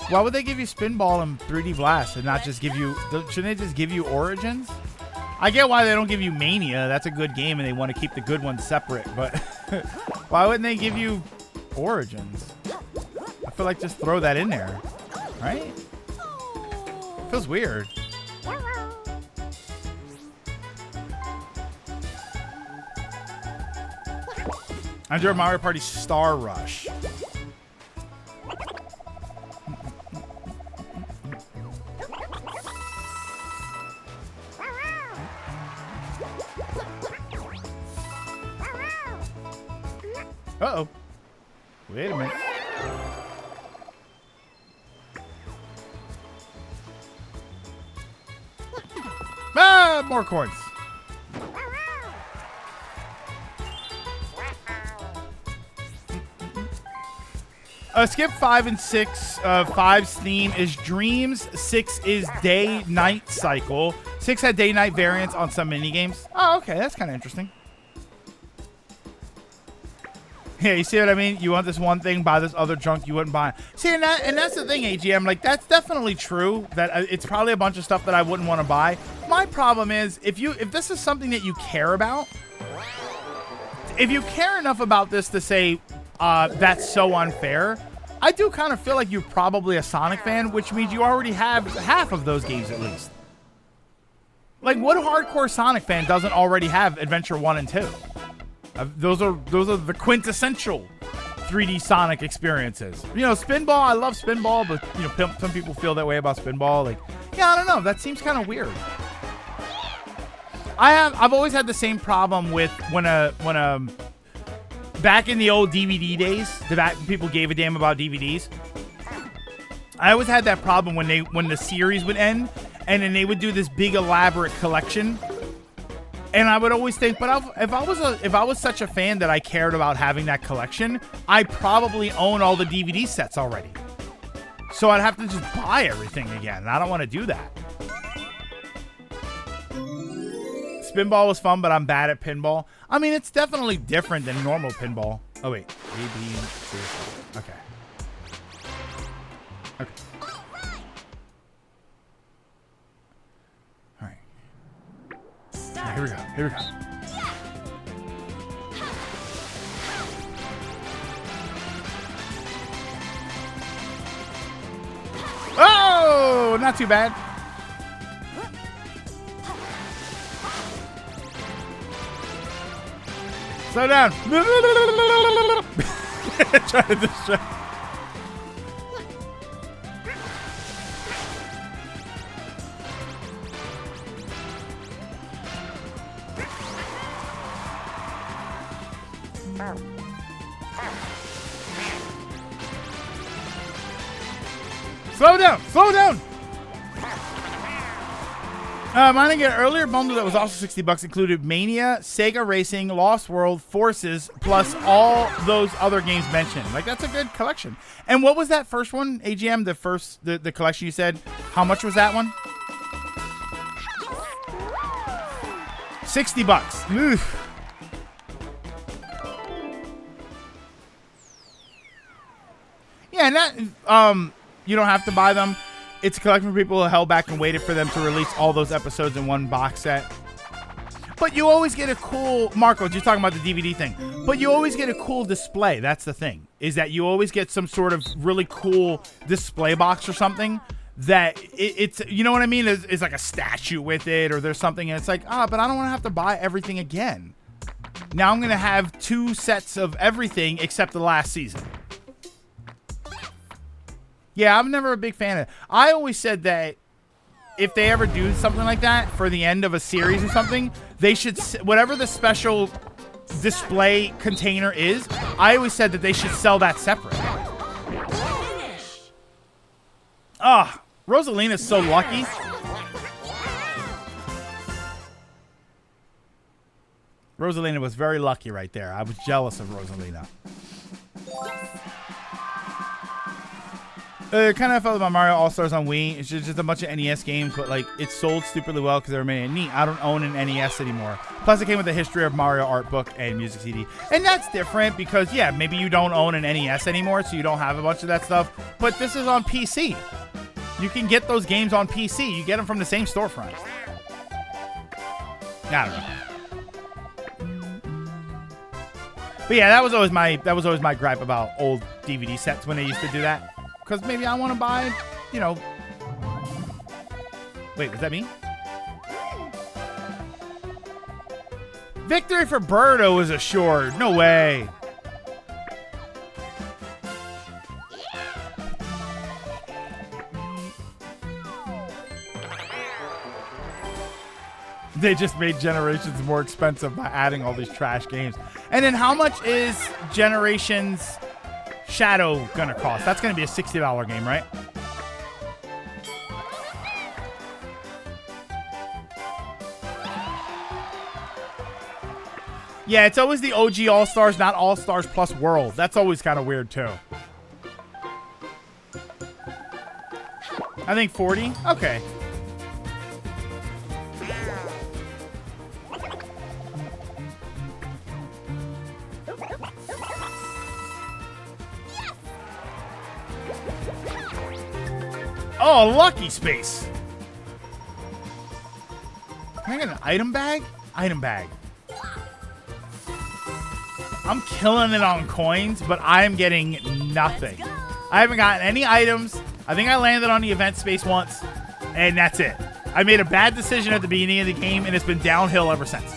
[SPEAKER 1] Why would they give you Spinball and 3D Blast and not just give you... Shouldn't they just give you Origins? I get why they don't give you Mania. That's a good game and they want to keep the good ones separate. But why wouldn't they give you Origins? I feel like just throw that in there. Right? Feels weird. I enjoyed Mario Party Star Rush. Uh-oh. Wait a minute. Ah, more coins. Skip 5 and 6. 5's theme is Dreams. 6 is Day-Night Cycle. 6 had day-night variants on some minigames. Oh, okay. That's kind of interesting. Yeah, you see what I mean? You want this one thing, buy this other junk you wouldn't buy. See, and that's the thing, AGM. Like, that's definitely true. That it's probably a bunch of stuff that I wouldn't want to buy. My problem is, if this is something that you care about, if you care enough about this to say that's so unfair, I do kind of feel like you're probably a Sonic fan, which means you already have half of those games at least. Like, what hardcore Sonic fan doesn't already have Adventure 1 and 2? Those are the quintessential 3D Sonic experiences. You know, Spinball, I love Spinball, but you know, some people feel that way about Spinball. Like, yeah, I don't know. That seems kind of weird. I've always had the same problem with when back in the old DVD days, back when people gave a damn about DVDs. I always had that problem when the series would end, and then they would do this big elaborate collection. And I would always think, but if I was such a fan that I cared about having that collection, I probably own all the DVD sets already. So I'd have to just buy everything again. And I don't want to do that. Spinball was fun, but I'm bad at pinball. I mean, it's definitely different than normal pinball. Oh, wait. A, B, and C. Okay. Okay. All right. Here we go. Here we go. Oh, not too bad. Slow down. Try to distract. Slow down! Slow down! Mine again, earlier bundle that was also $60 included Mania, Sega Racing, Lost World, Forces, plus all those other games mentioned. Like, that's a good collection. And what was that first one, AGM? The collection you said? How much was that one? $60. Oof. Yeah, and that, you don't have to buy them. It's a collection for people who held back and waited for them to release all those episodes in one box set. But you always get a cool, Marco, just talking about the DVD thing, but you always get a cool display. That's the thing, is that you always get some sort of really cool display box or something that it's, you know what I mean? It's like a statue with it, or there's something, and it's like, but I don't want to have to buy everything again. Now I'm going to have 2 sets of everything except the last season. Yeah, I'm never a big fan of it. I always said that if they ever do something like that for the end of a series or something, they should, whatever the special display container is, I always said that they should sell that separate. Ah, Rosalina's so lucky. Rosalina was very lucky right there. I was jealous of Rosalina. Kind of felt about Mario All-Stars on Wii. It's just a bunch of NES games, but like it sold stupidly well because they were made neat. I don't own an NES anymore. Plus, it came with a history of Mario art book and music CD, and that's different because yeah, maybe you don't own an NES anymore, so you don't have a bunch of that stuff. But this is on PC. You can get those games on PC. You get them from the same storefront. I don't know. But yeah, that was always my gripe about old DVD sets when they used to do that. Because maybe I want to buy, you know. Wait, was that me? Victory for Birdo is assured. No way. They just made Generations more expensive by adding all these trash games. And then how much is Generations Shadow gonna cost? That's gonna be a $60 game, right? Yeah, it's always the OG All-Stars, not All-Stars plus World. That's always kind of weird too. I think 40. Okay. Oh, lucky space. Can I get an item bag? Item bag. I'm killing it on coins, but I am getting nothing. I haven't gotten any items. I think I landed on the event space once, and that's it. I made a bad decision at the beginning of the game, and it's been downhill ever since.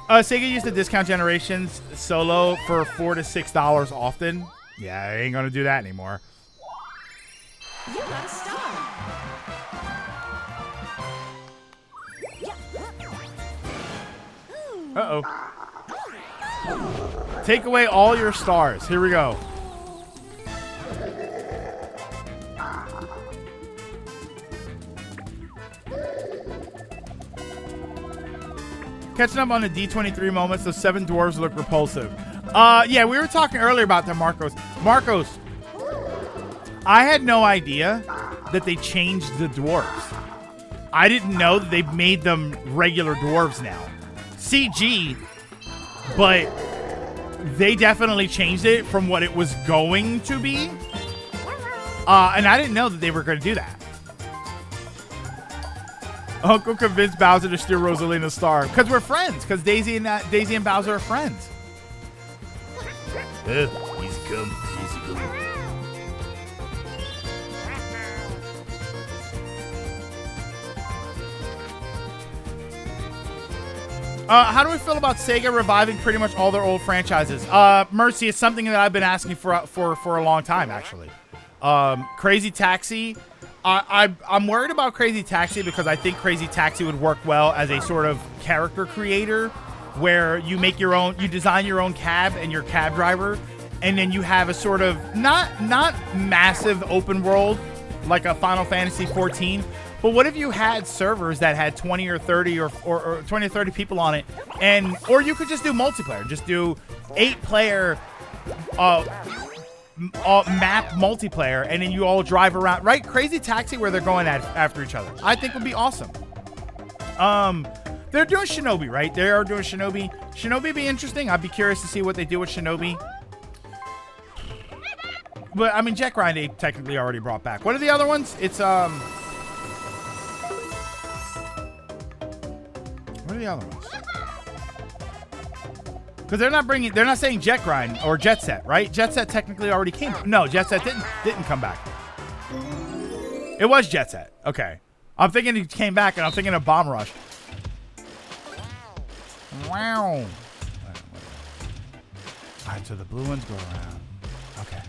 [SPEAKER 1] Sega used to discount Generations solo for $4 to $6 often. Yeah, I ain't gonna do that anymore.
[SPEAKER 3] You got a star.
[SPEAKER 1] Uh-oh. Take away all your stars. Here we go. Catching up on the D23 moments, those 7 dwarves look repulsive. Yeah, we were talking earlier about them, Marcos. Marcos, I had no idea that they changed the dwarves. I didn't know that they made them regular dwarves now. CG, but they definitely changed it from what it was going to be. And I didn't know that they were going to do that. Uncle convinced Bowser to steal Rosalina's star. Because we're friends. Because Daisy and Bowser are friends.
[SPEAKER 2] Easy come, easy go.
[SPEAKER 1] How do we feel about Sega reviving pretty much all their old franchises? Mercy, it's something that I've been asking for a long time, actually. Crazy Taxi. I'm worried about Crazy Taxi because I think Crazy Taxi would work well as a sort of character creator where you make your own, you design your own cab and your cab driver, and then you have a sort of not massive open world like a Final Fantasy 14, but what if you had servers that had 20 or 30 or 20 or 30 people on it, and or you could just do multiplayer, just do 8-player map multiplayer, and then you all drive around, right? Crazy Taxi, where they're going after each other, I think would be awesome. They're doing Shinobi, right? They are doing Shinobi. Shinobi be interesting. I'd be curious to see what they do with Shinobi. But I mean, Jet Grind they technically already brought back. What are the other ones? It's What are the other ones? Because they're not saying Jet Grind or Jet Set, right? Jet Set technically already came. No, Jet Set didn't come back. It was Jet Set. Okay. I'm thinking he came back, and I'm thinking of Bomb Rush. Wow. All right, so the blue ones go around. Okay.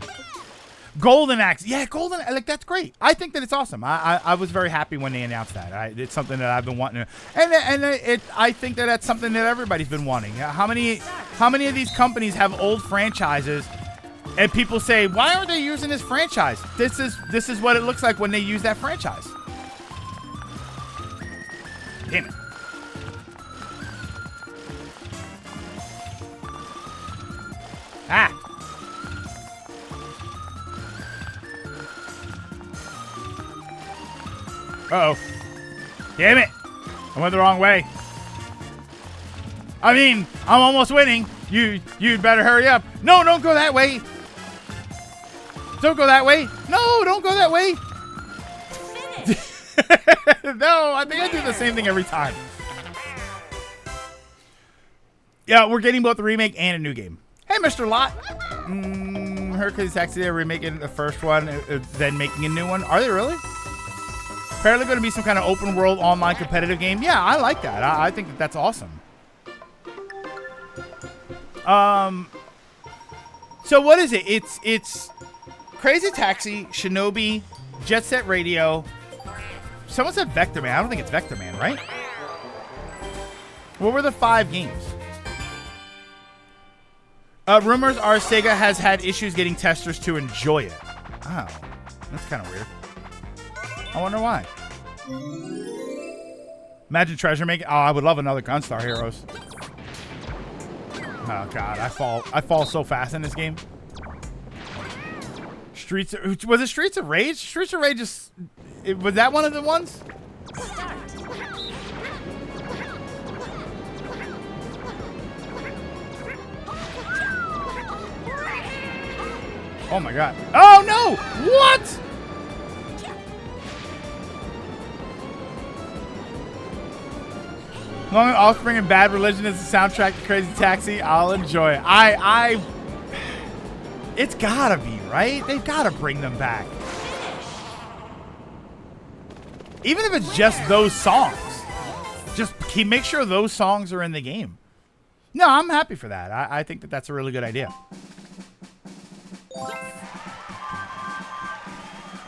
[SPEAKER 1] Golden Axe. Yeah, Golden, like, that's great. I think that it's awesome. I was very happy when they announced that. It's something that I've been wanting to, and I think that that's something that everybody's been wanting. How many of these companies have old franchises and people say, why aren't they using this franchise? This is what it looks like when they use that franchise. Damn it. Ah. Uh-oh. Damn it. I went the wrong way. I mean, I'm almost winning. You'd better hurry up. No, don't go that way. Don't go that way. No, don't go that way. No, I think I do the same thing every time. Yeah, we're getting both a remake and a new game. Hey, Mr. Lot. Hercules Taxi, they're remaking the first one, then making a new one. Are they really? Apparently going to be some kind of open world online competitive game. Yeah, I like that. I think that that's awesome. So what is it? It's Crazy Taxi, Shinobi, Jet Set Radio. Someone said Vector Man. I don't think it's Vector Man, right? What were the 5 games? Rumors are Sega has had issues getting testers to enjoy it. Oh, that's kind of weird. I wonder why. Imagine Treasure making. Oh, I would love another Gunstar Heroes. Oh God, I fall so fast in this game. Was it Streets of Rage? Streets of Rage was that one of the ones? Oh my God. Oh no! What? Long Offspring and Bad Religion is the soundtrack to Crazy Taxi. I'll enjoy it. It's gotta be, right? They've gotta bring them back. Even if it's just those songs. Just make sure those songs are in the game. No, I'm happy for that. I think that that's a really good idea.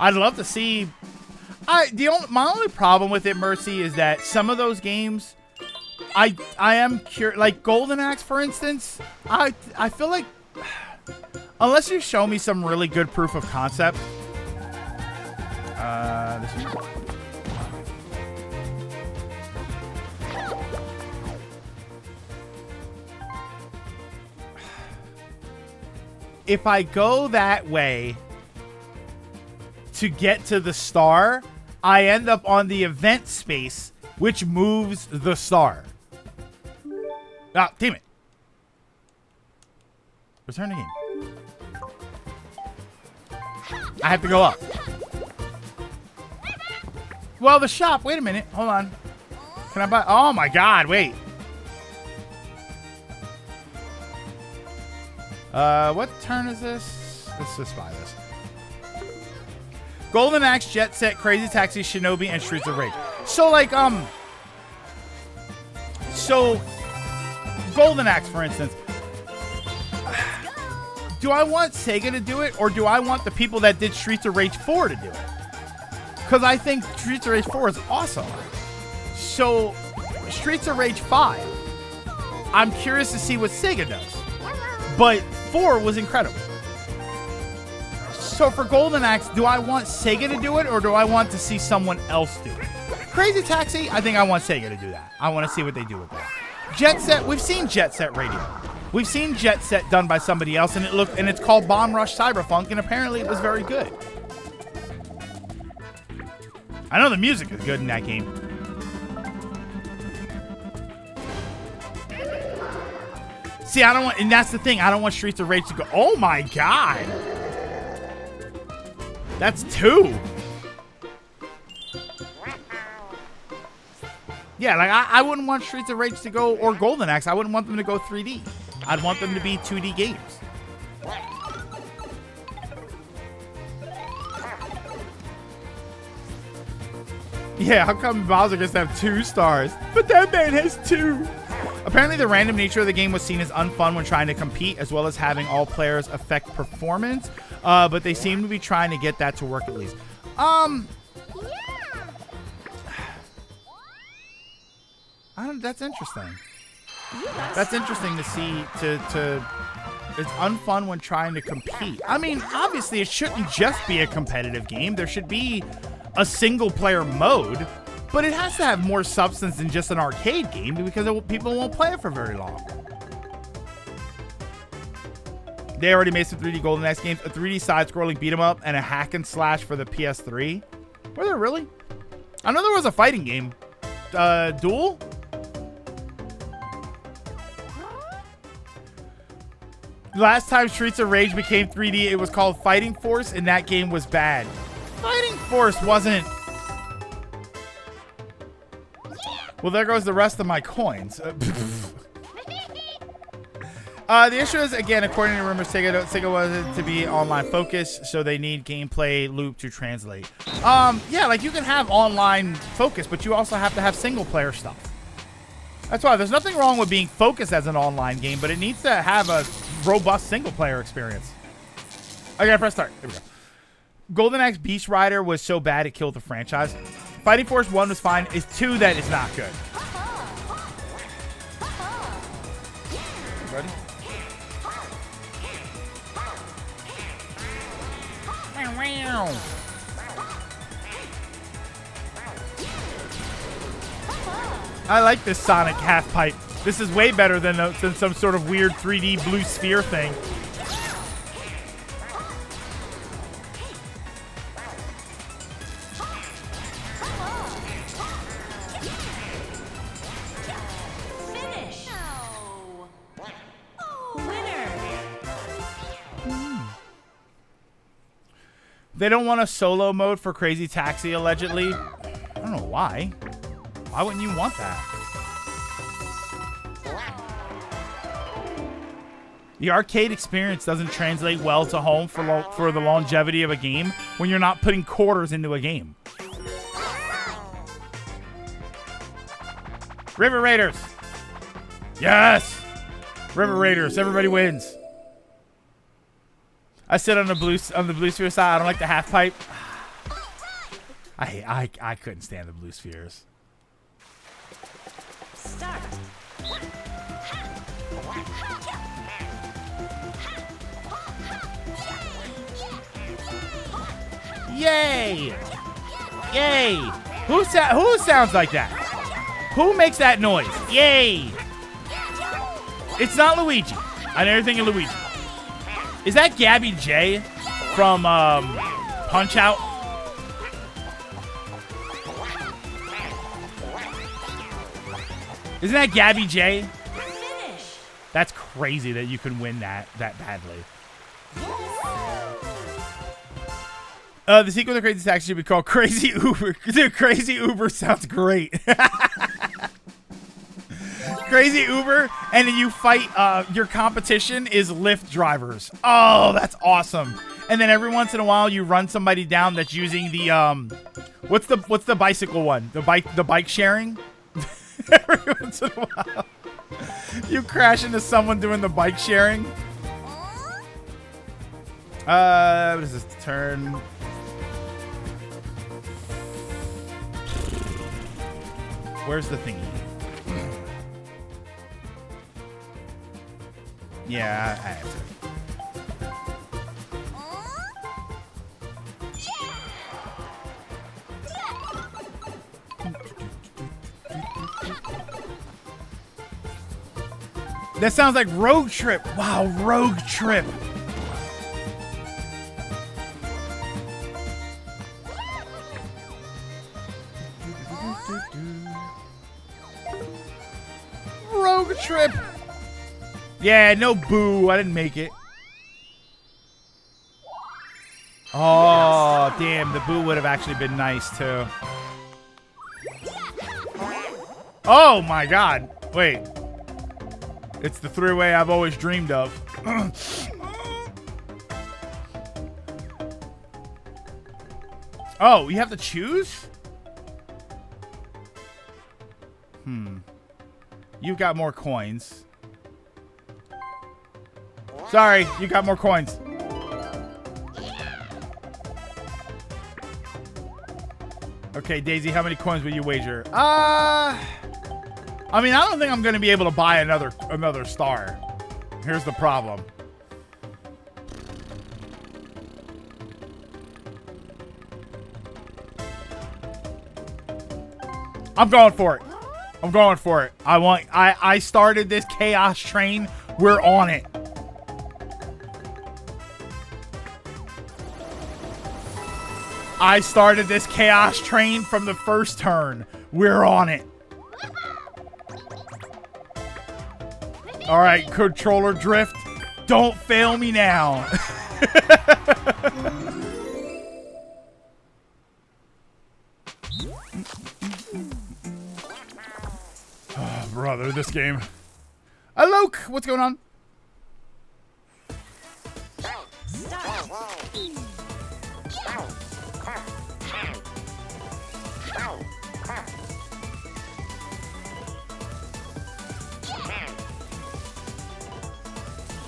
[SPEAKER 1] I'd love to see. My only problem with it, Mercy, is that some of those games, I am curious. Like Golden Axe, for instance, I feel like unless you show me some really good proof of concept, this one. If I go that way to get to the star, I end up on the event space, which moves the star. Ah, damn it. Return the game. I have to go up. Well, the shop. Wait a minute. Hold on. Can I buy? Oh my God. Wait. What turn is this? Let's just buy this. Golden Axe, Jet Set, Crazy Taxi, Shinobi, and Streets of Rage. So, like, so, Golden Axe, for instance. Do I want Sega to do it, or do I want the people that did Streets of Rage 4 to do it? Because I think Streets of Rage 4 is awesome. So, Streets of Rage 5, I'm curious to see what Sega does. But 4 was incredible. So for Golden Axe, do I want Sega to do it or do I want to see someone else do it? Crazy Taxi, I think I want Sega to do that. I want to see what they do with that. Jet Set, we've seen Jet Set Radio. We've seen Jet Set done by somebody else, and it's called Bomb Rush Cyberfunk, and apparently it was very good. I know the music is good in that game. See, I don't want, and that's the thing, I don't want Streets of Rage to go, oh my god. That's 2. Yeah, like I wouldn't want Streets of Rage to go, or Golden Axe, I wouldn't want them to go 3D. I'd want them to be 2D games. Yeah, how come Bowser gets to have 2 stars? But that man has 2. Apparently, the random nature of the game was seen as unfun when trying to compete, as well as having all players affect performance. But they seem to be trying to get that to work at least. That's interesting. That's interesting to see. It's unfun when trying to compete. I mean, obviously, it shouldn't just be a competitive game. There should be a single-player mode, but it has to have more substance than just an arcade game because people won't play it for very long. They already made some 3D Golden Axe games, a 3D side-scrolling beat-em-up, and a hack and slash for the PS3. Were there really? I know there was a fighting game. Duel? Last time Streets of Rage became 3D, it was called Fighting Force, and that game was bad. Fighting Force wasn't... Well, there goes the rest of my coins. The issue is, again, according to rumors, Sega wanted to be online focused, so they need gameplay loop to translate. Yeah, like you can have online focus, but you also have to have single player stuff. That's why there's nothing wrong with being focused as an online game, but it needs to have a robust single player experience. I gotta press start. There we go. Golden Axe Beast Rider was so bad it killed the franchise. Fighting Force 1 was fine. It's 2 that is not good. Ready? I like this Sonic half pipe. This is way better than some sort of weird 3D blue sphere thing.
[SPEAKER 3] Finish. Winner.
[SPEAKER 1] They don't want a solo mode for Crazy Taxi, allegedly. I don't know why. Why wouldn't you want that? The arcade experience doesn't translate well to home for the longevity of a game when you're not putting quarters into a game. River Raiders. Yes. River Raiders. Everybody wins. I sit on the blue sphere side. I don't like the half pipe. I couldn't stand the blue spheres.
[SPEAKER 3] Start.
[SPEAKER 1] Yay! Yay! Who sounds like that? Who makes that noise? Yay! It's not Luigi. I never think of Luigi. Is that Gabby J from Punch Out? Isn't that Gabby J?
[SPEAKER 3] Finish.
[SPEAKER 1] That's crazy that you can win that badly. The sequel to Crazy Taxi should be called Crazy Uber. Dude, Crazy Uber sounds great. Crazy Uber, and then you fight, your competition is Lyft drivers. Oh, that's awesome. And then every once in a while you run somebody down that's using the, what's the bicycle one? The bike sharing? Every once in a while. You crash into someone doing the bike sharing. What is this? Turn. Where's the thingy? Yeah, I have to. That sounds like Rogue Trip. Wow, Rogue Trip. Rogue Trip. Yeah, no boo. I didn't make it. Oh, damn. The boo would have actually been nice, too. Oh, my God. Wait. It's the three-way I've always dreamed of. Oh, you have to choose? You've got more coins. Sorry, you got more coins. Okay, Daisy, how many coins will you wager? I mean, I don't think I'm going to be able to buy another star. Here's the problem. I'm going for it. I'm going for it. I started this chaos train. We're on it. I started this chaos train from the first turn. We're on it. All right, controller drift. Don't fail me now. Oh, brother, this game. Alok, what's going on?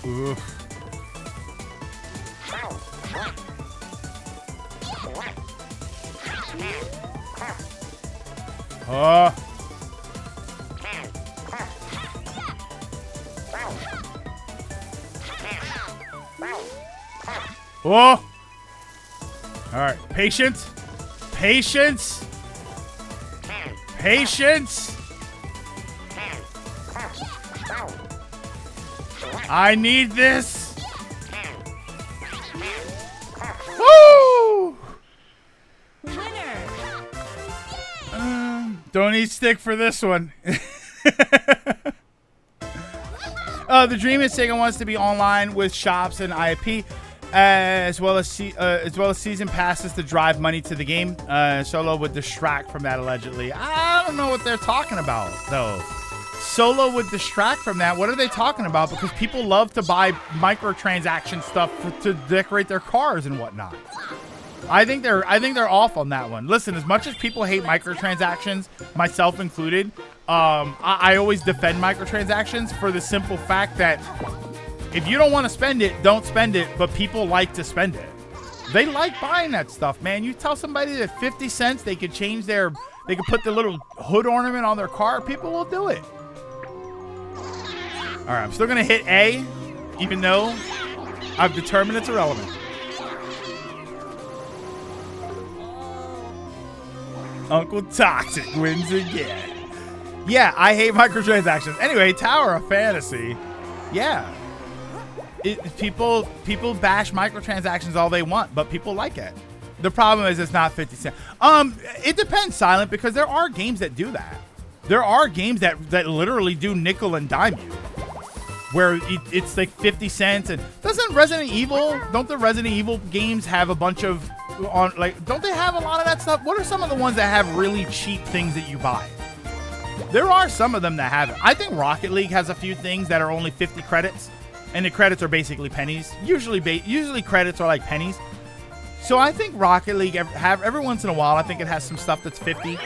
[SPEAKER 1] Oof. Oh. All right, patience. Patience. Patience. I need this. Woo!
[SPEAKER 3] Winner.
[SPEAKER 1] Don't need stick for this one. The dream is Sega wants to be online with shops and IP, as well as season passes to drive money to the game. Solo would distract from that allegedly. I don't know what they're talking about though. Solo would distract from that. What are they talking about? Because people love to buy microtransaction stuff to decorate their cars and whatnot. I think they're off on that one. Listen, as much as people hate microtransactions, myself included, I always defend microtransactions for the simple fact that if you don't want to spend it, don't spend it. But people like to spend it. They like buying that stuff, man. You tell somebody that 50 cents they could change they could put the little hood ornament on their car. People will do it. All right, I'm still gonna hit A, even though I've determined it's irrelevant. Uncle Toxic wins again. Yeah, I hate microtransactions. Anyway, Tower of Fantasy. Yeah. People bash microtransactions all they want, but people like it. The problem is it's not 50 cents. It depends, Silent, because there are games that do that. There are games that literally do nickel and dime you. Where it's like 50 cents. And don't the Resident Evil games have a bunch of, don't they have a lot of that stuff? What are some of the ones that have really cheap things that you buy? There are some of them that have it. I think Rocket League has a few things that are only 50 credits, and the credits are basically pennies. Usually credits are like pennies. So I think Rocket League every once in a while, I think it has some stuff that's 50.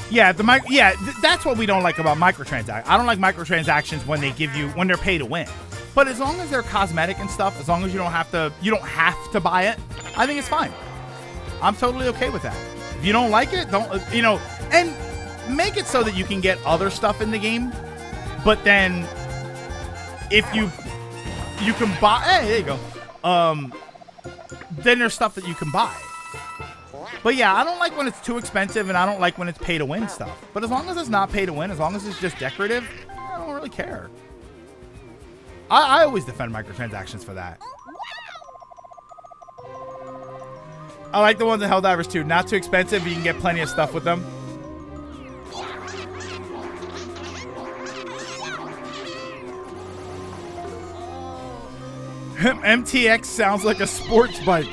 [SPEAKER 1] Yeah, that's what we don't like about microtransactions. I don't like microtransactions when they're pay to win. But as long as they're cosmetic and stuff, as long as you don't have to buy it, I think it's fine. I'm totally okay with that. If you don't like it, and make it so that you can get other stuff in the game. But then if you can buy, hey, there you go. Then there's stuff that you can buy. But yeah, I don't like when it's too expensive, and I don't like when it's pay to win stuff. But as long as it's not pay to win, as long as it's just decorative, I don't really care. I always defend microtransactions for that. I like the ones in Helldivers too. Not too expensive, you can get plenty of stuff with them. MTX sounds like a sports bike.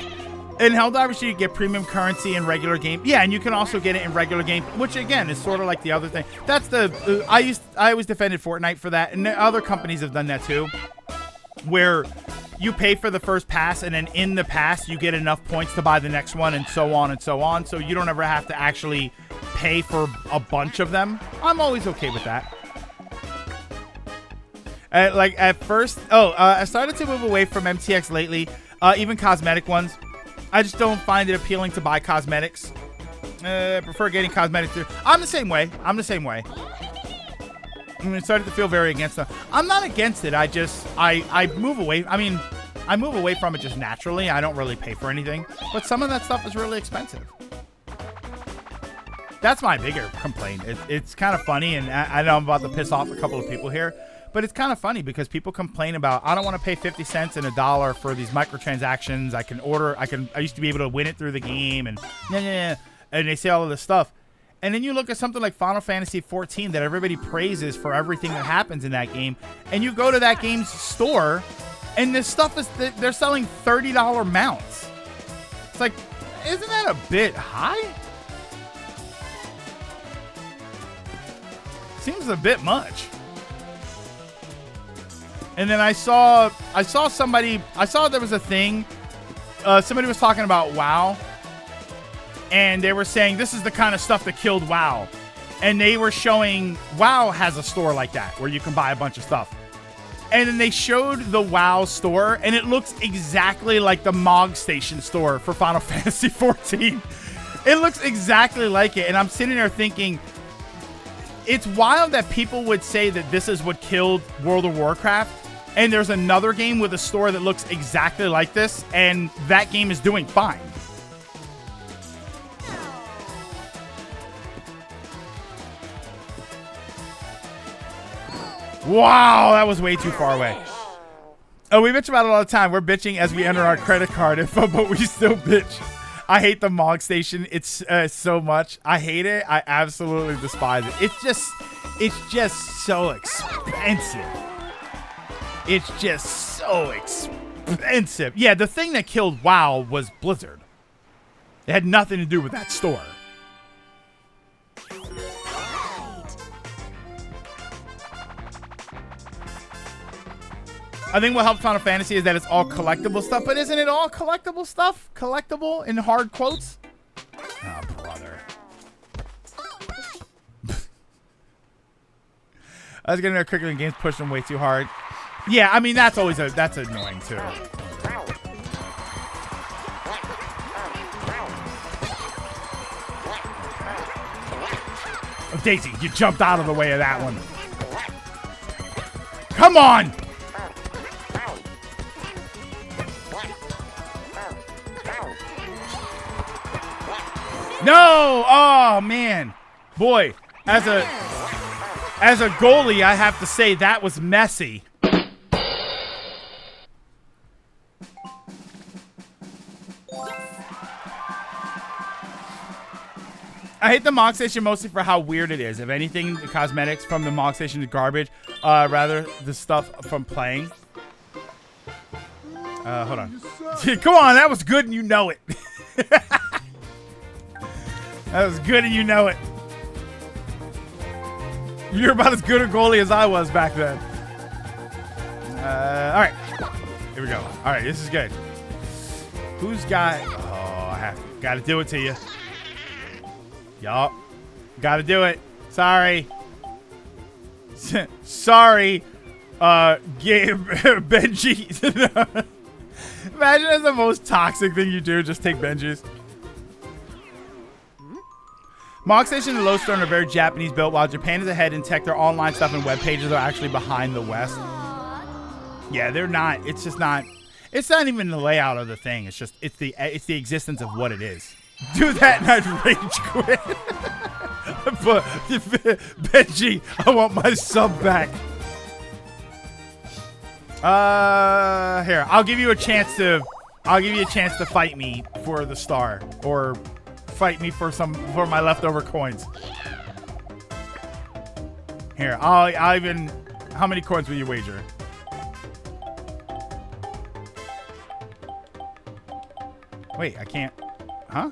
[SPEAKER 1] In Helldivers, you get premium currency in regular game. Yeah, and you can also get it in regular game, which again is sort of like the other thing. That's the I always defended Fortnite for that, and other companies have done that too, where you pay for the first pass, and then in the pass you get enough points to buy the next one, and so on and so on. So you don't ever have to actually pay for a bunch of them. I'm always okay with that. Like at first, I started to move away from MTX lately, even cosmetic ones. I just don't find it appealing to buy cosmetics. I prefer getting cosmetics through. I'm the same way. I mean, it started to feel very against them. I'm not against it. I move away. I mean, I move away from it just naturally. I don't really pay for anything. But some of that stuff is really expensive. That's my bigger complaint. It's kind of funny, and I know I'm about to piss off a couple of people here. But it's kind of funny because people complain about, I don't want to pay 50 cents and $1 for these microtransactions. I used to be able to win it through the game, and they say all of this stuff. And then you look at something like Final Fantasy XIV that everybody praises for everything that happens in that game, and you go to that game's store, and this stuff they're selling $30 mounts. It's like, isn't that a bit high? Seems a bit much. And then I saw there was a thing. Somebody was talking about WoW, and they were saying this is the kind of stuff that killed WoW. And they were showing WoW has a store like that where you can buy a bunch of stuff. And then they showed the WoW store, and it looks exactly like the Mog Station store for Final Fantasy XIV. It looks exactly like it, and I'm sitting there thinking, it's wild that people would say that this is what killed World of Warcraft. And there's another game with a store that looks exactly like this, and that game is doing fine. Wow, that was way too far away. Oh, we bitch about it all the time. We're bitching as we enter our credit card info, but we still bitch. I hate the Mog Station. It's so much. I hate it. I absolutely despise it. It's just so expensive. It's just so expensive. Yeah, the thing that killed WoW was Blizzard. It had nothing to do with that store. I think what helps Final Fantasy is that it's all collectible stuff, but isn't it all collectible stuff? Collectible in hard quotes? Oh, brother. I was getting there quicker than games push them way too hard. Yeah, I mean, that's annoying too. Oh, Daisy, you jumped out of the way of that one. Come on! No! Oh, man. Boy, as a goalie, I have to say that was messy. I hate the Mog Station mostly for how weird it is. If anything, the cosmetics from the Mog Station is garbage. Rather, the stuff from playing. Hold on. Come on, that was good and you know it. That was good and you know it. You're about as good a goalie as I was back then. All right. Here we go. All right, this is good. Who's got... Oh, I got to do it to you. Yup. Gotta do it. Sorry. Sorry. Benji. Imagine that's the most toxic thing you do. Just take Benji's. Mog Station and Lodestone are very Japanese built, while Japan is ahead in tech. Their online stuff and web pages are actually behind the West. Yeah, they're not. It's just not. It's not even the layout of the thing. It's just it's the existence of what it is. Do that and I'd rage quit. But Benji, I want my sub back. Here, I'll give you a chance to fight me for the star, or fight me for my leftover coins. Here, I'll even. How many coins will you wager? Wait, I can't. Huh?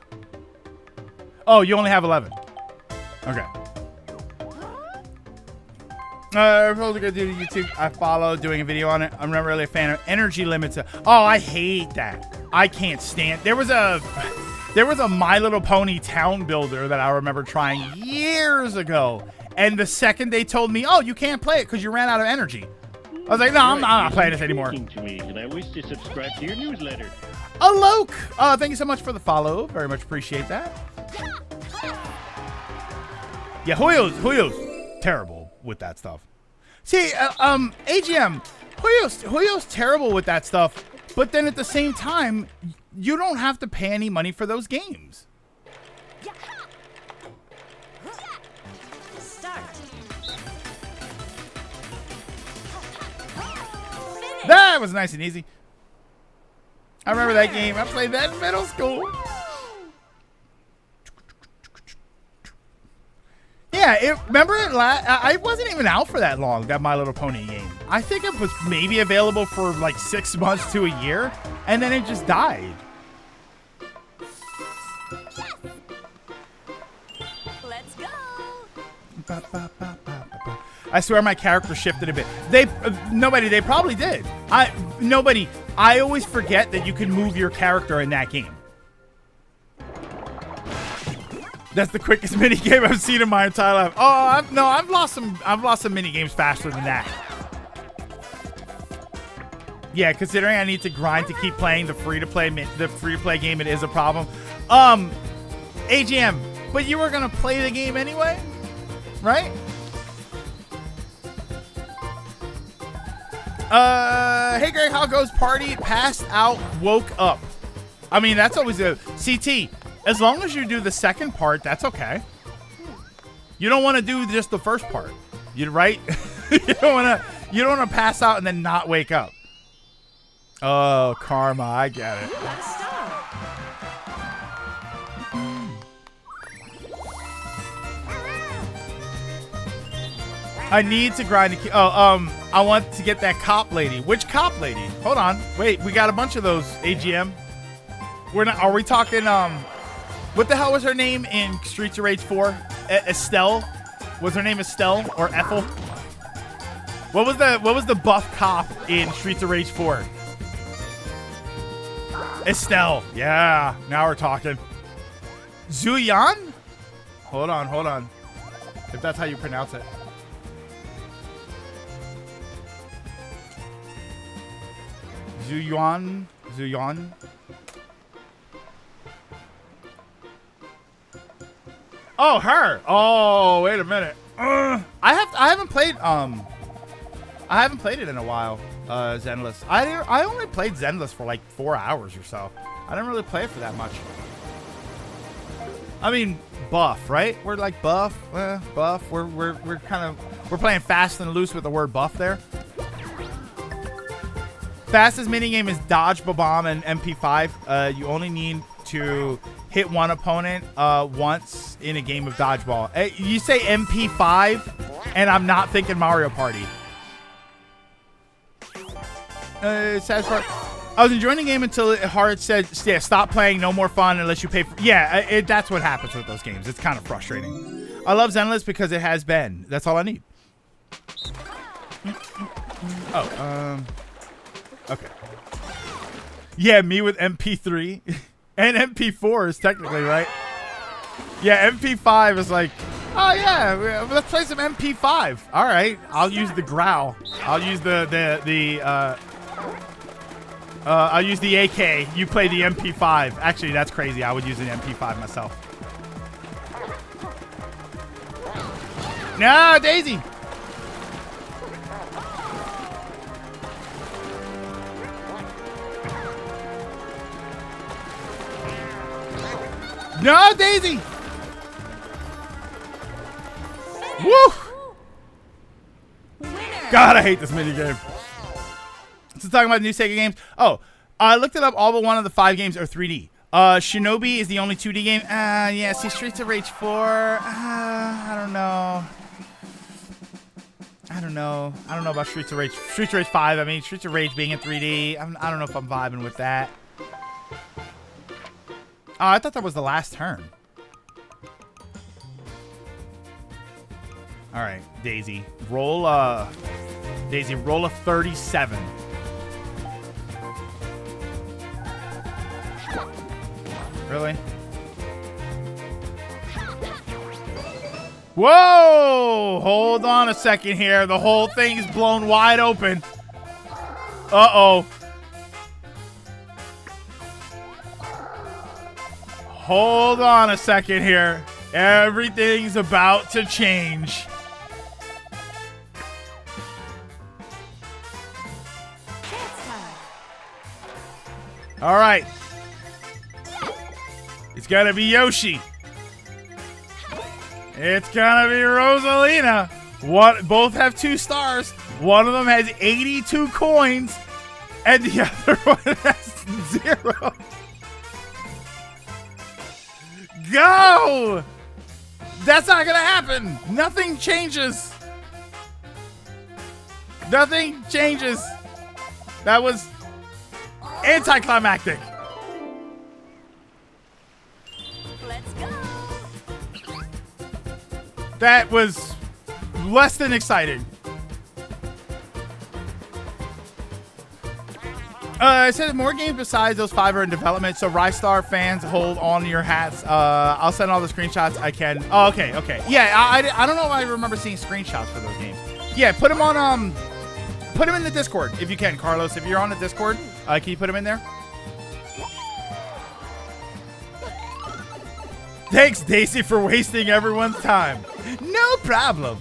[SPEAKER 1] Oh, you only have 11. Okay. Supposed to go do YouTube. I follow doing a video on it. I'm not really a fan of energy limits. Oh, I hate that. I can't stand. There was a My Little Pony town builder that I remember trying years ago, and the second they told me, "Oh, you can't play it because you ran out of energy," I was like, "No, I'm not playing this anymore."
[SPEAKER 2] To me, and I wish to subscribe to your newsletter.
[SPEAKER 1] Alok, thank you so much for the follow. Very much appreciate that. Yeah, Huyo's terrible with that stuff. See, AGM, Huyo's terrible with that stuff, but then at the same time, you don't have to pay any money for those games.
[SPEAKER 3] Start.
[SPEAKER 1] That was nice and easy. I remember that game. I played that in middle school. Yeah, remember it? I wasn't even out for that long, that My Little Pony game. I think it was maybe available for like 6 months to a year, and then it just died.
[SPEAKER 3] Let's go.
[SPEAKER 1] I swear my character shifted a bit. They probably did. I always forget that you can move your character in that game. That's the quickest mini game I've seen in my entire life. Oh, I've lost some mini games faster than that. Yeah, considering I need to grind to keep playing the free to play game, it is a problem. AGM, but you were gonna play the game anyway, right? Hey Greg, how goes party? Passed out, woke up. I mean, that's always a CT. As long as you do the second part, that's okay. You don't want to do just the first part. Right? You don't want to pass out and then not wake up. Oh, karma, I get it.
[SPEAKER 3] Gotta stop.
[SPEAKER 1] I need to grind to keep. I want to get that cop lady. Which cop lady? Hold on. Wait, we got a bunch of those, AGM. We're not. Are we talking? What the hell was her name in Streets of Rage 4? Estelle? Was her name Estelle or Ethel? What was the buff cop in Streets of Rage 4? Estelle. Yeah. Now we're talking. Zuyan? Hold on. If that's how you pronounce it. Zuyan. Oh, her. Oh, wait a minute. I haven't played it in a while. Zenless. I only played Zenless for like 4 hours or so. I didn't really play it for that much. I mean, buff, right? We're like buff. Buff. We're playing fast and loose with the word buff there. Fastest minigame is dodge, bomb, and MP5. You only need to hit one opponent once in a game of dodgeball. You say MP5, and I'm not thinking Mario Party. Sad part. I was enjoying the game until Hard said, "Yeah, stop playing. No more fun unless you pay for." Yeah, that's what happens with those games. It's kind of frustrating. I love Zenless because it has Ben. That's all I need. Oh, okay. Yeah, me with MP3 and MP4 is technically right. Yeah, MP5 is like, oh yeah, let's play some MP5. All right, I'll use the growl. I'll use I'll use the AK. You play the MP5. Actually, that's crazy. I would use an MP5 myself. No, Daisy. No, Daisy. Woo!
[SPEAKER 3] Winner.
[SPEAKER 1] God, I hate this minigame. So talking about new Sega games. Oh, I looked it up. All but one of the 5 games are 3D. Shinobi is the only 2D game. Yeah, see, Streets of Rage 4. I don't know. I don't know about Streets of Rage. Streets of Rage 5, I mean, Streets of Rage being in 3D. I don't know if I'm vibing with that. Oh, I thought that was the last turn. All right, Daisy. Roll a 37. Really? Whoa! Hold on a second here. The whole thing's blown wide open. Uh-oh. Hold on a second here. Everything's about to change.
[SPEAKER 3] Dance time.
[SPEAKER 1] All right. It's gonna be Yoshi. It's gonna be Rosalina. Both have 2 stars. One of them has 82 coins, and the other one has 0. Go! That's not gonna happen. Nothing changes. Nothing changes. That was anticlimactic.
[SPEAKER 3] Let's go.
[SPEAKER 1] That was less than exciting. It says more games besides those 5 are in development, so Rystar fans, hold on to your hats. I'll send all the screenshots I can. Oh, okay. Yeah, I don't know if I remember seeing screenshots for those games. Yeah, put them on, put them in the Discord if you can, Carlos. If you're on the Discord, can you put them in there? Thanks, Daisy, for wasting everyone's time. No problem.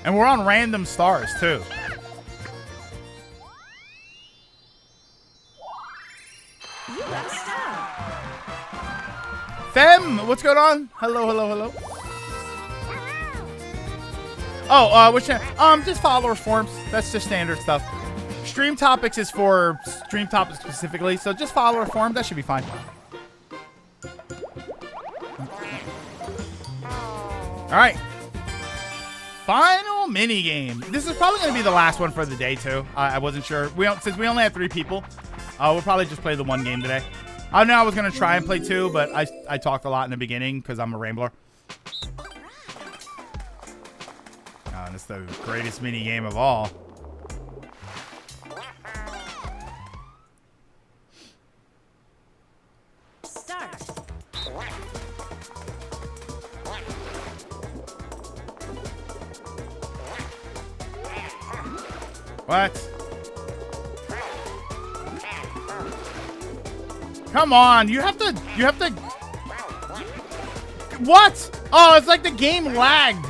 [SPEAKER 1] And we're on random stars, too.
[SPEAKER 3] You got a star.
[SPEAKER 1] Fem, what's going on? Hello. Oh, which just follower forms. That's just standard stuff. Stream topics is for stream topics specifically, so just follower form. That should be fine. All right. Final mini game. This is probably going to be the last one for the day too. I wasn't sure. Since we only have 3 people, we'll probably just play the 1 game today. I know I was going to try and play 2, but I talked a lot in the beginning because I'm a rambler. And it's the greatest mini game of all.
[SPEAKER 3] Start.
[SPEAKER 1] What? Come on, you have to. What? Oh, it's like the game lagged.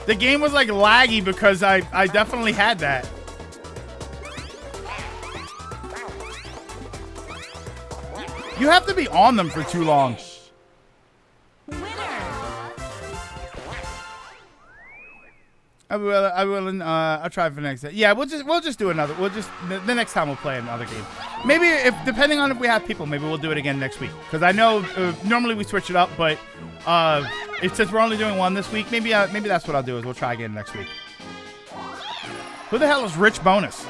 [SPEAKER 1] The game was like laggy because I definitely had that. You have to be on them for too long.
[SPEAKER 3] Winner.
[SPEAKER 1] I will. I'll try for next. Yeah, we'll just do another. The next time we'll play another game. Maybe depending on if we have people, maybe we'll do it again next week. Because I know normally we switch it up, but since we're only doing 1 this week, maybe that's what I'll do is we'll try again next week. Who the hell is Rich Bonus?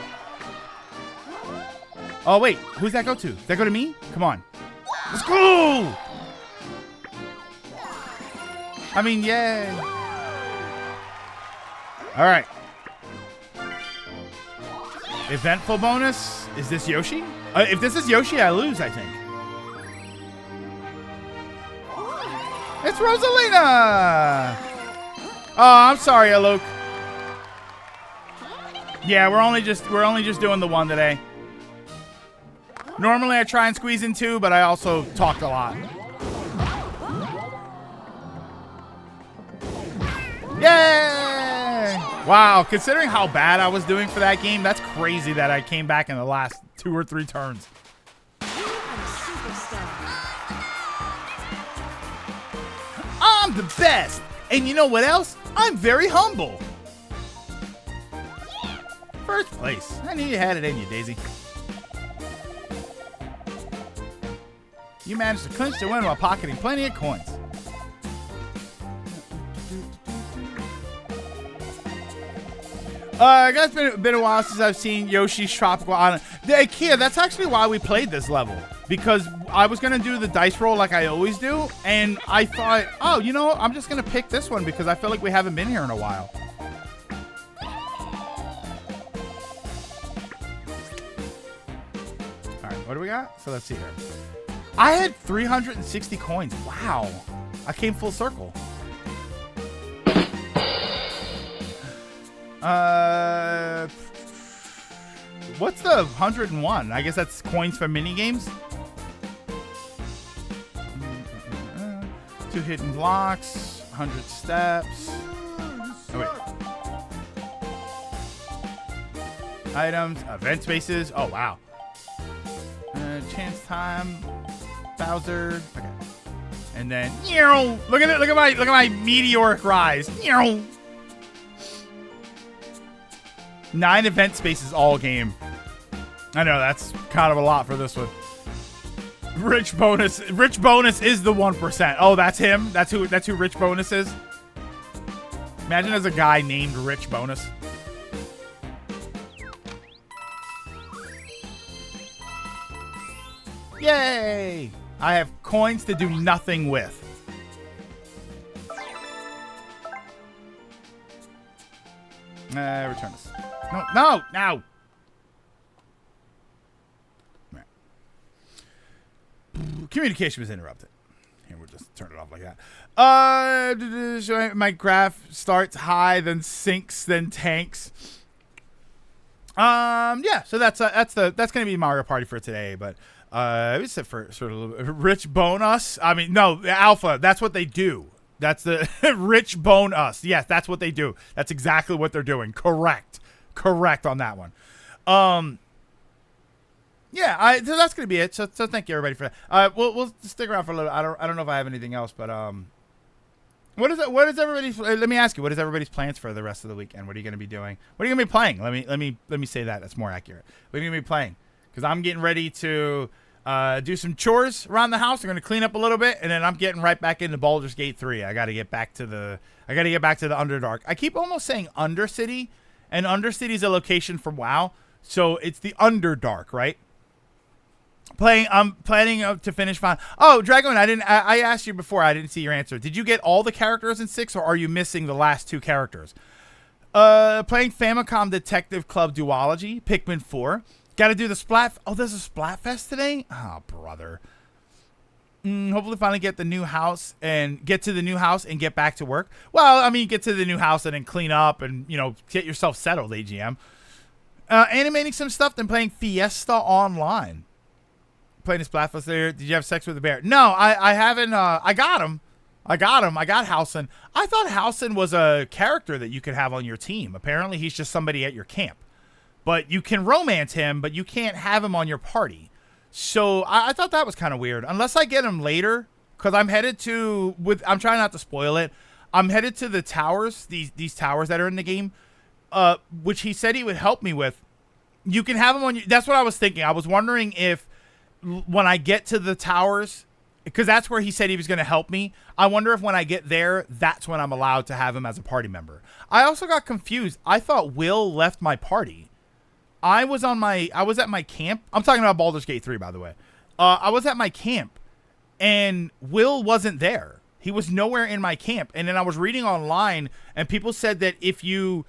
[SPEAKER 1] Oh wait, who's that go to? Does that go to me? Come on, let's go! I mean, yay! All right. Eventful bonus. Is this Yoshi? If this is Yoshi, I lose, I think. It's Rosalina! Oh, I'm sorry, Alok. Yeah, we're only just doing the 1 today. Normally I try and squeeze in 2, but I also talked a lot. Yay! Wow, considering how bad I was doing for that game, that's crazy that I came back in the last 2 or 3 turns.
[SPEAKER 3] You are a superstar.
[SPEAKER 1] I'm the best! And you know what else? I'm very humble. First place. I knew you had it in you, Daisy. You managed to clinch the win while pocketing plenty of coins. Guys, been a while since I've seen Yoshi's Tropical Island. Kia, that's actually why we played this level. Because I was going to do the dice roll like I always do. And I thought, oh, you know what? I'm just going to pick this one because I feel like we haven't been here in a while. All right, what do we got? So let's see here. I had 360 coins. Wow. I came full circle. What's the 101? I guess that's coins for mini games. 2 hidden blocks, 100 steps. Oh, wait. Items, event spaces. Oh, wow. Chance time, Bowser. Okay. And then, look at my meteoric rise. 9 event spaces all game. I know that's kind of a lot for this one. Rich bonus is the 1%. Oh, that's him. That's who Rich Bonus is. Imagine there's a guy named Rich Bonus. Yay! I have coins to do nothing with. Return this. No. Right. Communication was interrupted. Here, we'll just turn it off like that. My graph starts high, then sinks, then tanks. Yeah. So that's gonna be Mario Party for today, but. Except for sort of a little Rich Bonus. I mean, no, Alpha. That's what they do. That's the Rich Bonus. Yes, that's what they do. That's exactly what they're doing. Correct on that one. Yeah. So that's gonna be it. So thank you everybody for that. We'll stick around for a little. I don't know if I have anything else, but what is everybody's? Let me ask you. What is everybody's plans for the rest of the weekend? What are you gonna be doing? What are you gonna be playing? Let me say that. That's more accurate. What are you gonna be playing? Because I'm getting ready to do some chores around the house. I'm going to clean up a little bit, and then I'm getting right back into Baldur's Gate 3. I got to get back to the Underdark. I keep almost saying Undercity, and Undercity is a location from WoW, so it's the Underdark, right? I'm planning to finish fine. Oh, Dragon, I asked you before. I didn't see your answer. Did you get all the characters in 6, or are you missing the last 2 characters? Playing Famicom Detective Club Duology, Pikmin 4. Got to do the Splat. Oh, there's a Splatfest today? Oh, brother. Hopefully finally get to the new house and get back to work. Well, I mean, get to the new house and then clean up and, get yourself settled, AGM. Animating some stuff, then playing Fiesta Online. Playing the Splatfest there. Did you have sex with the bear? No, I haven't. I got him. I got Halcyon. I thought Halcyon was a character that you could have on your team. Apparently, he's just somebody at your camp. But you can romance him, but you can't have him on your party. So I thought that was kind of weird. Unless I get him later, because I'm headed to, I'm trying not to spoil it. I'm headed to the towers, these towers that are in the game, which he said he would help me with. You can have him on your, that's what I was thinking. I was wondering if when I get to the towers, because that's where he said he was going to help me. I wonder if when I get there, that's when I'm allowed to have him as a party member. I also got confused. I thought Will left my party. I was at my camp. I'm talking about Baldur's Gate 3, by the way. I was at my camp, and Will wasn't there. He was nowhere in my camp. And then I was reading online, and people said that if you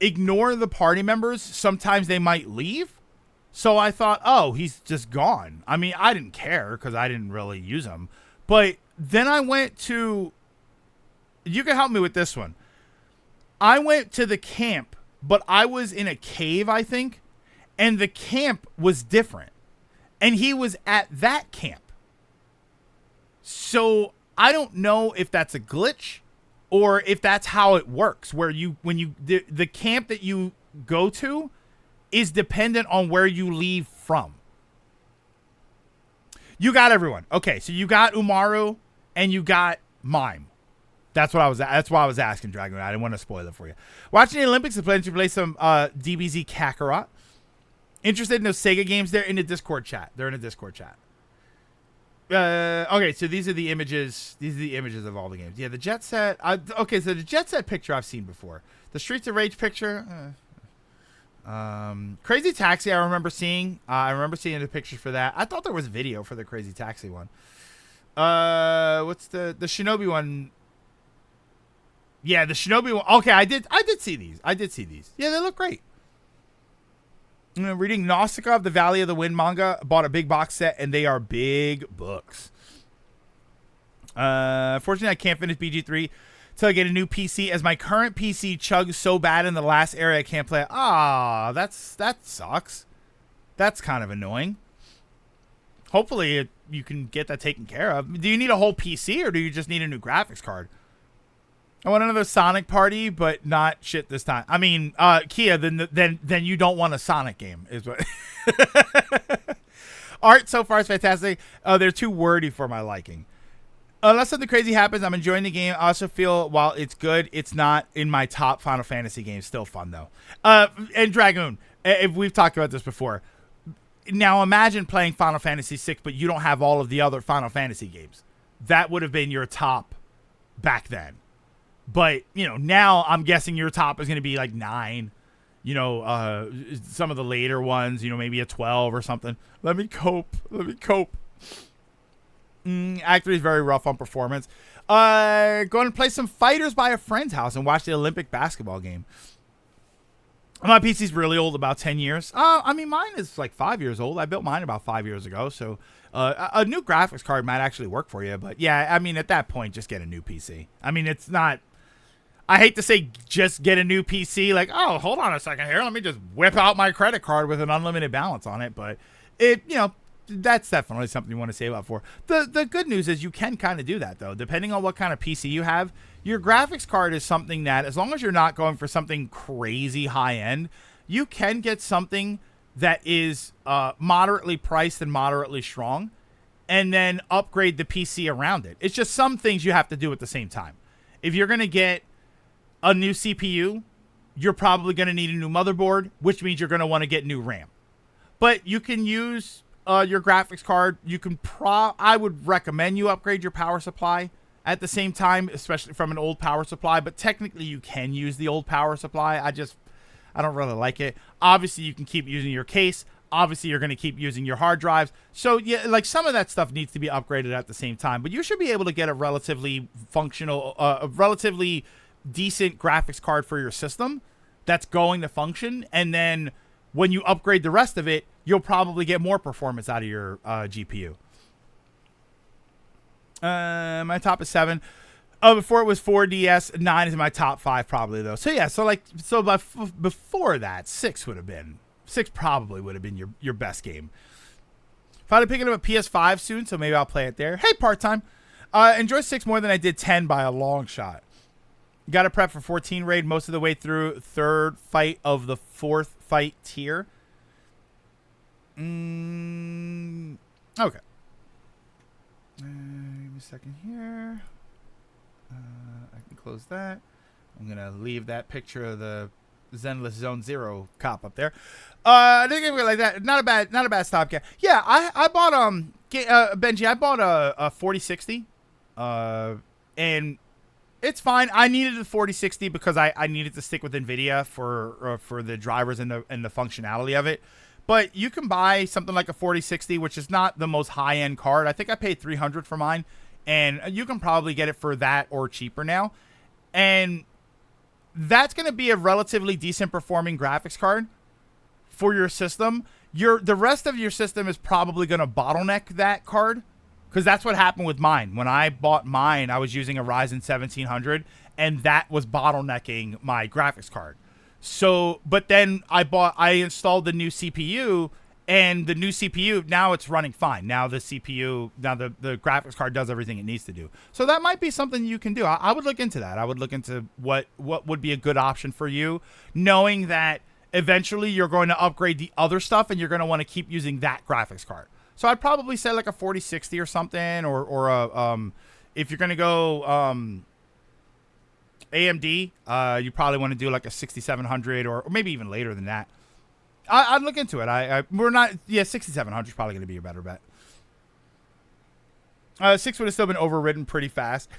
[SPEAKER 1] ignore the party members, sometimes they might leave. So I thought, oh, he's just gone. I mean, I didn't care because I didn't really use him. But then I went to... You can help me with this one. I went to the camp, but I was in a cave, I think, and the camp was different. And he was at that camp. So I don't know if that's a glitch or if that's how it works, where the camp that you go to is dependent on where you leave from. You got everyone. Okay, so you got Umaru and you got Mime. That's why I was asking, Dragon. I didn't want to spoil it for you. Watching the Olympics, I plan to play some DBZ Kakarot. Interested in those Sega games? They're in the Discord chat. Okay, so these are the images. These are the images of all the games. Yeah, the Jet Set. Okay, so the Jet Set picture I've seen before. The Streets of Rage picture. Crazy Taxi I remember seeing. I remember seeing the picture for that. I thought there was video for the Crazy Taxi one. What's the Shinobi one? Yeah, the Shinobi one. Okay, I did see these. Yeah, they look great. Reading Nausicaa of the Valley of the Wind manga. Bought a big box set, and they are big books. Fortunately, I can't finish BG3 till I get a new PC, as my current PC chugs so bad in the last area I can't play it. That sucks. That's kind of annoying. Hopefully, you can get that taken care of. Do you need a whole PC, or do you just need a new graphics card? I want another Sonic party, but not shit this time. I mean, Kia, then you don't want a Sonic game, is what. Art so far is fantastic. They're too wordy for my liking. Unless something crazy happens, I'm enjoying the game. I also feel while it's good, it's not in my top Final Fantasy games. Still fun though. And Dragoon, if we've talked about this before. Now imagine playing Final Fantasy VI, but you don't have all of the other Final Fantasy games. That would have been your top back then. But, now I'm guessing your top is going to be like 9. Some of the later ones, maybe a 12 or something. Let me cope. Act 3 is very rough on performance. Going to play some Fighters by a friend's house and watch the Olympic basketball game. My PC's really old, about 10 years. Mine is like 5 years old. I built mine about 5 years ago. So a new graphics card might actually work for you. But yeah, at that point, just get a new PC. It's not... I hate to say just get a new PC, like, oh, hold on a second here. Let me just whip out my credit card with an unlimited balance on it. But that's definitely something you want to save up for. The good news is you can kind of do that, though. Depending on what kind of PC you have, your graphics card is something that, as long as you're not going for something crazy high-end, you can get something that is moderately priced and moderately strong, and then upgrade the PC around it. It's just some things you have to do at the same time. If you're going to get a new CPU, you're probably going to need a new motherboard, which means you're going to want to get new RAM. But you can use your graphics card. You can I would recommend you upgrade your power supply at the same time, especially from an old power supply. But technically, you can use the old power supply. I don't really like it. Obviously, you can keep using your case. Obviously, you're going to keep using your hard drives. So, yeah, like some of that stuff needs to be upgraded at the same time. But you should be able to get a relatively functional, relatively decent graphics card for your system that's going to function, and then when you upgrade the rest of it, you'll probably get more performance out of your GPU. My top is 7. Before it was 4DS. 9 is in my top 5 probably though. So yeah, before that, 6 probably would have been your best game. Finally picking up a PS5 soon, so maybe I'll play it there. Hey, part-time. Enjoy 6 more than I did 10 by a long shot. Got to prep for 14 raid most of the way through 3rd fight of the 4th fight tier. Okay. Give me a second here. I can close that. I'm going to leave that picture of the Zenless Zone Zero cop up there. I think it like that. Not a bad stopgap. Yeah, I bought Benji, I bought a 4060. And it's fine. I needed the 4060 because I needed to stick with NVIDIA for the drivers and the functionality of it. But you can buy something like a 4060, which is not the most high-end card. I think I paid $300 for mine, and you can probably get it for that or cheaper now. And that's going to be a relatively decent performing graphics card for your system. The rest of your system is probably going to bottleneck that card, because that's what happened with mine. When I bought mine, I was using a Ryzen 1700, and that was bottlenecking my graphics card. So, but then I installed the new CPU, And the new CPU, now it's running fine. Now the CPU, now the graphics card does everything it needs to do. So that might be something you can do. I would look into that. I would look into what would be a good option for you, knowing that eventually you're going to upgrade the other stuff and you're going to want to keep using that graphics card. So I'd probably say like a 4060 or something, or a if you're going to go AMD, you probably want to do like a 6700 or maybe even later than that. I'd look into it. We're not. Yeah, 6700 is probably going to be a better bet. 6 would have still been overridden pretty fast.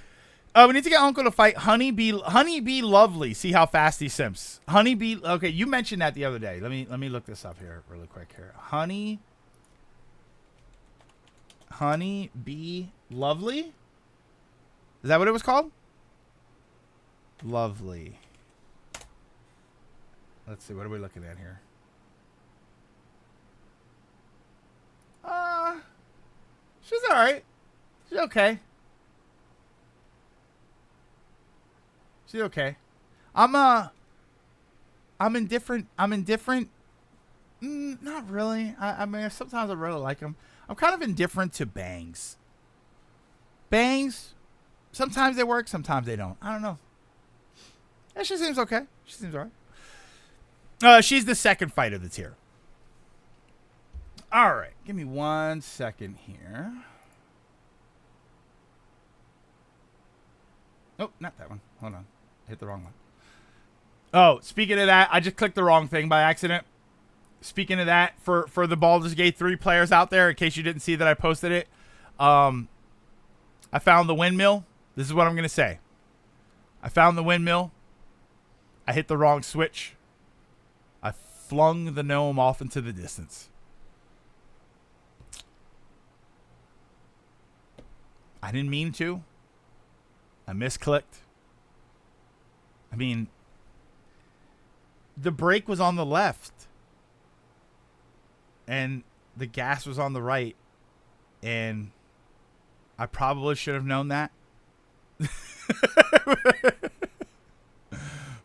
[SPEAKER 1] We need to get Uncle to fight Honeybee Lovely. See how fast he simps. Honeybee. Okay, you mentioned that the other day. Let me look this up here really quick here. Honeybee Lovely. Is that what it was called? Lovely. Let's see. What are we looking at here? She's all right. She's okay. She's okay. I'm indifferent. Not really. I mean, sometimes I really like them. I'm kind of indifferent to Bangs. Bangs, sometimes they work, sometimes they don't. I don't know. Yeah, she seems okay. She seems all right. She's the second fight of the tier. All right, give me 1 second here. Oh, not that one. Hold on. Hit the wrong one. Oh, speaking of that, I just clicked the wrong thing by accident. Speaking of that, for the Baldur's Gate 3 players out there, in case you didn't see that I posted it, I found the windmill. This is what I'm going to say. I found the windmill. I hit the wrong switch. I flung the gnome off into the distance. I didn't mean to. I misclicked. I mean, the brake was on the left. And the gas was on the right. And I probably should have known that.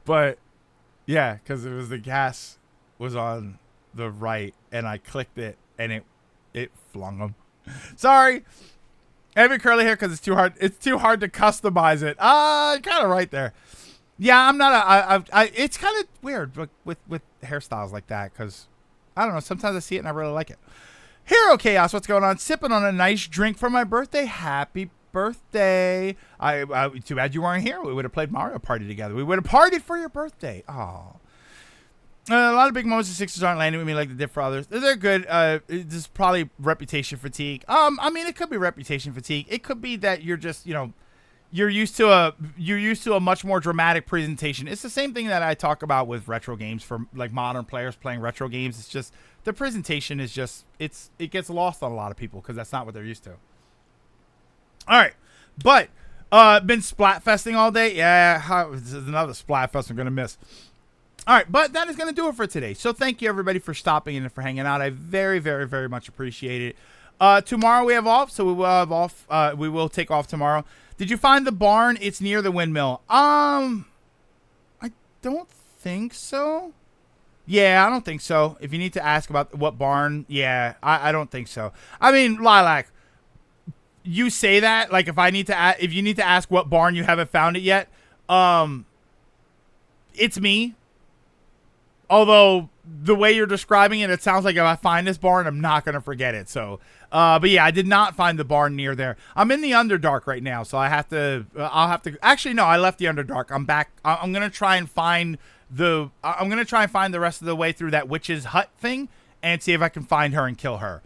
[SPEAKER 1] But, yeah, because it was the gas was on the right. And I clicked it. And it flung them. Sorry. Every curly hair because it's too hard. It's too hard to customize it. Kind of right there. Yeah, I'm not it's kind of weird with hairstyles like that because I don't know. Sometimes I see it and I really like it. Hero Chaos, what's going on? Sipping on a nice drink for my birthday. Happy birthday! Too bad you weren't here. We would have played Mario Party together. We would have partied for your birthday. Oh. A lot of big moments of Sixers aren't landing with me like they did for others. They're good. This is probably reputation fatigue. I mean, it could be reputation fatigue. It could be that you're just, you're used to a much more dramatic presentation. It's the same thing that I talk about with retro games for like modern players playing retro games. It's just the presentation is just it gets lost on a lot of people because that's not what they're used to. All right, but been splatfesting all day. Yeah, this is another splatfest I'm gonna miss. All right, but that is going to do it for today. So thank you, everybody, for stopping in and for hanging out. I very, very, very much appreciate it. Tomorrow we have off, so we will have off. We will take off tomorrow. Did you find the barn? It's near the windmill. I don't think so. Yeah, I don't think so. If you need to ask about what barn, yeah, I don't think so. I mean, Lilac, you say that like if you need to ask what barn you haven't found it yet, it's me. Although the way you're describing it, it sounds like if I find this barn, I'm not going to forget it. So, but yeah, I did not find the barn near there. I'm in the Underdark right now, so I'll have to, actually, no, I left the Underdark. I'm back. I'm going to try and find the rest of the way through that witch's hut thing and see if I can find her and kill her.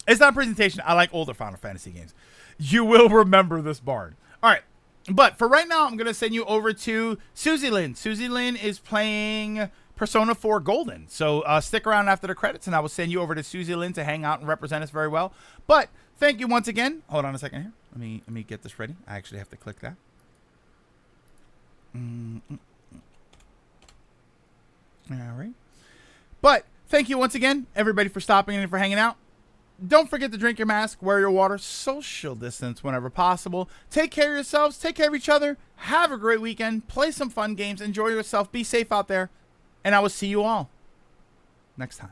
[SPEAKER 1] It's not a presentation. I like older Final Fantasy games. You will remember this barn. All right. But for right now, I'm going to send you over to Susie Lynn. Susie Lynn is playing Persona 4 Golden. So stick around after the credits, and I will send you over to Susie Lynn to hang out and represent us very well. But thank you once again. Hold on a second here. Let me get this ready. I actually have to click that. All right. But thank you once again, everybody, for stopping in and for hanging out. Don't forget to drink your mask, wear your water, social distance whenever possible. Take care of yourselves. Take care of each other. Have a great weekend. Play some fun games. Enjoy yourself. Be safe out there. And I will see you all next time.